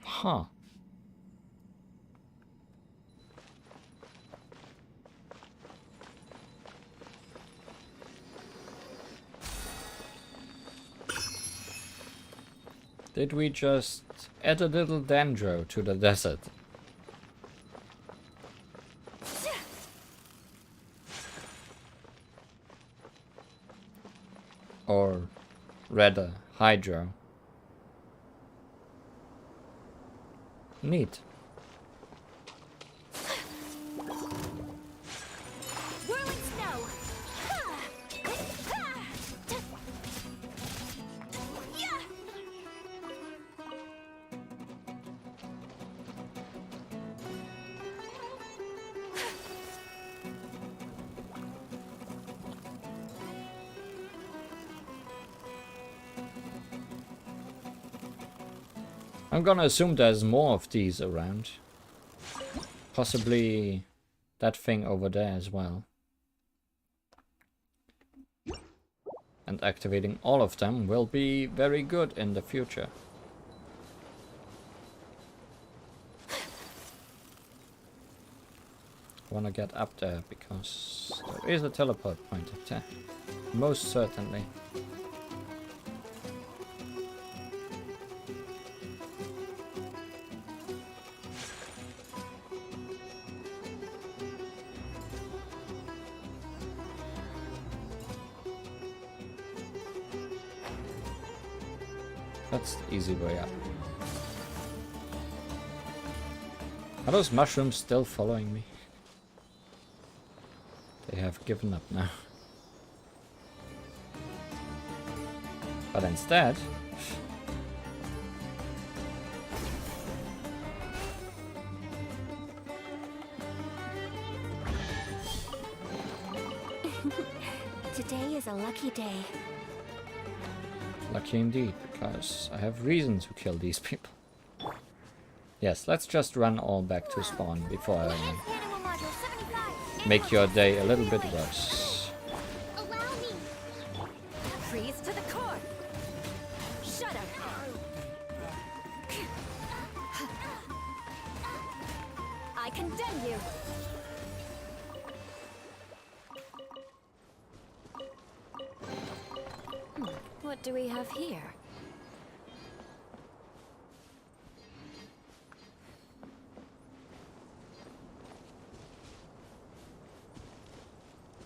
Huh. Did we just add a little dendro to the desert? Or rather, hydro. Neat. Whirling snow. Yeah. I'm gonna assume there's more of these around. Possibly that thing over there as well. And activating all of them will be very good in the future. I wanna get up there because there is a teleport point up there. Most certainly. That's the easy way up. Are those mushrooms still following me? They have given up now. But instead... Today is a lucky day. Lucky indeed, because I have reason to kill these people. Yes, let's just run all back to spawn before I Animal module 75. make your day a little bit worse. Allow me. Freeze to the core. Shudder. I condemn you. What do we have here?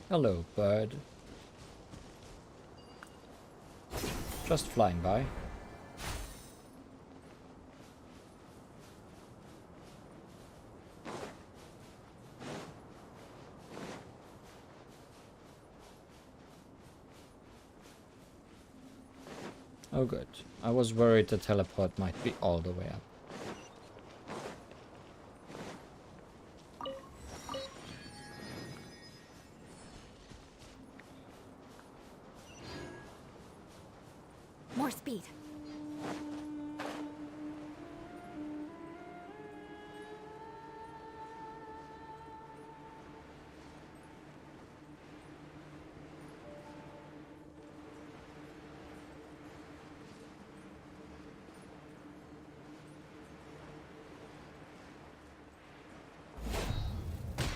Hello, bird. Just flying by. Oh good. I was worried the teleport might be all the way up. More speed.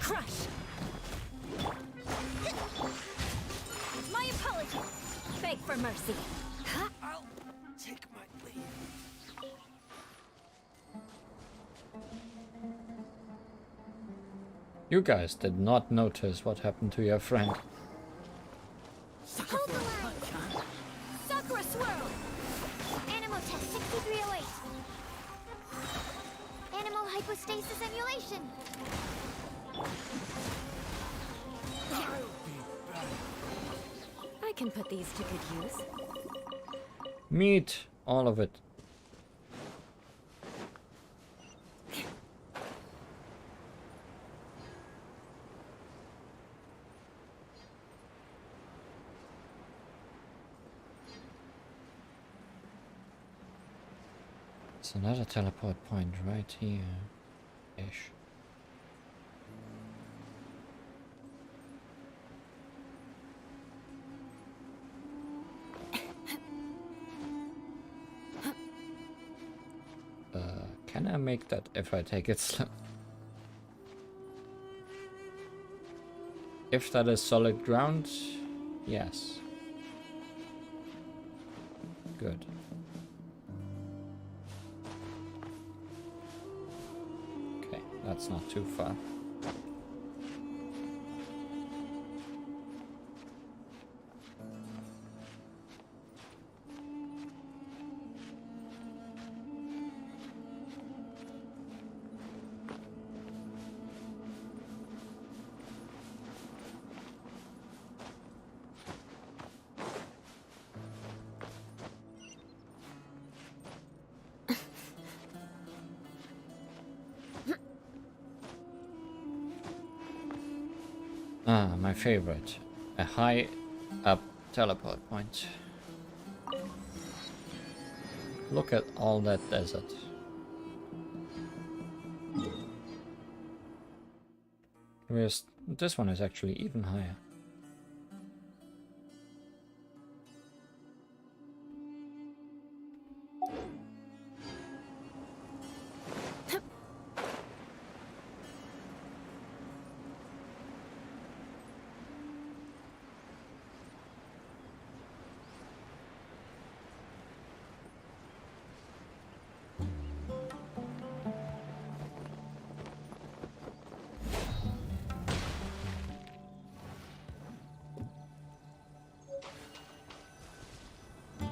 Crush. My apologies. Beg for mercy. Huh? I'll take my leave. You guys did not notice what happened to your friend. Hold the line. Sakura swirl. Animal test 6308. Animal hypostasis emulation. I can put these to good use. Meat, all of it. It's another teleport point right here. Ish. Can I make that if I take it slow? If that is solid ground, yes. Good. Okay, that's not too far. Ah, my favorite. A high up teleport point. Look at all that desert. Whereas this one is actually even higher.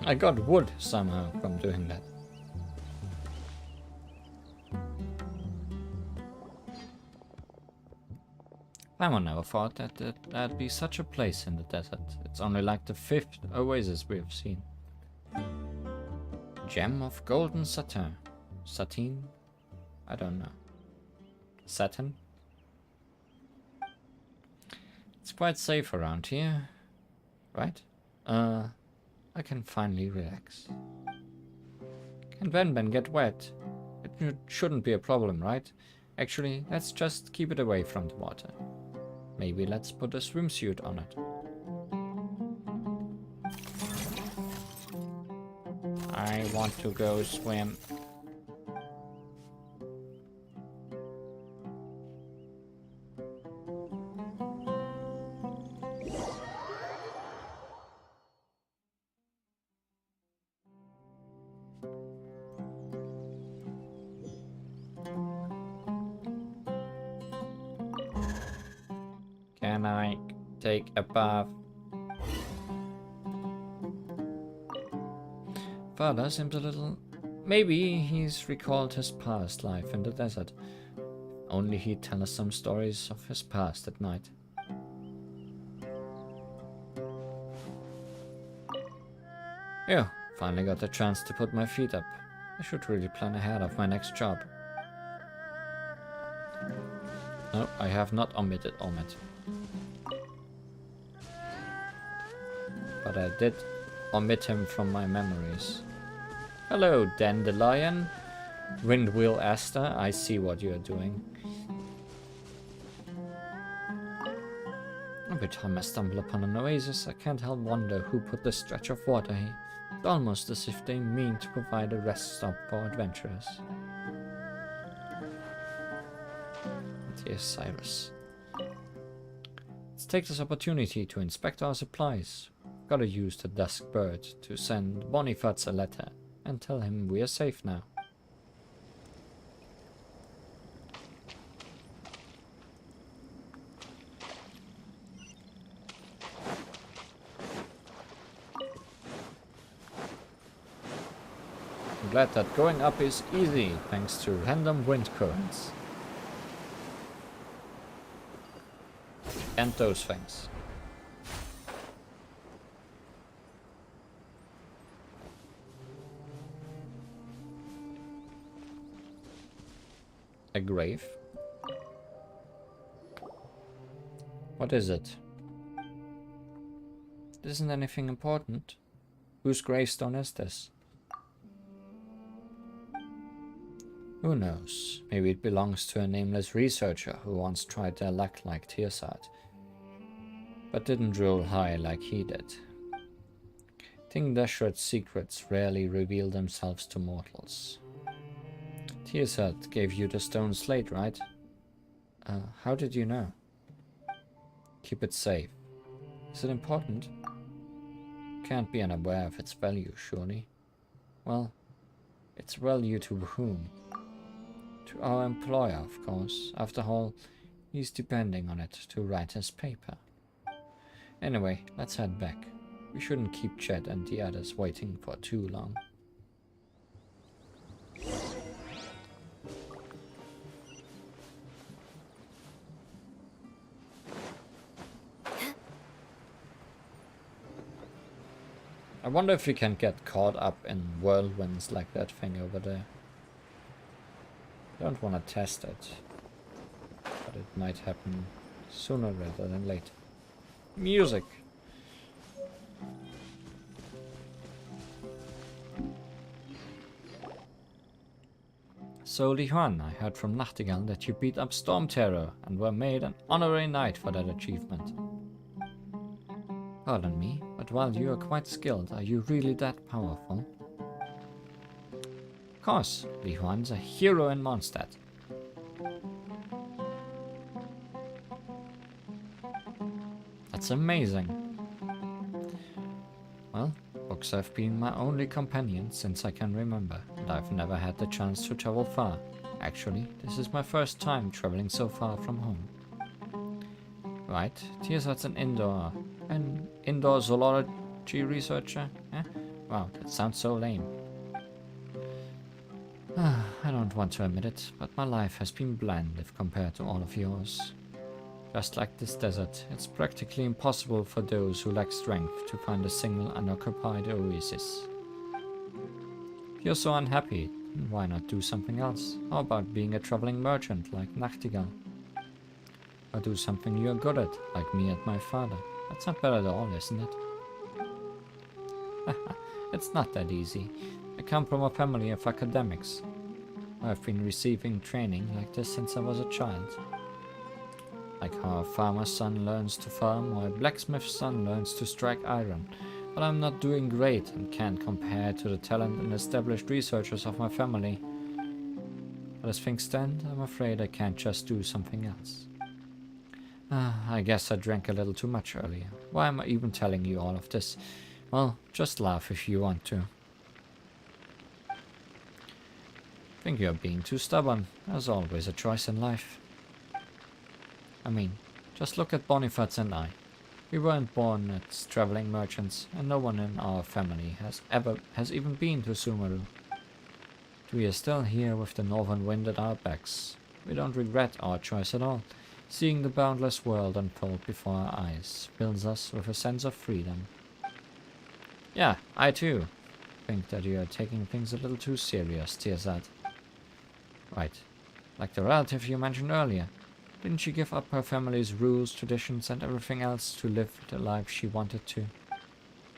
I got wood somehow from doing that. Paimon never thought that there'd be such a place in the desert. It's only like the 5th oasis we've seen. Gem of golden satin. Satin? I don't know. Satin? It's quite safe around here, right? I can finally relax. Can Ben get wet? It shouldn't be a problem, right? Actually, let's just keep it away from the water. Maybe let's put a swimsuit on it. I want to go swim. Can I take a bath? Father seems a little... Maybe he's recalled his past life in the desert. Only he'd tell us some stories of his past at night. Yeah, finally got the chance to put my feet up. I should really plan ahead of my next job. No, I have not omitted Omid. But I did omit him from my memories. Hello, Dandelion. Windwheel Asta, I see what you're doing. Every time I stumble upon an oasis, I can't help wonder who put this stretch of water here. It's almost as if they mean to provide a rest stop for adventurers. Dear Cyrus. Let's take this opportunity to inspect our supplies. Gotta use the dusk bird to send Boniface a letter and tell him we are safe now. I'm glad that going up is easy thanks to random wind currents. And those things. A grave? What is it? Isn't anything important? Whose gravestone is this? Who knows? Maybe it belongs to a nameless researcher who once tried their luck like Tearsad, but didn't roll high like he did. Think Deshret's secrets rarely reveal themselves to mortals. Tearsad gave you the stone slate, right? How did you know? Keep it safe. Is it important? Can't be unaware of its value, surely. Well, its value to whom? To our employer, of course. After all, he's depending on it to write his paper. Anyway, let's head back. We shouldn't keep Chet and the others waiting for too long. I wonder if we can get caught up in whirlwinds like that thing over there. Don't want to test it, but it might happen sooner rather than later. Music! So Li Huan, I heard from Nachtigall that you beat up Storm Terror and were made an honorary knight for that achievement. Pardon me, but while you are quite skilled, are you really that powerful? Of course, Li Huan's a hero in Mondstadt. That's amazing. Well, books have been my only companion since I can remember, and I've never had the chance to travel far. Actually, this is my first time traveling so far from home. Right, Tearsad's an indoor zoology researcher? Eh? Wow, that sounds so lame. I don't want to admit it, but my life has been bland if compared to all of yours. Just like this desert, it's practically impossible for those who lack strength to find a single unoccupied oasis. If you're so unhappy, then why not do something else? How about being a traveling merchant like Nachtigall? Or do something you're good at, like me and my father. That's not bad at all, isn't it? It's not that easy. I come from a family of academics. I've been receiving training like this since I was a child. Like how a farmer's son learns to farm or a blacksmith's son learns to strike iron. But I'm not doing great and can't compare to the talent and established researchers of my family. But as things stand, I'm afraid I can't just do something else. I guess I drank a little too much earlier. Why am I even telling you all of this? Well, just laugh if you want to. Think you're being too stubborn. There's always a choice in life. I mean, just look at Boniface and I. We weren't born as traveling merchants, and no one in our family has even been to Sumeru. We are still here with the northern wind at our backs. We don't regret our choice at all. Seeing the boundless world unfold before our eyes fills us with a sense of freedom. Yeah, I too think that you are taking things a little too serious, Tearsad. Right, like the relative you mentioned earlier. Didn't she give up her family's rules, traditions and everything else to live the life she wanted to?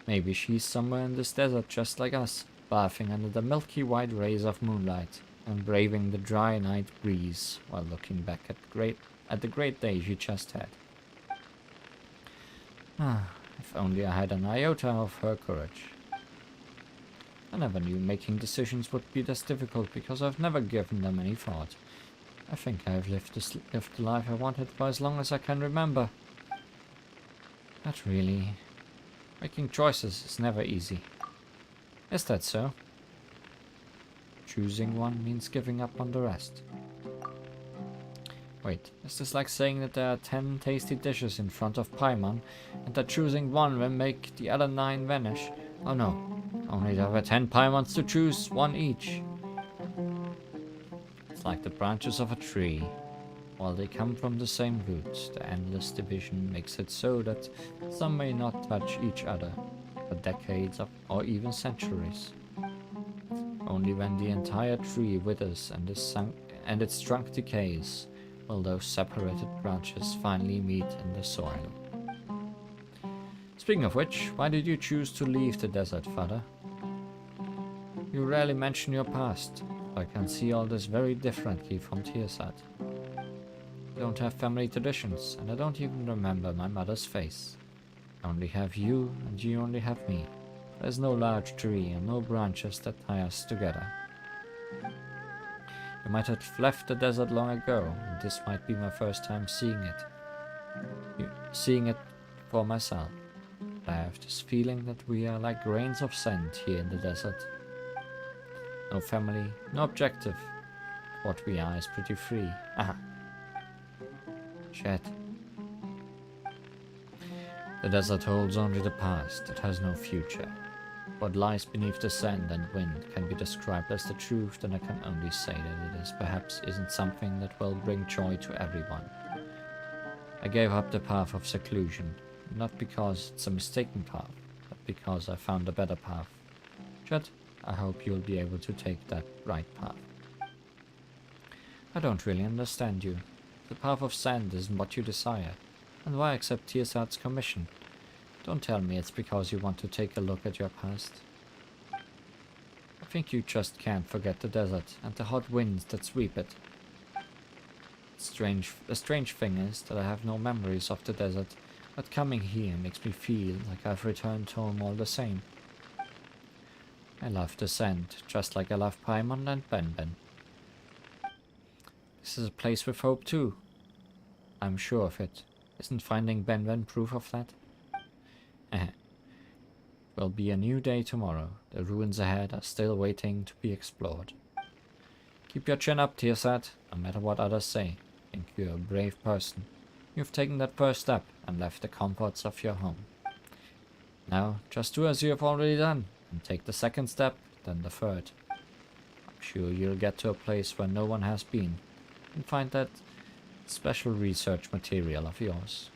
Maybe she's somewhere in this desert just like us, bathing under the milky white rays of moonlight and braving the dry night breeze while looking back at the great day she just had. If only I had an iota of her courage. I never knew making decisions would be this difficult because I've never given them any thought. I think I've lived the life I wanted for as long as I can remember. But really, making choices is never easy. Is that so? Choosing one means giving up on the rest. Wait, is this like saying that there are 10 tasty dishes in front of Paimon, and that choosing one will make the other 9 vanish? Oh no, Only there were 10 Paimons to choose, one each. It's like the branches of a tree. While they come from the same roots, the endless division makes it so that some may not touch each other for decades or even centuries. Only when the entire tree withers and its trunk decays will those separated branches finally meet in the soil. Speaking of which, why did you choose to leave the desert, Father? You rarely mention your past. I can see all this very differently from Tearsat. I don't have family traditions, and I don't even remember my mother's face. I only have you, and you only have me. There's no large tree and no branches that tie us together. You might have left the desert long ago, and this might be my first time seeing it for myself. I have this feeling that we are like grains of sand here in the desert. No family, no objective. What we are is pretty free. Aha. Shit. The desert holds only the past, it has no future. What lies beneath the sand and wind can be described as the truth, and I can only say that it is perhaps isn't something that will bring joy to everyone. I gave up the path of seclusion, not because it's a mistaken path, but because I found a better path. Chet, I hope you'll be able to take that right path. I don't really understand you. The path of sand isn't what you desire, and why accept Tearsat's commission? Don't tell me it's because you want to take a look at your past. I think you just can't forget the desert and the hot winds that sweep it. The strange thing is that I have no memories of the desert, but coming here makes me feel like I've returned home all the same. I love the sand, just like I love Paimon and Benben. This is a place with hope too. I'm sure of it. Isn't finding Benben proof of that? Will be a new day tomorrow. The ruins ahead are still waiting to be explored. Keep your chin up, Tearsat, no matter what others say. I think you're a brave person. You've taken that first step and left the comforts of your home. Now, just do as you have already done, and take the second step, then the third. I'm sure you'll get to a place where no one has been, and find that special research material of yours.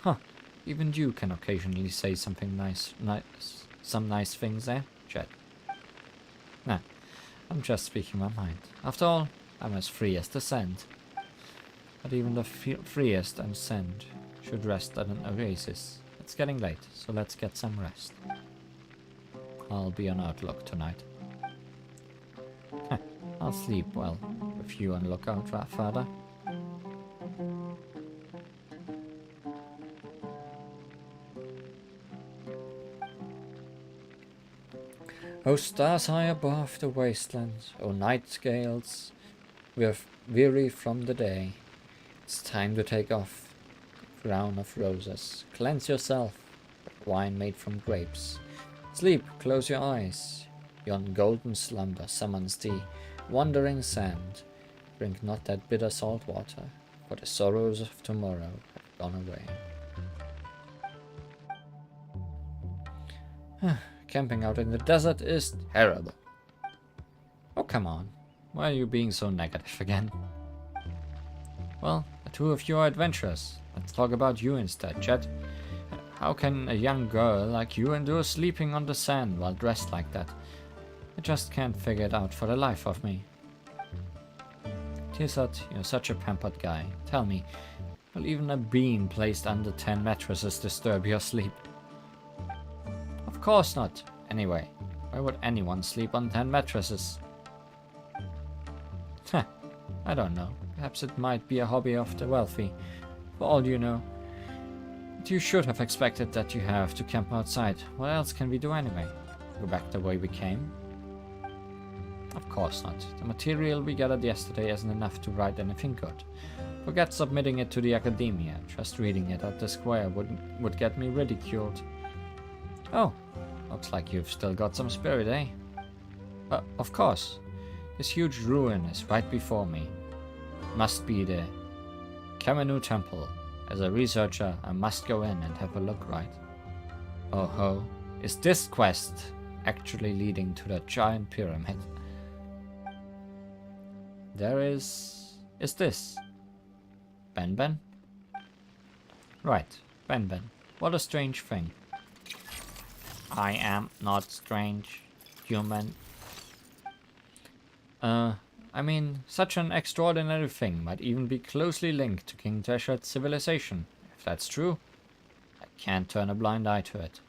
Huh, even you can occasionally say something some nice things there, Chet. Nah, I'm just speaking my mind. After all, I'm as free as the sand. But even the freest and sand should rest at an oasis. It's getting late, so let's get some rest. I'll be on outlook tonight. I'll sleep well with you on lookout, Father. O stars high above the wastelands, O nightingales weary from the day, it's time to take off the crown of roses. Cleanse yourself with wine made from grapes. Sleep, close your eyes. Yon golden slumber summons thee, wandering sand. Drink not that bitter salt water, for the sorrows of tomorrow have gone away. Camping out in the desert is terrible. Oh, come on. Why are you being so negative again? Well, the two of you are adventurous. Let's talk about you instead, Chet. How can a young girl like you endure sleeping on the sand while dressed like that? I just can't figure it out for the life of me. Tearsat, you're such a pampered guy. Tell me, will even a bean placed under 10 mattresses disturb your sleep? Of course not. Anyway, why would anyone sleep on 10 mattresses? I don't know. Perhaps it might be a hobby of the wealthy. For all you know. But you should have expected that you have to camp outside. What else can we do anyway? Go back the way we came? Of course not. The material we gathered yesterday isn't enough to write anything good. Forget submitting it to the academia. Just reading it at the square would get me ridiculed. Oh, looks like you've still got some spirit, eh? Of course. This huge ruin is right before me. Must be the Kamenu Temple. As a researcher, I must go in and have a look, right? Oh ho, Is this quest actually leading to the giant pyramid? There is this. Ben Ben? Right, Ben Ben. What a strange thing. I am not strange, human. I mean, such an extraordinary thing might even be closely linked to King Dresher's civilization. If that's true, I can't turn a blind eye to it.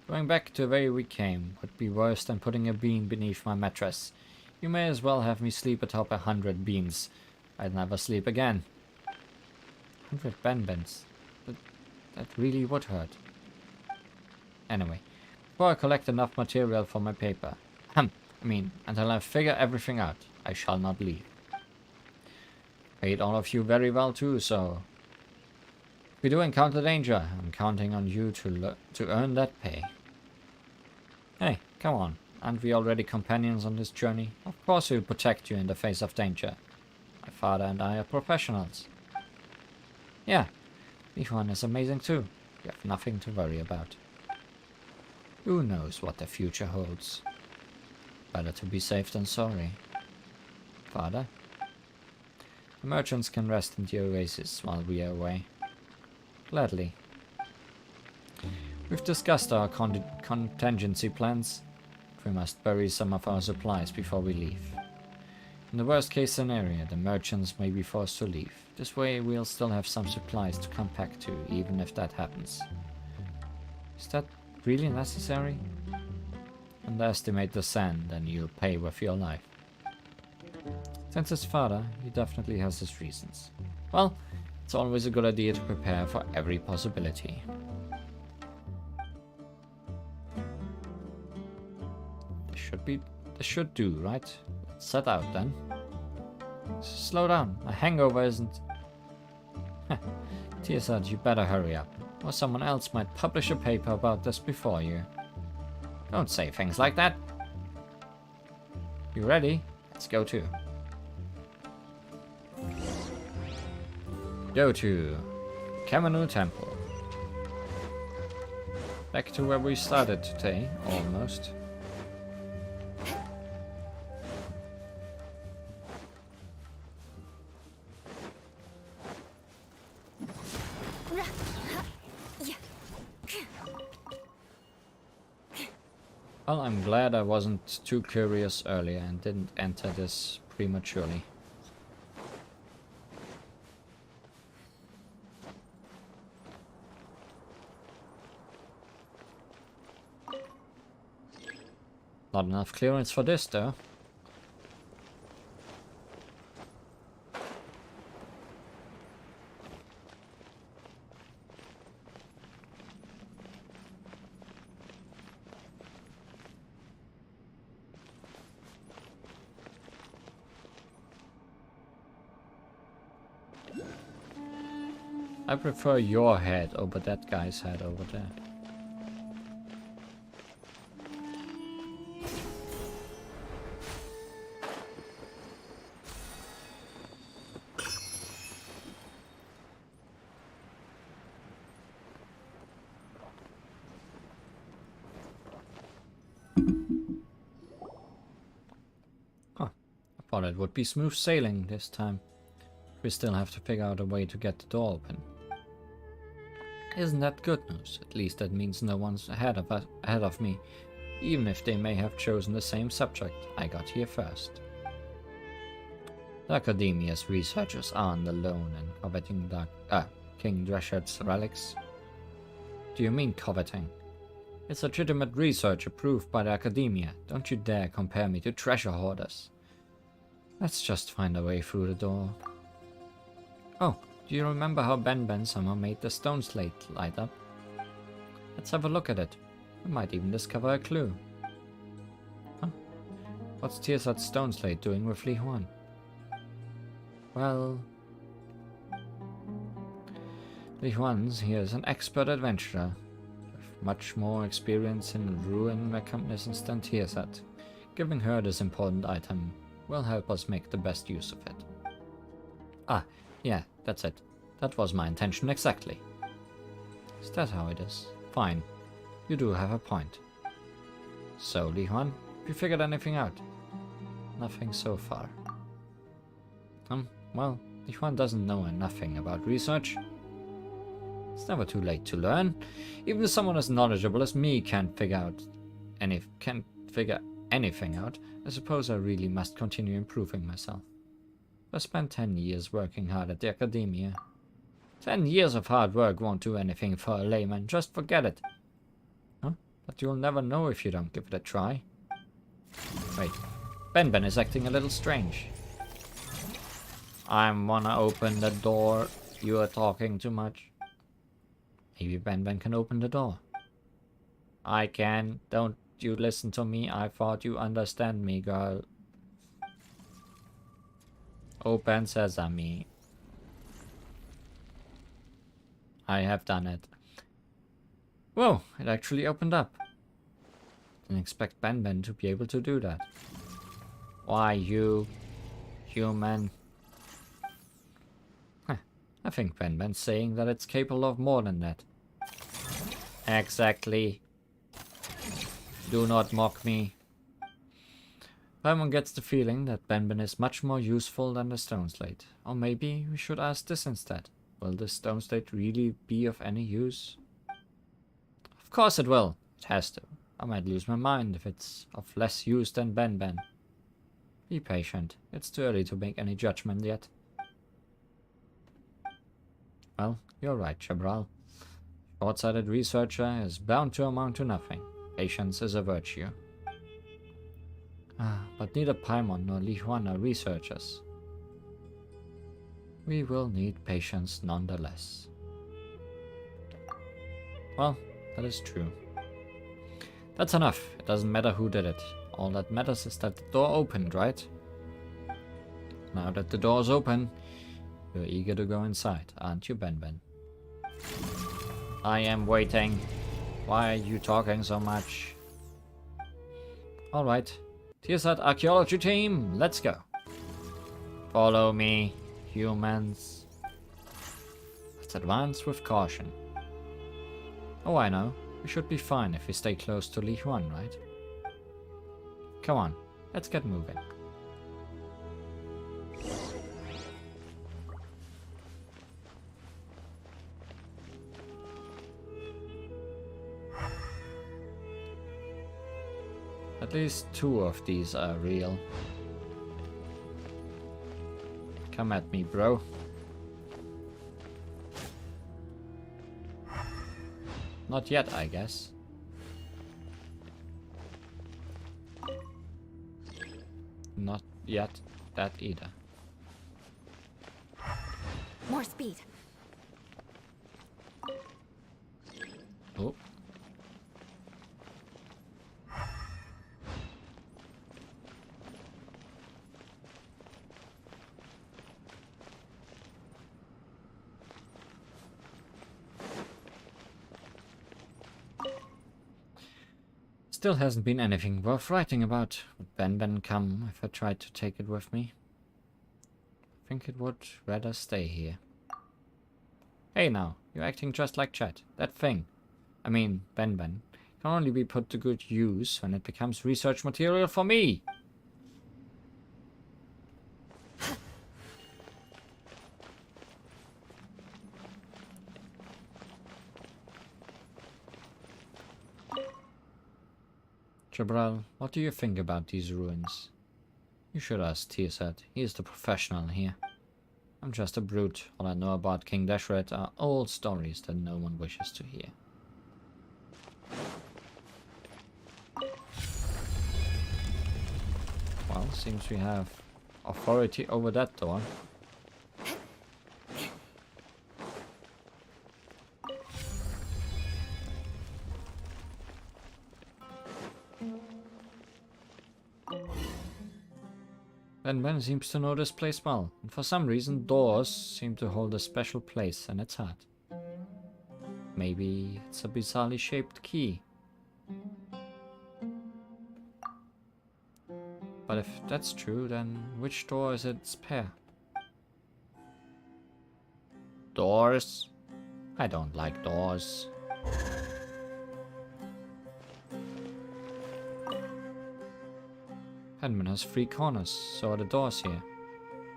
Going back to where we came would be worse than putting a bean beneath my mattress. You may as well have me sleep atop 100 beans. I'd never sleep again. 100 Ben-Bens. That really would hurt. Anyway, before I collect enough material for my paper, until I figure everything out, I shall not leave. Paid all of you very well too, so if we do encounter danger, I'm counting on you to earn that pay. Hey, come on. Aren't we already companions on this journey? Of course we'll protect you in the face of danger. My father and I are professionals. Yeah, Li-Huan is amazing too. You have nothing to worry about. Who knows what the future holds? Better to be safe than sorry. Father? The merchants can rest in the oasis while we are away. Gladly. We've discussed our contingency plans. We must bury some of our supplies before we leave. In the worst case scenario, the merchants may be forced to leave. This way we'll still have some supplies to come back to, even if that happens. Is that really necessary? Underestimate the sand and you'll pay with your life. Since his father, he definitely has his reasons. Well, it's always a good idea to prepare for every possibility. This should do, right? Let's set out then. Slow down, a hangover isn't... Tearsad, you better hurry up, or someone else might publish a paper about this before you. Don't say things like that. You ready? Let's go to. Go to Kamenu Temple. Back to where we started today, almost. Well, I'm glad I wasn't too curious earlier and didn't enter this prematurely. Not enough clearance for this, though. I prefer your head over that guy's head over there. Huh. I thought it would be smooth sailing this time. We still have to figure out a way to get the door open. Isn't that good news? At least that means no one's ahead of me, even if they may have chosen the same subject. I got here first. The Academia's researchers aren't alone in coveting King Dresher's relics. Do you mean coveting? It's legitimate research approved by the Academia. Don't you dare compare me to treasure hoarders. Let's just find a way through the door. Oh, do you remember how Ben somehow made the stone slate light up? Let's have a look at it. We might even discover a clue. Huh? What's Tearsad's stone slate doing with Li-Huan? Well... Li-Huan's here is an expert adventurer, with much more experience in ruin mechanisms than Tearsad. Giving her this important item will help us make the best use of it. Ah, yeah, that's it. That was my intention exactly. Is that how it is? Fine. You do have a point. So, Li Huan, have you figured anything out? Nothing so far. Well, Li Huan doesn't know nothing about research. It's never too late to learn. Even if someone as knowledgeable as me can't figure anything out, I suppose I really must continue improving myself. I spent 10 years working hard at the academia. 10 years of hard work won't do anything for a layman, just forget it. Huh? But you'll never know if you don't give it a try. Wait, Ben is acting a little strange. I wanna open the door. You are talking too much. Maybe Ben can open the door. I can. Don't you listen to me. I thought you understand me, girl. Open sesame. I have done it. Whoa, it actually opened up. Didn't expect Ben to be able to do that. Why, you human? I think Ben's saying that it's capable of more than that. Exactly. Do not mock me. Paimon gets the feeling that Ben is much more useful than the Stone Slate. Or maybe we should ask this instead. Will the Stone Slate really be of any use? Of course it will. It has to. I might lose my mind if it's of less use than Ben. Be patient. It's too early to make any judgment yet. Well, you're right, Chabral. Short-sighted researcher is bound to amount to nothing. Patience is a virtue. But neither Paimon nor Li Huan are researchers. We will need patience nonetheless. Well, that is true. That's enough. It doesn't matter who did it. All that matters is that the door opened, right? Now that the door's open, you're eager to go inside, aren't you, Ben? I am waiting. Why are you talking so much? Alright. Tearsat archaeology team, let's go. Follow me, humans. Let's advance with caution. Oh, I know. We should be fine if we stay close to Li Huan, right? Come on, let's get moving. At least 2 of these are real. Come at me, bro. Not yet, I guess. Not yet that either. More speed. Oh. Still hasn't been anything worth writing about. Would Ben come if I tried to take it with me? I think it would rather stay here. Hey now, you're acting just like Chet. That thing. I mean, Ben, can only be put to good use when it becomes research material for me. Jabral, what do you think about these ruins? You should ask Tearsat. He is the professional here. I'm just a brute. All I know about King Deshret are old stories that no one wishes to hear. Well, seems we have authority over that door. Ben seems to know this place well, and for some reason doors seem to hold a special place in its heart. Maybe it's a bizarrely shaped key. But if that's true, then which door is its pair? Doors? I don't like doors. Penman has 3 corners, so are the doors here.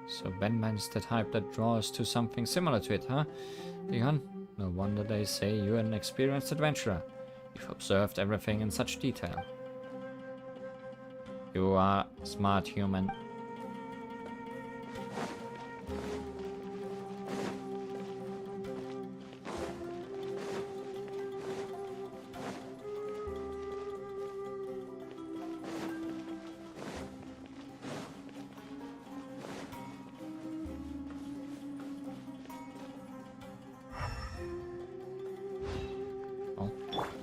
So Benman's the type that draws to something similar to it, huh? Leon, no wonder they say you're an experienced adventurer. You've observed everything in such detail. You are a smart human.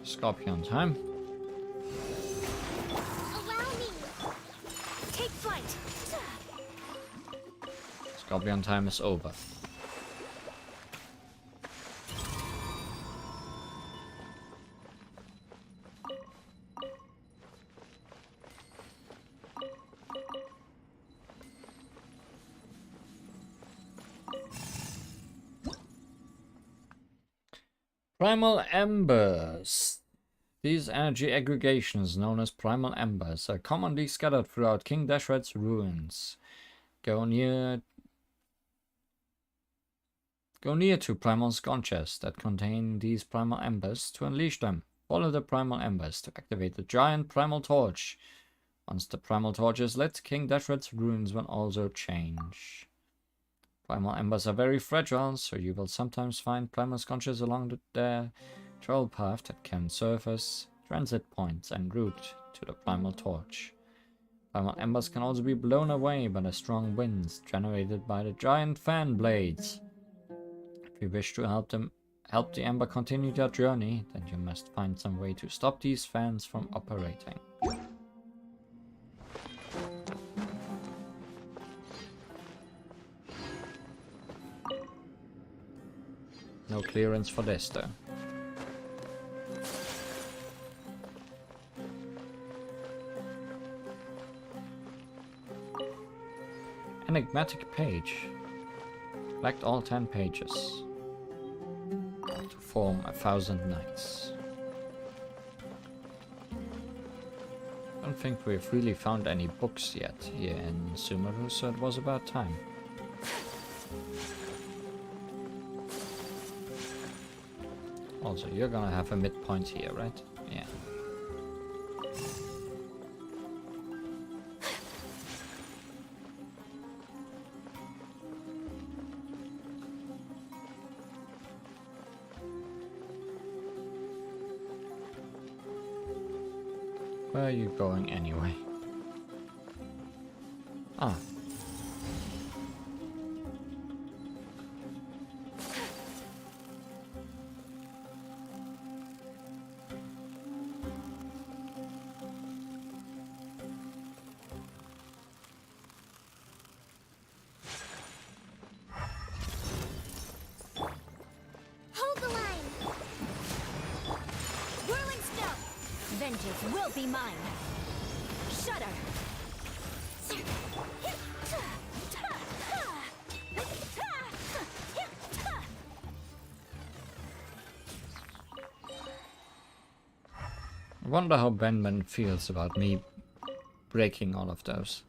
Scorpion time. Allow me. Take flight. Scorpion time is over. Primal Embers. These energy aggregations, known as Primal Embers, are commonly scattered throughout King Dashred's ruins. Go near to Primal Sconches that contain these Primal Embers to unleash them. Follow the Primal Embers to activate the giant Primal Torch. Once the Primal Torch is lit, King Dashred's ruins will also change. Primal Embers are very fragile, so you will sometimes find Primal Sconches along their travel path that can serve as transit points en route to the Primal Torch. Primal Embers can also be blown away by the strong winds generated by the giant fan blades. If you wish to help the Ember continue their journey, then you must find some way to stop these fans from operating. No clearance for this though. Enigmatic page. Collect all 10 pages to form 1,000 knights. I don't think we've really found any books yet here in Sumeru, so it was about time. Also, you're gonna have a midpoint here, right? Yeah. Where are you going anyway? Ah. Hold the line. Whirling snow. Vengeance will be mine. Shudder. I wonder how Benman feels about me breaking all of those.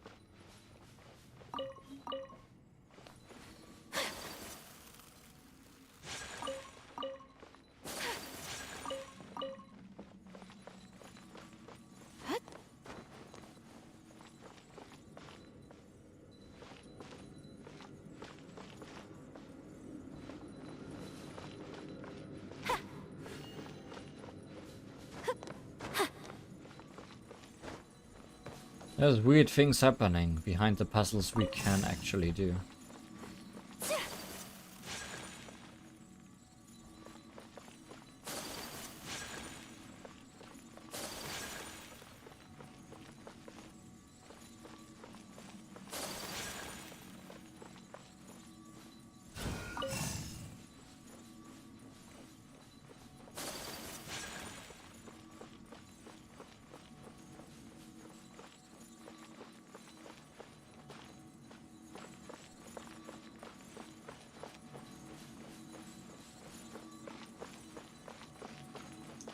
There's weird things happening behind the puzzles we can actually do.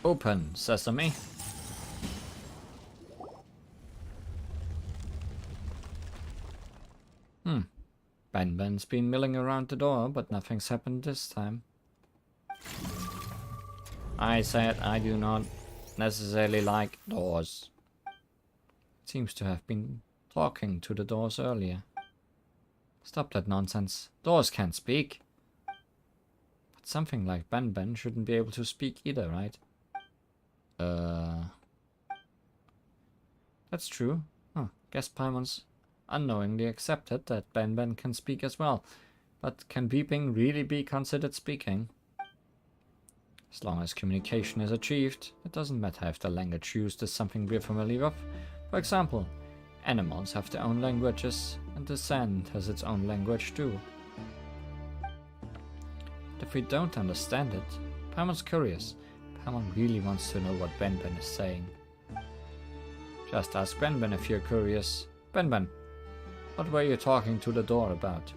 Open, sesame. Ben's been milling around the door, but nothing's happened this time. I said I do not necessarily like doors. It seems to have been talking to the doors earlier. Stop that nonsense. Doors can't speak. But something like Ben shouldn't be able to speak either, right? That's true. Huh. Guess Paimon's unknowingly accepted that Ben can speak as well. But can beeping really be considered speaking? As long as communication is achieved, it doesn't matter if the language used is something we're familiar with. For example, animals have their own languages, and the sand has its own language too. But if we don't understand it, Paimon's curious. Paimon really wants to know what Ben is saying. Just ask Ben if you're curious. Ben, what were you talking to the door about?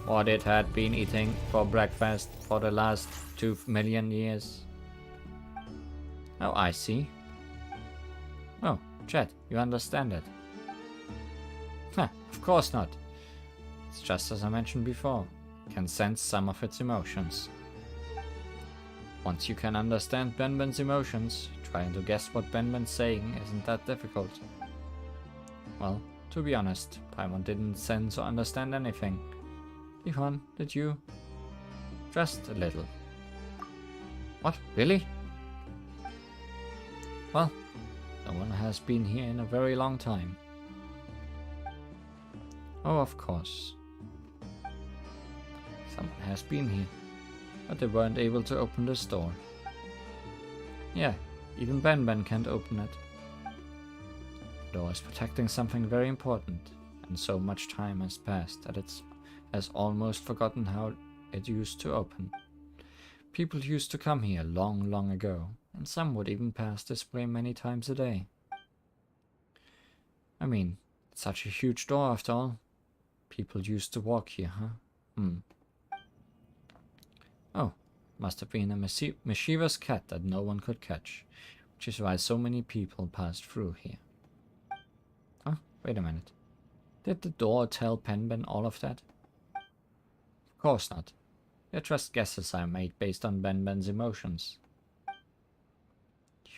What it had been eating for breakfast for the last 2 million years. Oh, I see. Oh, Chet, you understand it. Of course not. It's just as I mentioned before. Can sense some of its emotions. Once you can understand Ben's emotions, trying to guess what Ben's saying isn't that difficult. Well, to be honest, Paimon didn't sense or understand anything. Yvonne, did you? Just a little. What? Really? Well, no one has been here in a very long time. Oh, of course. Someone has been here, but they weren't able to open this door. Yeah, even Ben can't open it. The door is protecting something very important, and so much time has passed that it has almost forgotten how it used to open. People used to come here long ago, and some would even pass this way many times a day. I mean, it's such a huge door after all. People used to walk here, huh? Oh, must have been a mischievous cat that no one could catch, which is why so many people passed through here. Oh, wait a minute. Did the door tell Ben all of that? Of course not. They're just guesses I made based on Ben's emotions.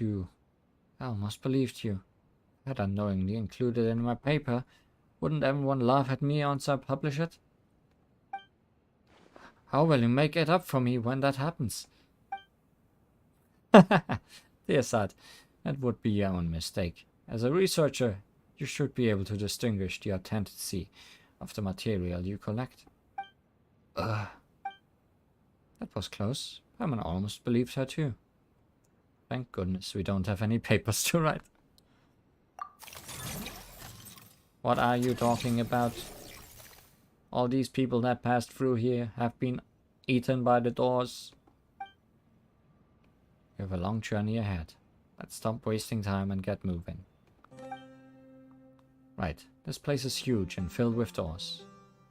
I almost believed you. Had unknowingly included it in my paper, wouldn't everyone laugh at me once I publish it? How will you make it up for me when that happens? Dear Sad, that would be your own mistake. As a researcher, you should be able to distinguish the authenticity of the material you collect. That was close. Paimon almost believed her too. Thank goodness we don't have any papers to write. What are you talking about? All these people that passed through here have been eaten by the doors. You have a long journey ahead. Let's stop wasting time and get moving. Right, this place is huge and filled with doors.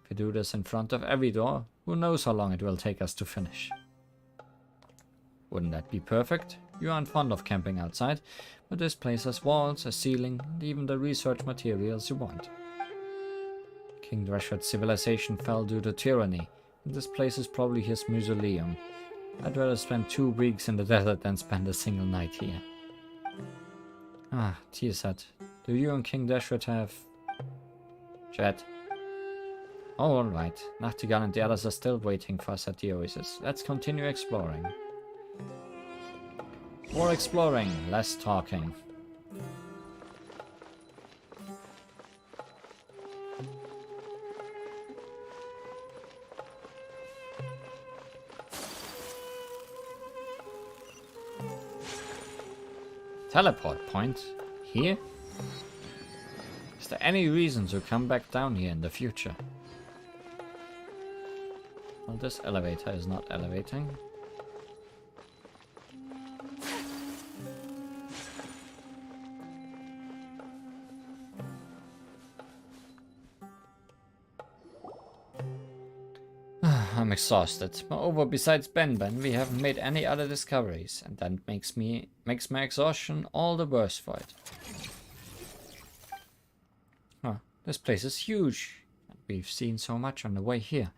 If we do this in front of every door, who knows how long it will take us to finish. Wouldn't that be perfect? You aren't fond of camping outside, but this place has walls, a ceiling, and even the research materials you want. King Dresher's civilization fell due to tyranny, and this place is probably his mausoleum. I'd rather spend 2 weeks in the desert than spend a single night here. Ah, Tearsat, do you and King Dresher have... Chat. Oh, alright, Nachtigall and the others are still waiting for us at the oasis. Let's continue exploring. More exploring, less talking. Teleport point? Here? Is there any reason to come back down here in the future? Well, this elevator is not elevating. I'm exhausted. Moreover, besides Ben, we haven't made any other discoveries, and that makes my exhaustion all the worse for it. Huh, this place is huge. we've seen so much on the way here.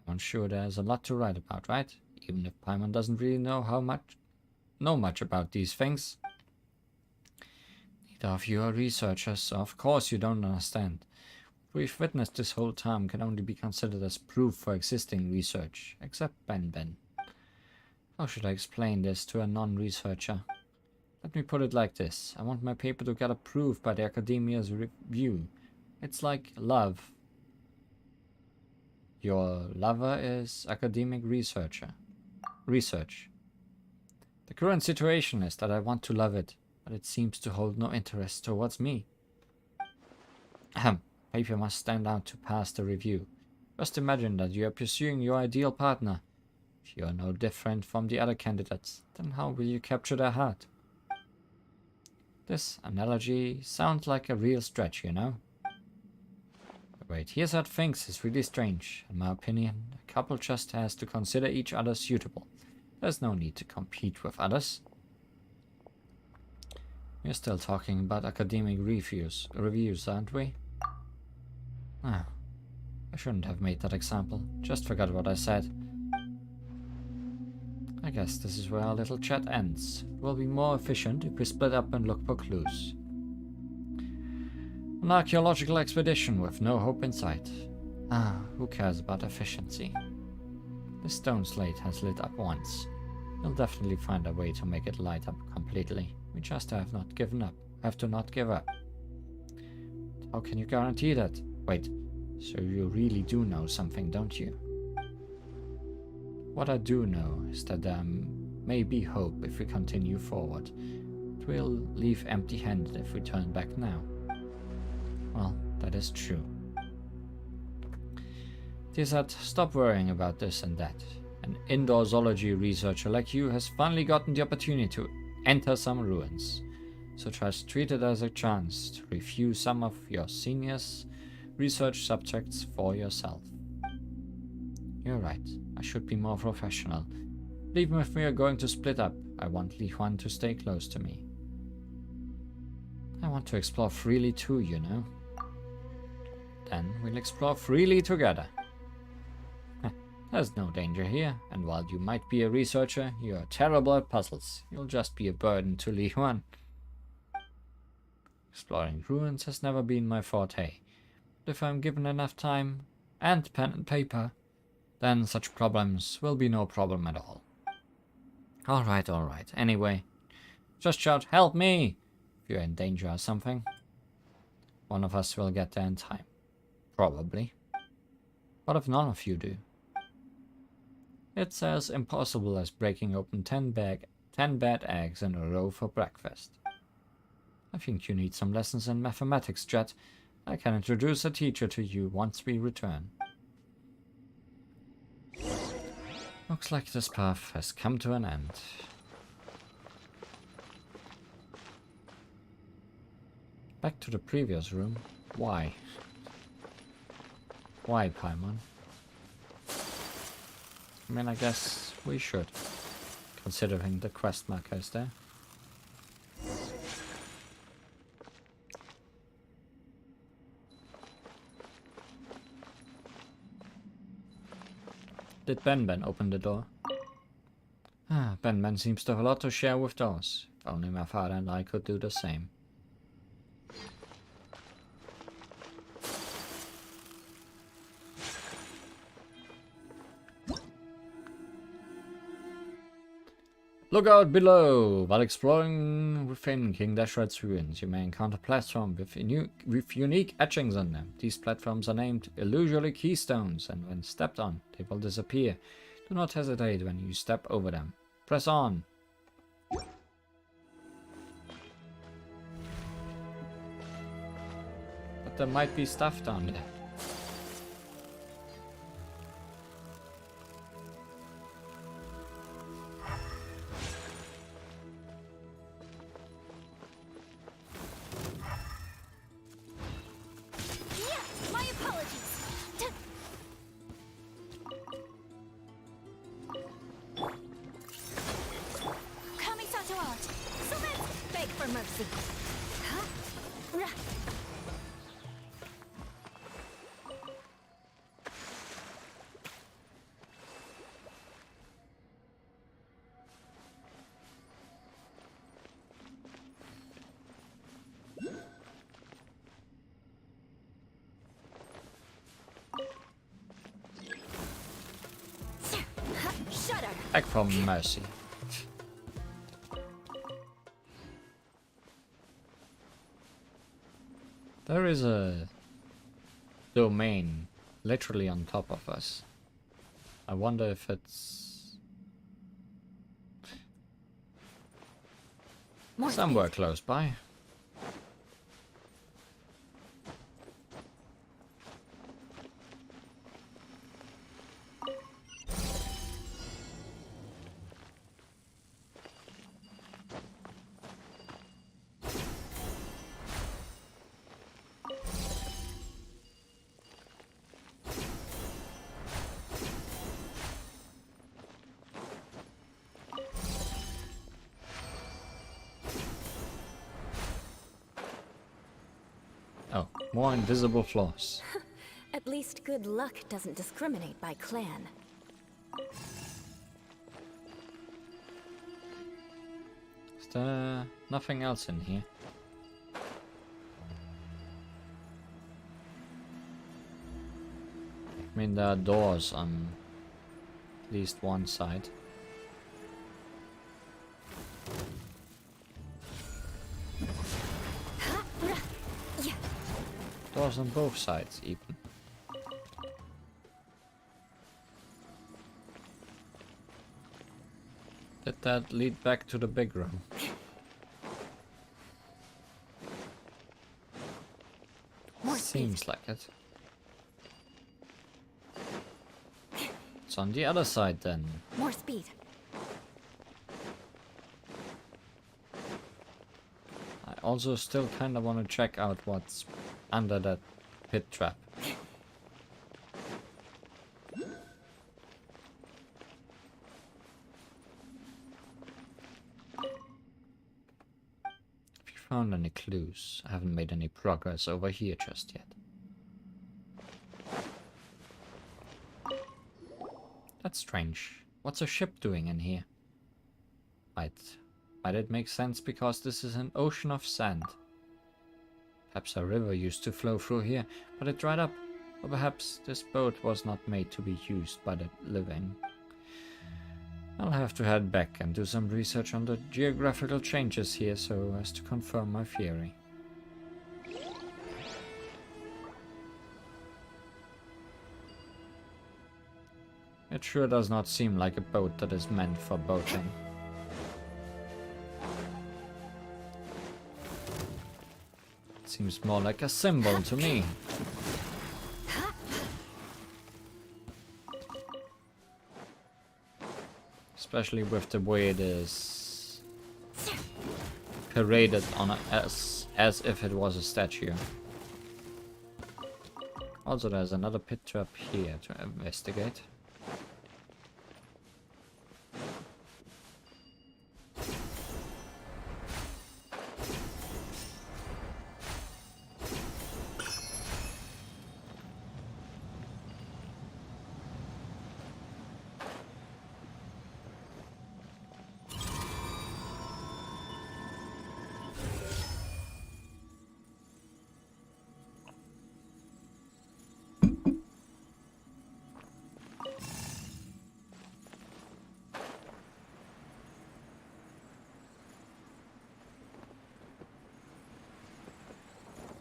I'm sure there's a lot to write about, right? Even if Paimon doesn't really know much about these things. Neither of you are researchers, so of course you don't understand. What we've witnessed this whole time can only be considered as proof for existing research, except Ben. How should I explain this to a non-researcher? Let me put it like this. I want my paper to get approved by the Academia's review. It's like love. Your lover is academic research. The current situation is that I want to love it, but it seems to hold no interest towards me. Paper must stand out to pass the review. Just imagine that you are pursuing your ideal partner. If you are no different from the other candidates, then how will you capture their heart? This analogy sounds like a real stretch, you know? But wait, here's how things is really strange. In my opinion, a couple just has to consider each other suitable. There's no need to compete with others. We're still talking about academic reviews, aren't we? Ah, I shouldn't have made that example. Just forgot what I said. I guess this is where our little chat ends. It will be more efficient if we split up and look for clues. An archaeological expedition with no hope in sight. Ah, who cares about efficiency? This stone slate has lit up once. We'll definitely find a way to make it light up completely. We just have to not give up. How can you guarantee that? Wait, so you really do know something, don't you? What I do know is that there may be hope if we continue forward. But we'll leave empty-handed if we turn back now. Well, that is true. Tizat, stop worrying about this and that. An indoor zoology researcher like you has finally gotten the opportunity to enter some ruins. So just treat it as a chance to review some of your seniors' research subjects for yourself. You're right, I should be more professional. But even if we are going to split up, I want Li Huan to stay close to me. I want to explore freely too, you know. Then we'll explore freely together. There's no danger here, and while you might be a researcher, you are terrible at puzzles. You'll just be a burden to Li Huan. Exploring ruins has never been my forte. But if I'm given enough time, and pen and paper, then such problems will be no problem at all. Alright. Anyway, just shout, "Help me!" if you're in danger or something. One of us will get there in time. Probably. What if none of you do? It's as impossible as breaking open 10 bad eggs in a row for breakfast. I think you need some lessons in mathematics, Jet. I can introduce a teacher to you once we return. Looks like this path has come to an end. Back to the previous room. Why? Why, Paimon? I mean, I guess we should, considering the quest markers there. Did Ben open the door? Ah, Ben seems to have a lot to share with those. If only my father and I could do the same. Look out below! While exploring within King Dashrad's ruins, you may encounter platforms with unique etchings on them. These platforms are named illusory keystones, and when stepped on, they will disappear. Do not hesitate when you step over them. Press on! But there might be stuff down there. Beg for mercy. There is a domain literally on top of us. I wonder if it's somewhere close by. Oh, more invisible floors. At least good luck doesn't discriminate by clan. Is there nothing else in here? I mean, there are doors on at least one side. Doors on both sides, even. Did that lead back to the big room? Seems like it. It's on the other side then. More speed. I also still kind of want to check out what's under that pit trap. Have you found any clues? I haven't made any progress over here just yet. That's strange. What's a ship doing in here? Might it make sense because this is an ocean of sand? Perhaps a river used to flow through here, but it dried up. Or perhaps this boat was not made to be used by the living. I'll have to head back and do some research on the geographical changes here so as to confirm my theory. It sure does not seem like a boat that is meant for boating. It seems more like a symbol to me. Especially with the way it is paraded on as if it was a statue. Also, there's another pit trap here to investigate.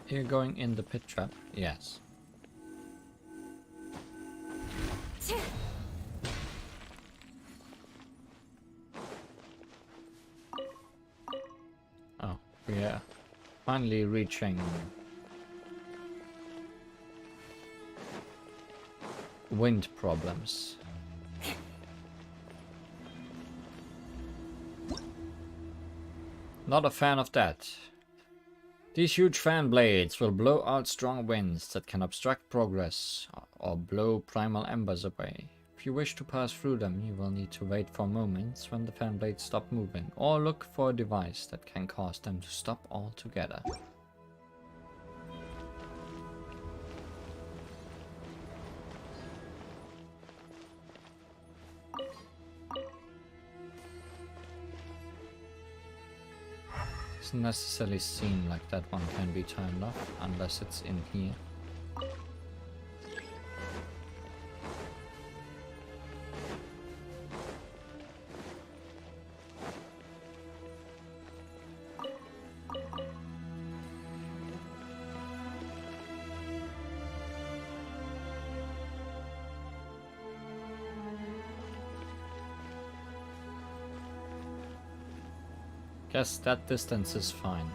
You're going in the pit trap? Yes. Oh, we are finally reaching wind problems. Not a fan of that. These huge fan blades will blow out strong winds that can obstruct progress or blow primal embers away. If you wish to pass through them, you will need to wait for moments when the fan blades stop moving, or look for a device that can cause them to stop altogether. Doesn't necessarily seem like that one can be turned off unless it's in here. Guess that distance is fine.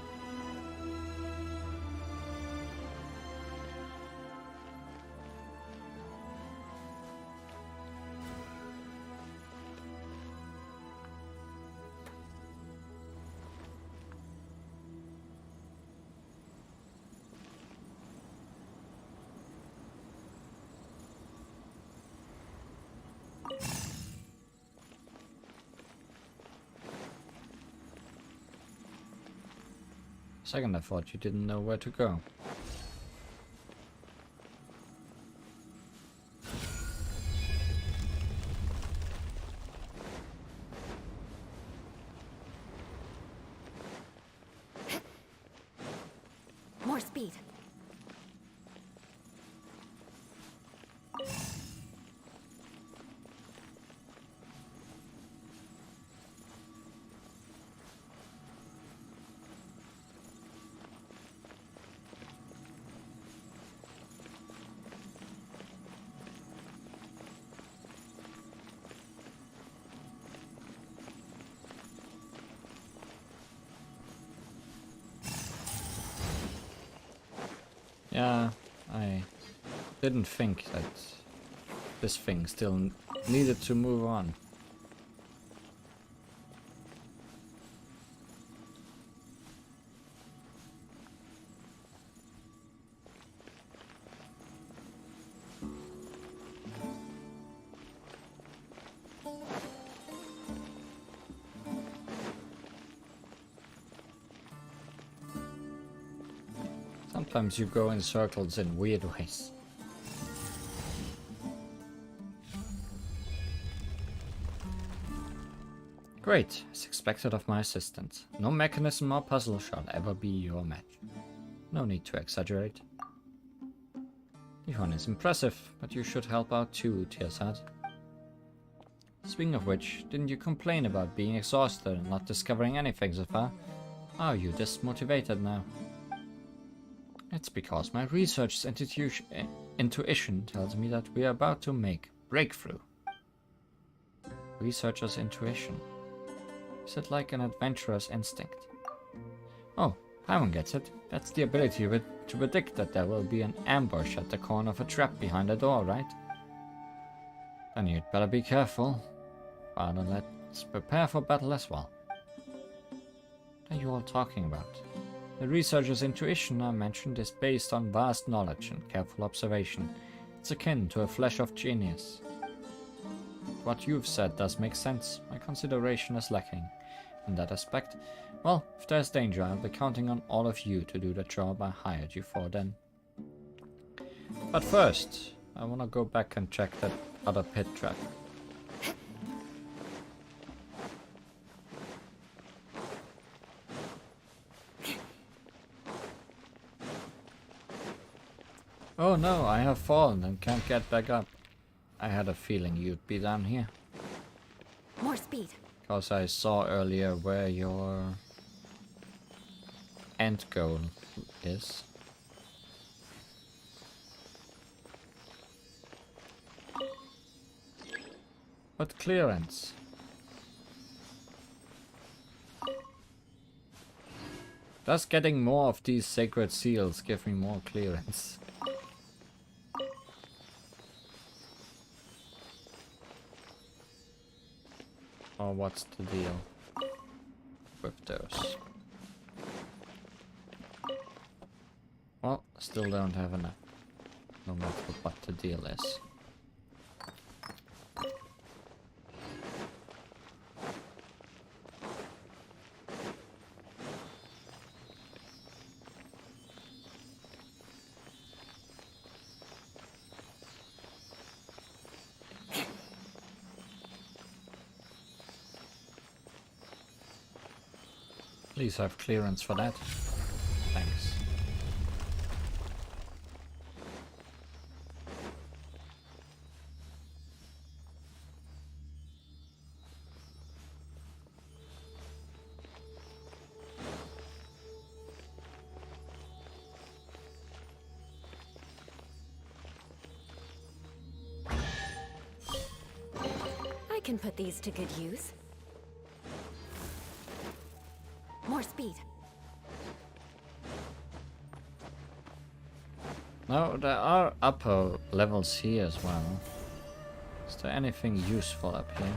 Second, I thought you didn't know where to go. More speed. Yeah, I didn't think that this thing still needed to move on. Sometimes you go in circles in weird ways. Great, as expected of my assistant. No mechanism or puzzle shall ever be your match. No need to exaggerate. Nihon is impressive, but you should help out too, Tearsad. Speaking of which, didn't you complain about being exhausted and not discovering anything so far? Are you dismotivated now? It's because my research intuition tells me that we are about to make breakthrough. Researcher's intuition. Is it like an adventurer's instinct? Oh, Paimon gets it. That's the ability to predict that there will be an ambush at the corner of a trap behind a door, right? Then you'd better be careful. Father, let's prepare for battle as well. What are you all talking about? The researcher's intuition I mentioned is based on vast knowledge and careful observation. It's akin to a flash of genius. What you've said does make sense. My consideration is lacking in that aspect. Well, if there's danger, I'll be counting on all of you to do the job I hired you for then. But first, I want to go back and check that other pit trap. Oh no, I have fallen and can't get back up. I had a feeling you'd be down here. More speed. Because I saw earlier where your end goal is. What clearance? Does getting more of these sacred seals give me more clearance? Or what's the deal with those? Well, still don't have enough, no matter what the deal is. Please have clearance for that. Thanks. I can put these to good use. More speed. No, there are upper levels here as well. Is there anything useful up here?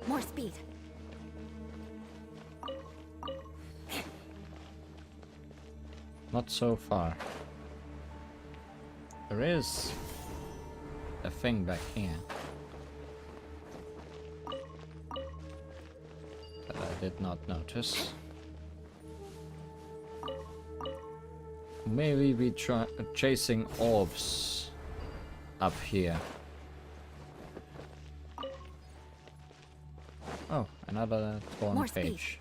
More speed. Not so far. There is a thing back here that I did not notice. Maybe we try chasing orbs up here. Oh, another torn More speed. page.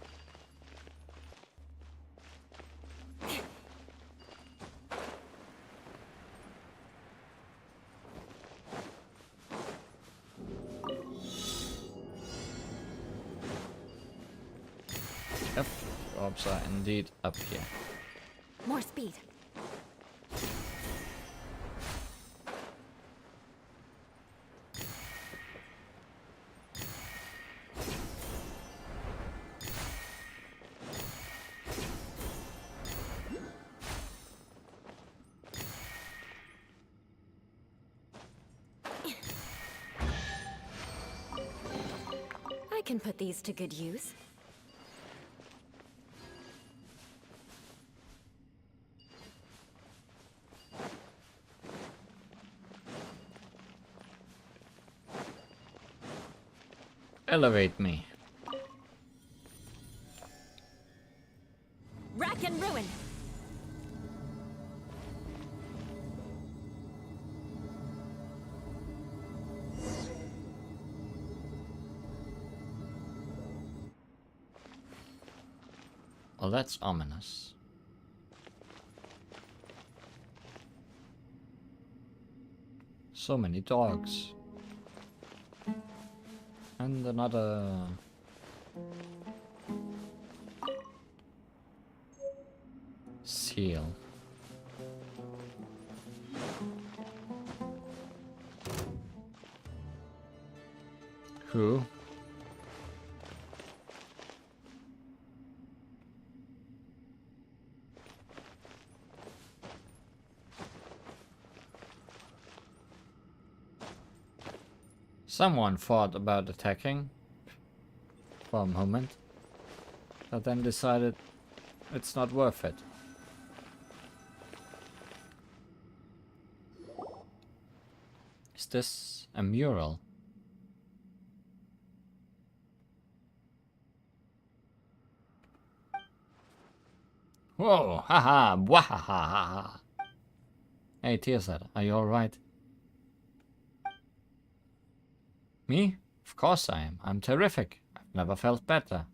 Yep, orbs are indeed up here. More speed. I can put these to good use. Elevate me. Rack and ruin. Well, that's ominous. So many dogs. And another... seal. Who? Someone thought about attacking for a moment, but then decided it's not worth it. Is this a mural? Whoa, haha, wahaha. Hey, Tearsad, are you alright? Me? Of course I am. I'm terrific. I've never felt better.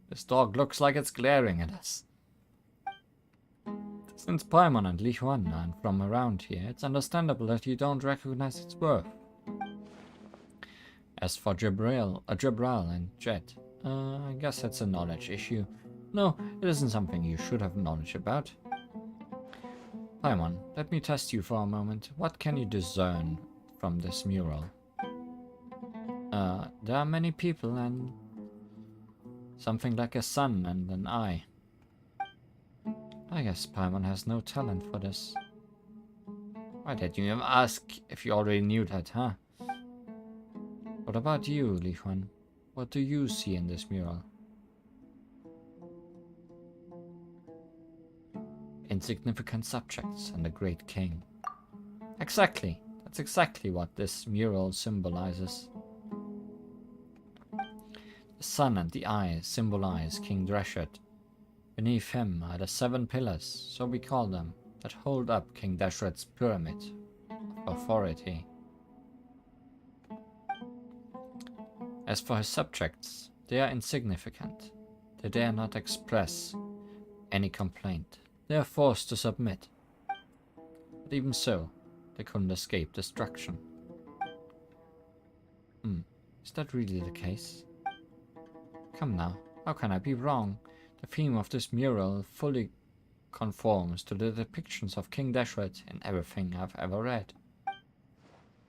This dog looks like it's glaring at us. Since Paimon and Li Huan aren't from around here, it's understandable that you don't recognize its worth. As for Jabral and Jet, I guess that's a knowledge issue. No, it isn't something you should have knowledge about. Paimon, let me test you for a moment. What can you discern from this mural? There are many people and something like a sun and an eye. I guess Paimon has no talent for this. Why did you even ask if you already knew that, huh? What about you, Li Huan? What do you see in this mural? Insignificant subjects and a great king. Exactly. That's exactly what this mural symbolizes. The sun and the eye symbolize King Dreshet. Beneath him are the 7 pillars, so we call them, that hold up King Dreshet's pyramid of authority. As for his subjects, they are insignificant. They dare not express any complaint. They are forced to submit. But even so, they couldn't escape destruction. Is that really the case? Come now, how can I be wrong? The theme of this mural fully conforms to the depictions of King Dashret in everything I've ever read.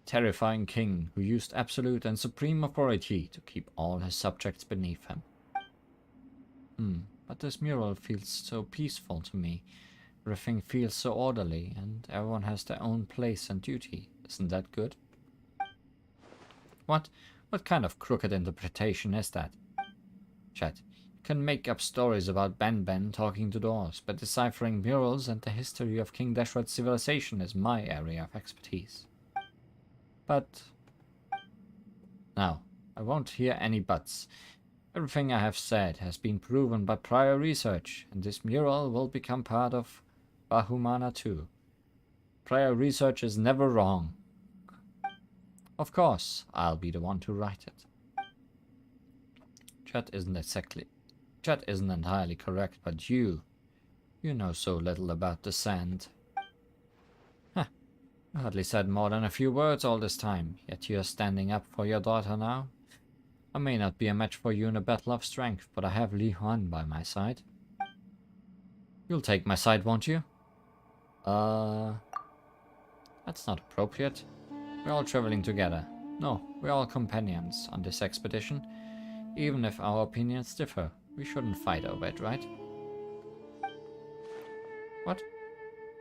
Terrifying king who used absolute and supreme authority to keep all his subjects beneath him. But this mural feels so peaceful to me. Everything feels so orderly, and everyone has their own place and duty. Isn't that good? What kind of crooked interpretation is that? Chat, you can make up stories about Ben talking to doors, but deciphering murals and the history of King Dashret's civilization is my area of expertise. But... now, I won't hear any buts. Everything I have said has been proven by prior research, and this mural will become part of Bahumana too. Prior research is never wrong. Of course, I'll be the one to write it. Chat isn't entirely correct, but you know so little about the sand. Huh, you hardly said more than a few words all this time, yet you're standing up for your daughter now. I may not be a match for you in a battle of strength, but I have Li Huan by my side. You'll take my side, won't you? That's not appropriate. We're all traveling together. No, we're all companions on this expedition. Even if our opinions differ, we shouldn't fight over it, right? What?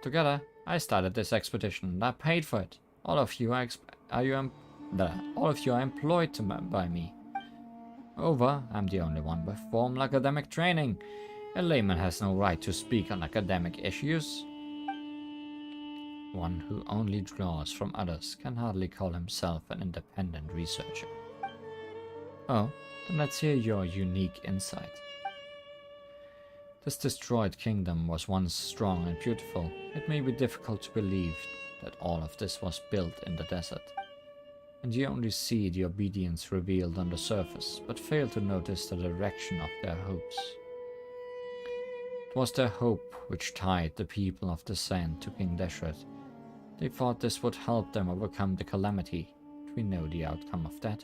Together, I started this expedition and I paid for it. All of you are employed by me. Moreover, I'm the only one with formal academic training. A layman has no right to speak on academic issues. One who only draws from others can hardly call himself an independent researcher. Oh, then let's hear your unique insight. This destroyed kingdom was once strong and beautiful. It may be difficult to believe that all of this was built in the desert. And you only see the obedience revealed on the surface, but fail to notice the direction of their hopes. It was their hope which tied the people of the sand to King Dashret. They thought this would help them overcome the calamity, but we know the outcome of that.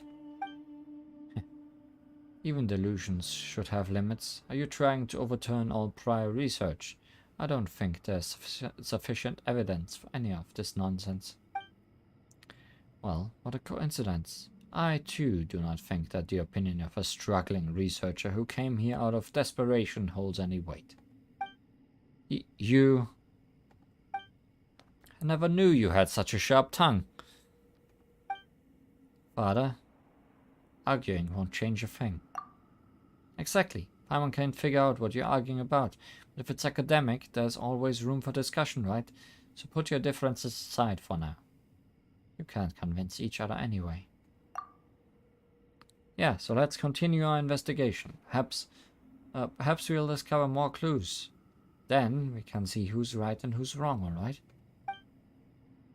Even delusions should have limits. Are you trying to overturn all prior research? I don't think there's sufficient evidence for any of this nonsense. Well, what a coincidence. I too do not think that the opinion of a struggling researcher who came here out of desperation holds any weight. You... I never knew you had such a sharp tongue. Father, arguing won't change a thing. Exactly. Paimon can't figure out what you're arguing about. But if it's academic, there's always room for discussion, right? So put your differences aside for now. You can't convince each other anyway. Yeah, so let's continue our investigation. Perhaps we'll discover more clues. Then we can see who's right and who's wrong, alright?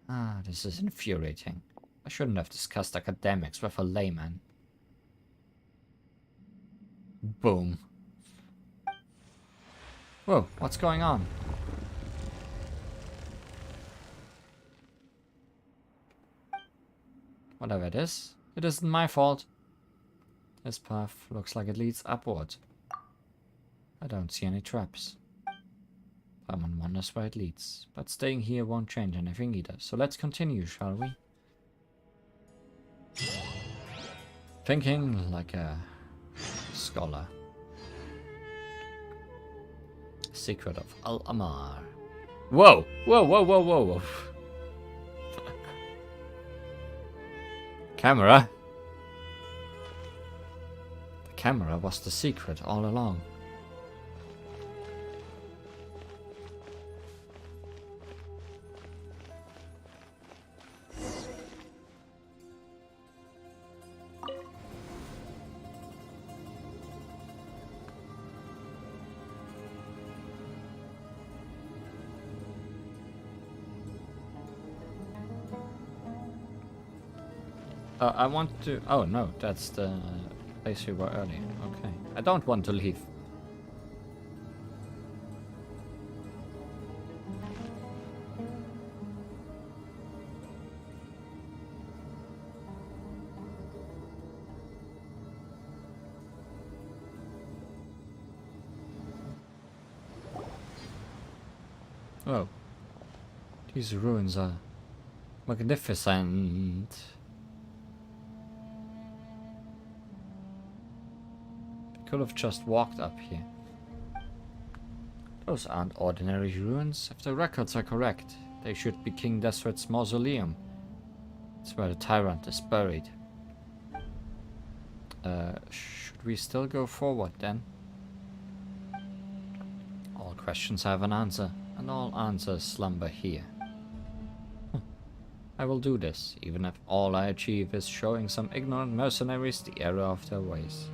Ah, this is infuriating. I shouldn't have discussed academics with a layman. Boom. Whoa, what's going on? Whatever it isn't my fault. This path looks like it leads upward. I don't see any traps. Paimon wonders where it leads, but staying here won't change anything either. So let's continue, shall we? Thinking like a scholar. Secret of Al-Amar. Whoa! Whoa, whoa, whoa, whoa, whoa. Camera? The camera was the secret all along. I want to... Oh, no, that's the place we were earlier. Okay. I don't want to leave. Oh. These ruins are magnificent. We could have just walked up here. Those aren't ordinary ruins. If the records are correct, they should be King Desert's mausoleum. It's where the tyrant is buried. Should we still go forward then? All questions have an answer, and all answers slumber here. I will do this, even if all I achieve is showing some ignorant mercenaries the error of their ways.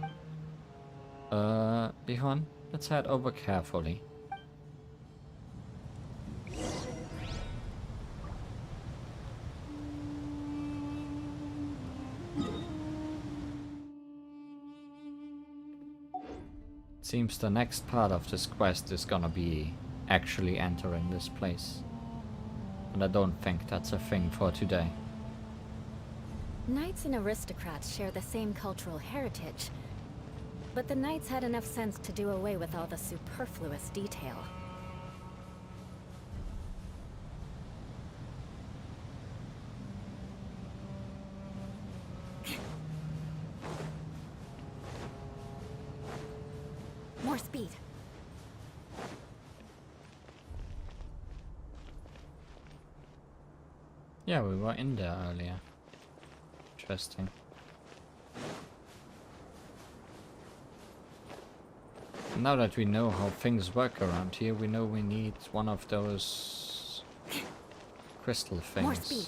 Bihon, let's head over carefully. Seems the next part of this quest is gonna be actually entering this place. And I don't think that's a thing for today. Knights and aristocrats share the same cultural heritage, but the knights had enough sense to do away with all the superfluous detail. More speed. Yeah, we were in there earlier. Interesting. Now that we know how things work around here, we know we need one of those crystal things. More speed.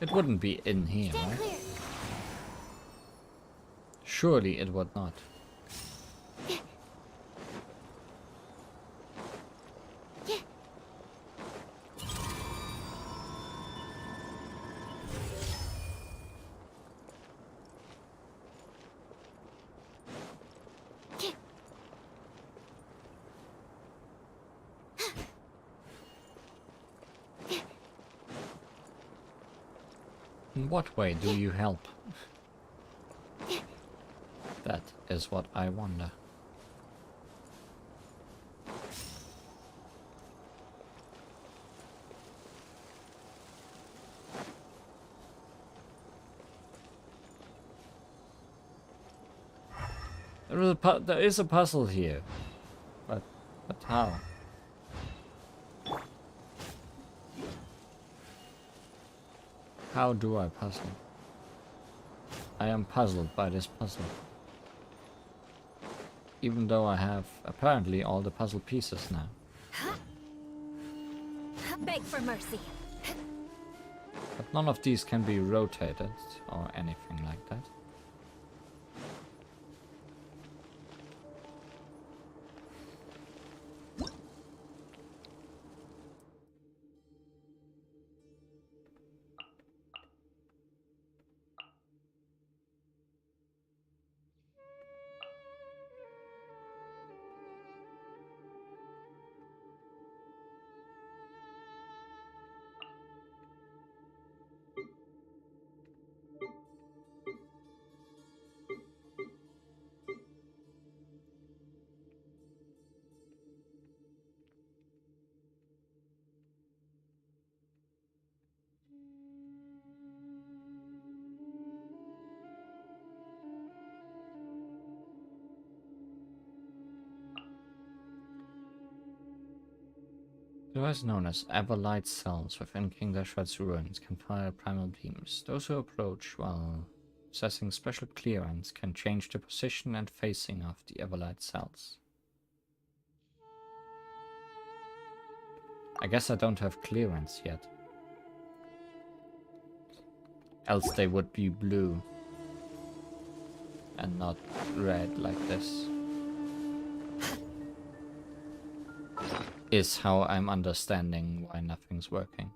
It wouldn't be in here, Stand right? clear. Surely it would not. In what way do you help? That is what I wonder. There is a puzzle here, but how? How do I puzzle? I am puzzled by this puzzle. Even though I have apparently all the puzzle pieces now. Beg for mercy. But none of these can be rotated or anything like that. Device known as Everlight cells within King Dashrat's ruins can fire primal beams. Those who approach while possessing special clearance can change the position and facing of the Everlight cells. I guess I don't have clearance yet. Else they would be blue and not red like this. Is how I'm understanding why nothing's working.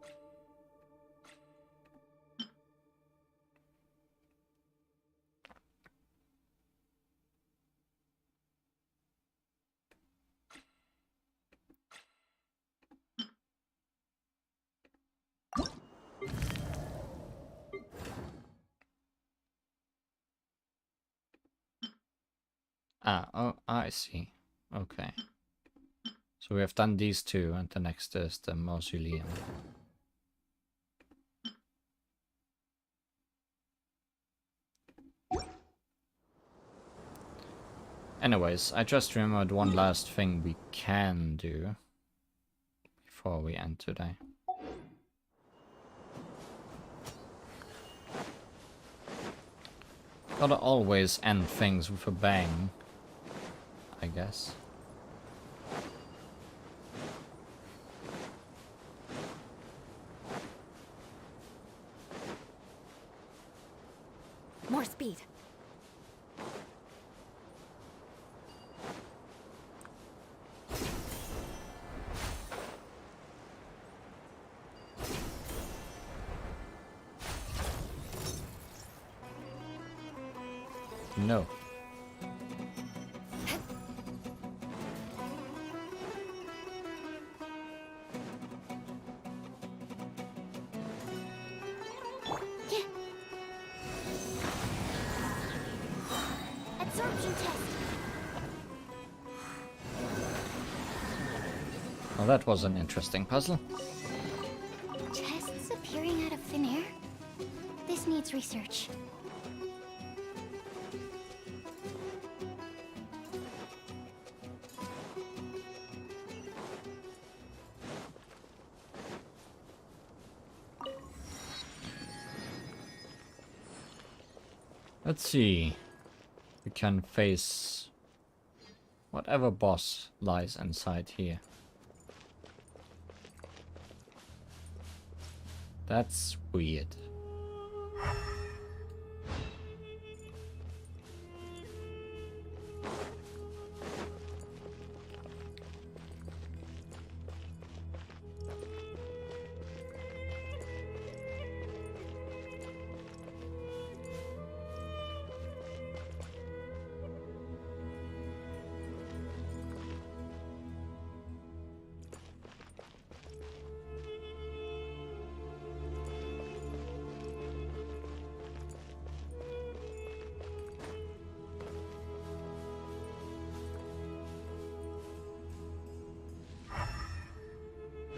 Ah, oh, I see. Okay. So So we have done these two, and the next is the mausoleum. Anyways, I just remembered one last thing we can do before we end today. Gotta always end things with a bang, I guess. More speed. No. Absorption test. Well, that was an interesting puzzle. Chests appearing out of thin air? This needs research. Let's see. We can face whatever boss lies inside here. That's weird.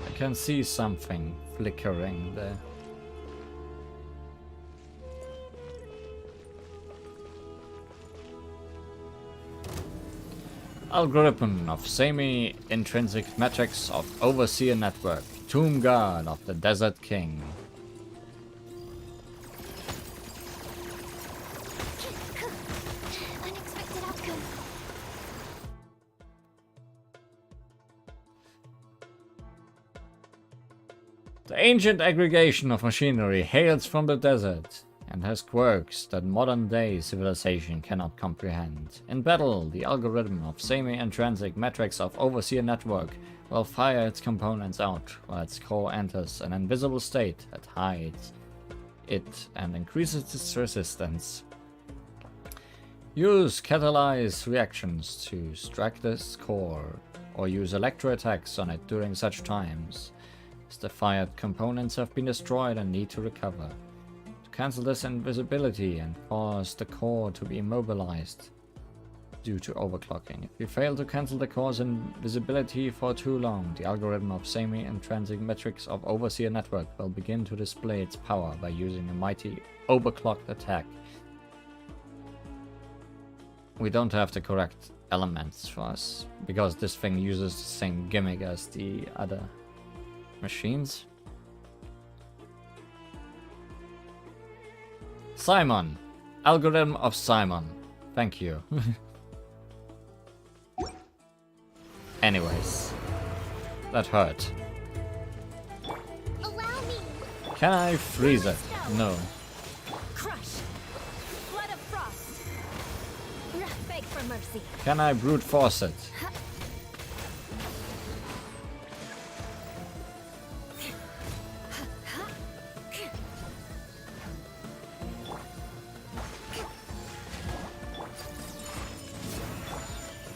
I can see something flickering there. Algorithm of semi-intrinsic metrics of Overseer Network, Tomb Guard of the Desert King. Unexpected outcome. The ancient aggregation of machinery hails from the desert and has quirks that modern-day civilization cannot comprehend. In battle, the algorithm of semi-intrinsic metrics of Overseer Network will fire its components out while its core enters an invisible state that hides it and increases its resistance. Use catalyze reactions to strike this core, or use electro attacks on it during such times, as the fired components have been destroyed and need to recover. To cancel this invisibility and cause the core to be immobilized due to overclocking. If you fail to cancel the core's invisibility for too long, the algorithm of semi-intrinsic metrics of Overseer Network will begin to display its power by using a mighty overclocked attack. We don't have the correct elements for us, because this thing uses the same gimmick as the other machines. Simon. Algorithm of Simon. Thank you. Anyways. That hurt. Allow me. Can I freeze it? No. Crush. Blood of frost. Beg for mercy. Can I brute force it?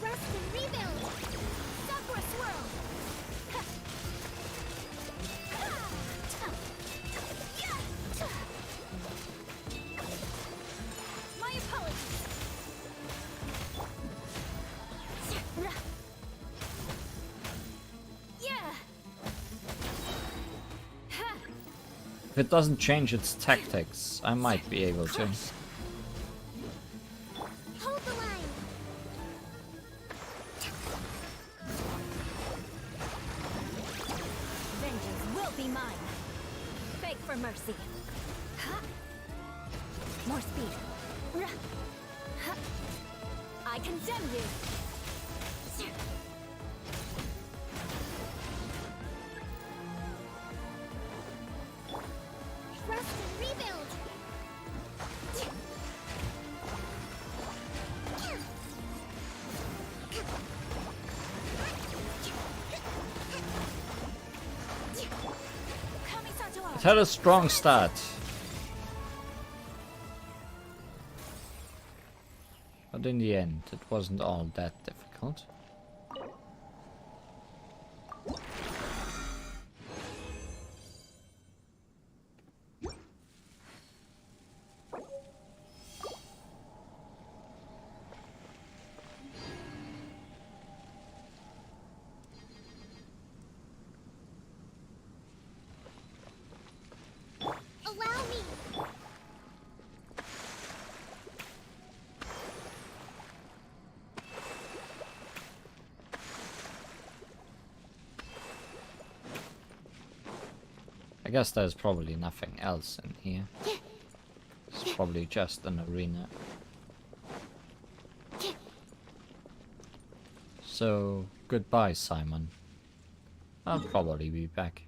Rest and rebuild. Sakura swirl. My apologies. If it doesn't change its tactics, I might be able to. Hold the line. Vengeance will be mine. Beg for mercy. Ha. More speed. Ra. Ha. I condemn you. Trust and rebuild. It had a strong start. But in the end, it wasn't all that difficult. Allow me. I guess there's probably nothing else in here. It's probably just an arena. So, goodbye, Simon. I'll probably be back.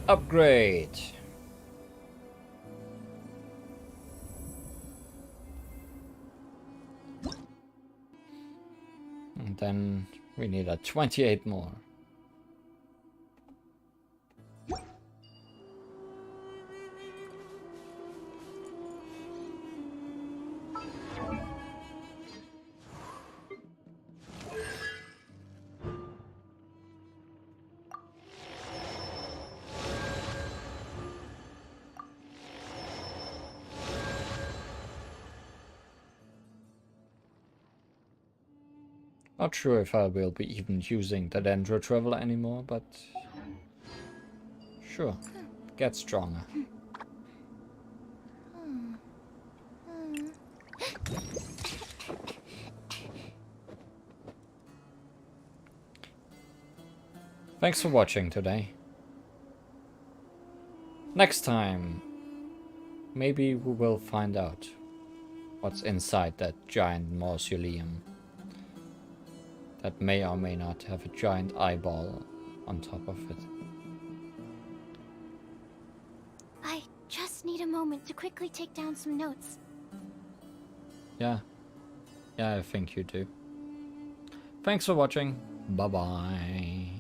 Upgrade. And then we need a 28 more. Not sure if I will be even using the Dendro Traveler anymore, but sure, get stronger. Thanks for watching today. Next time, maybe we will find out what's inside that giant mausoleum. That may or may not have a giant eyeball on top of it. I just need a moment to quickly take down some notes. Yeah, I think you do. Thanks for watching. Bye-bye.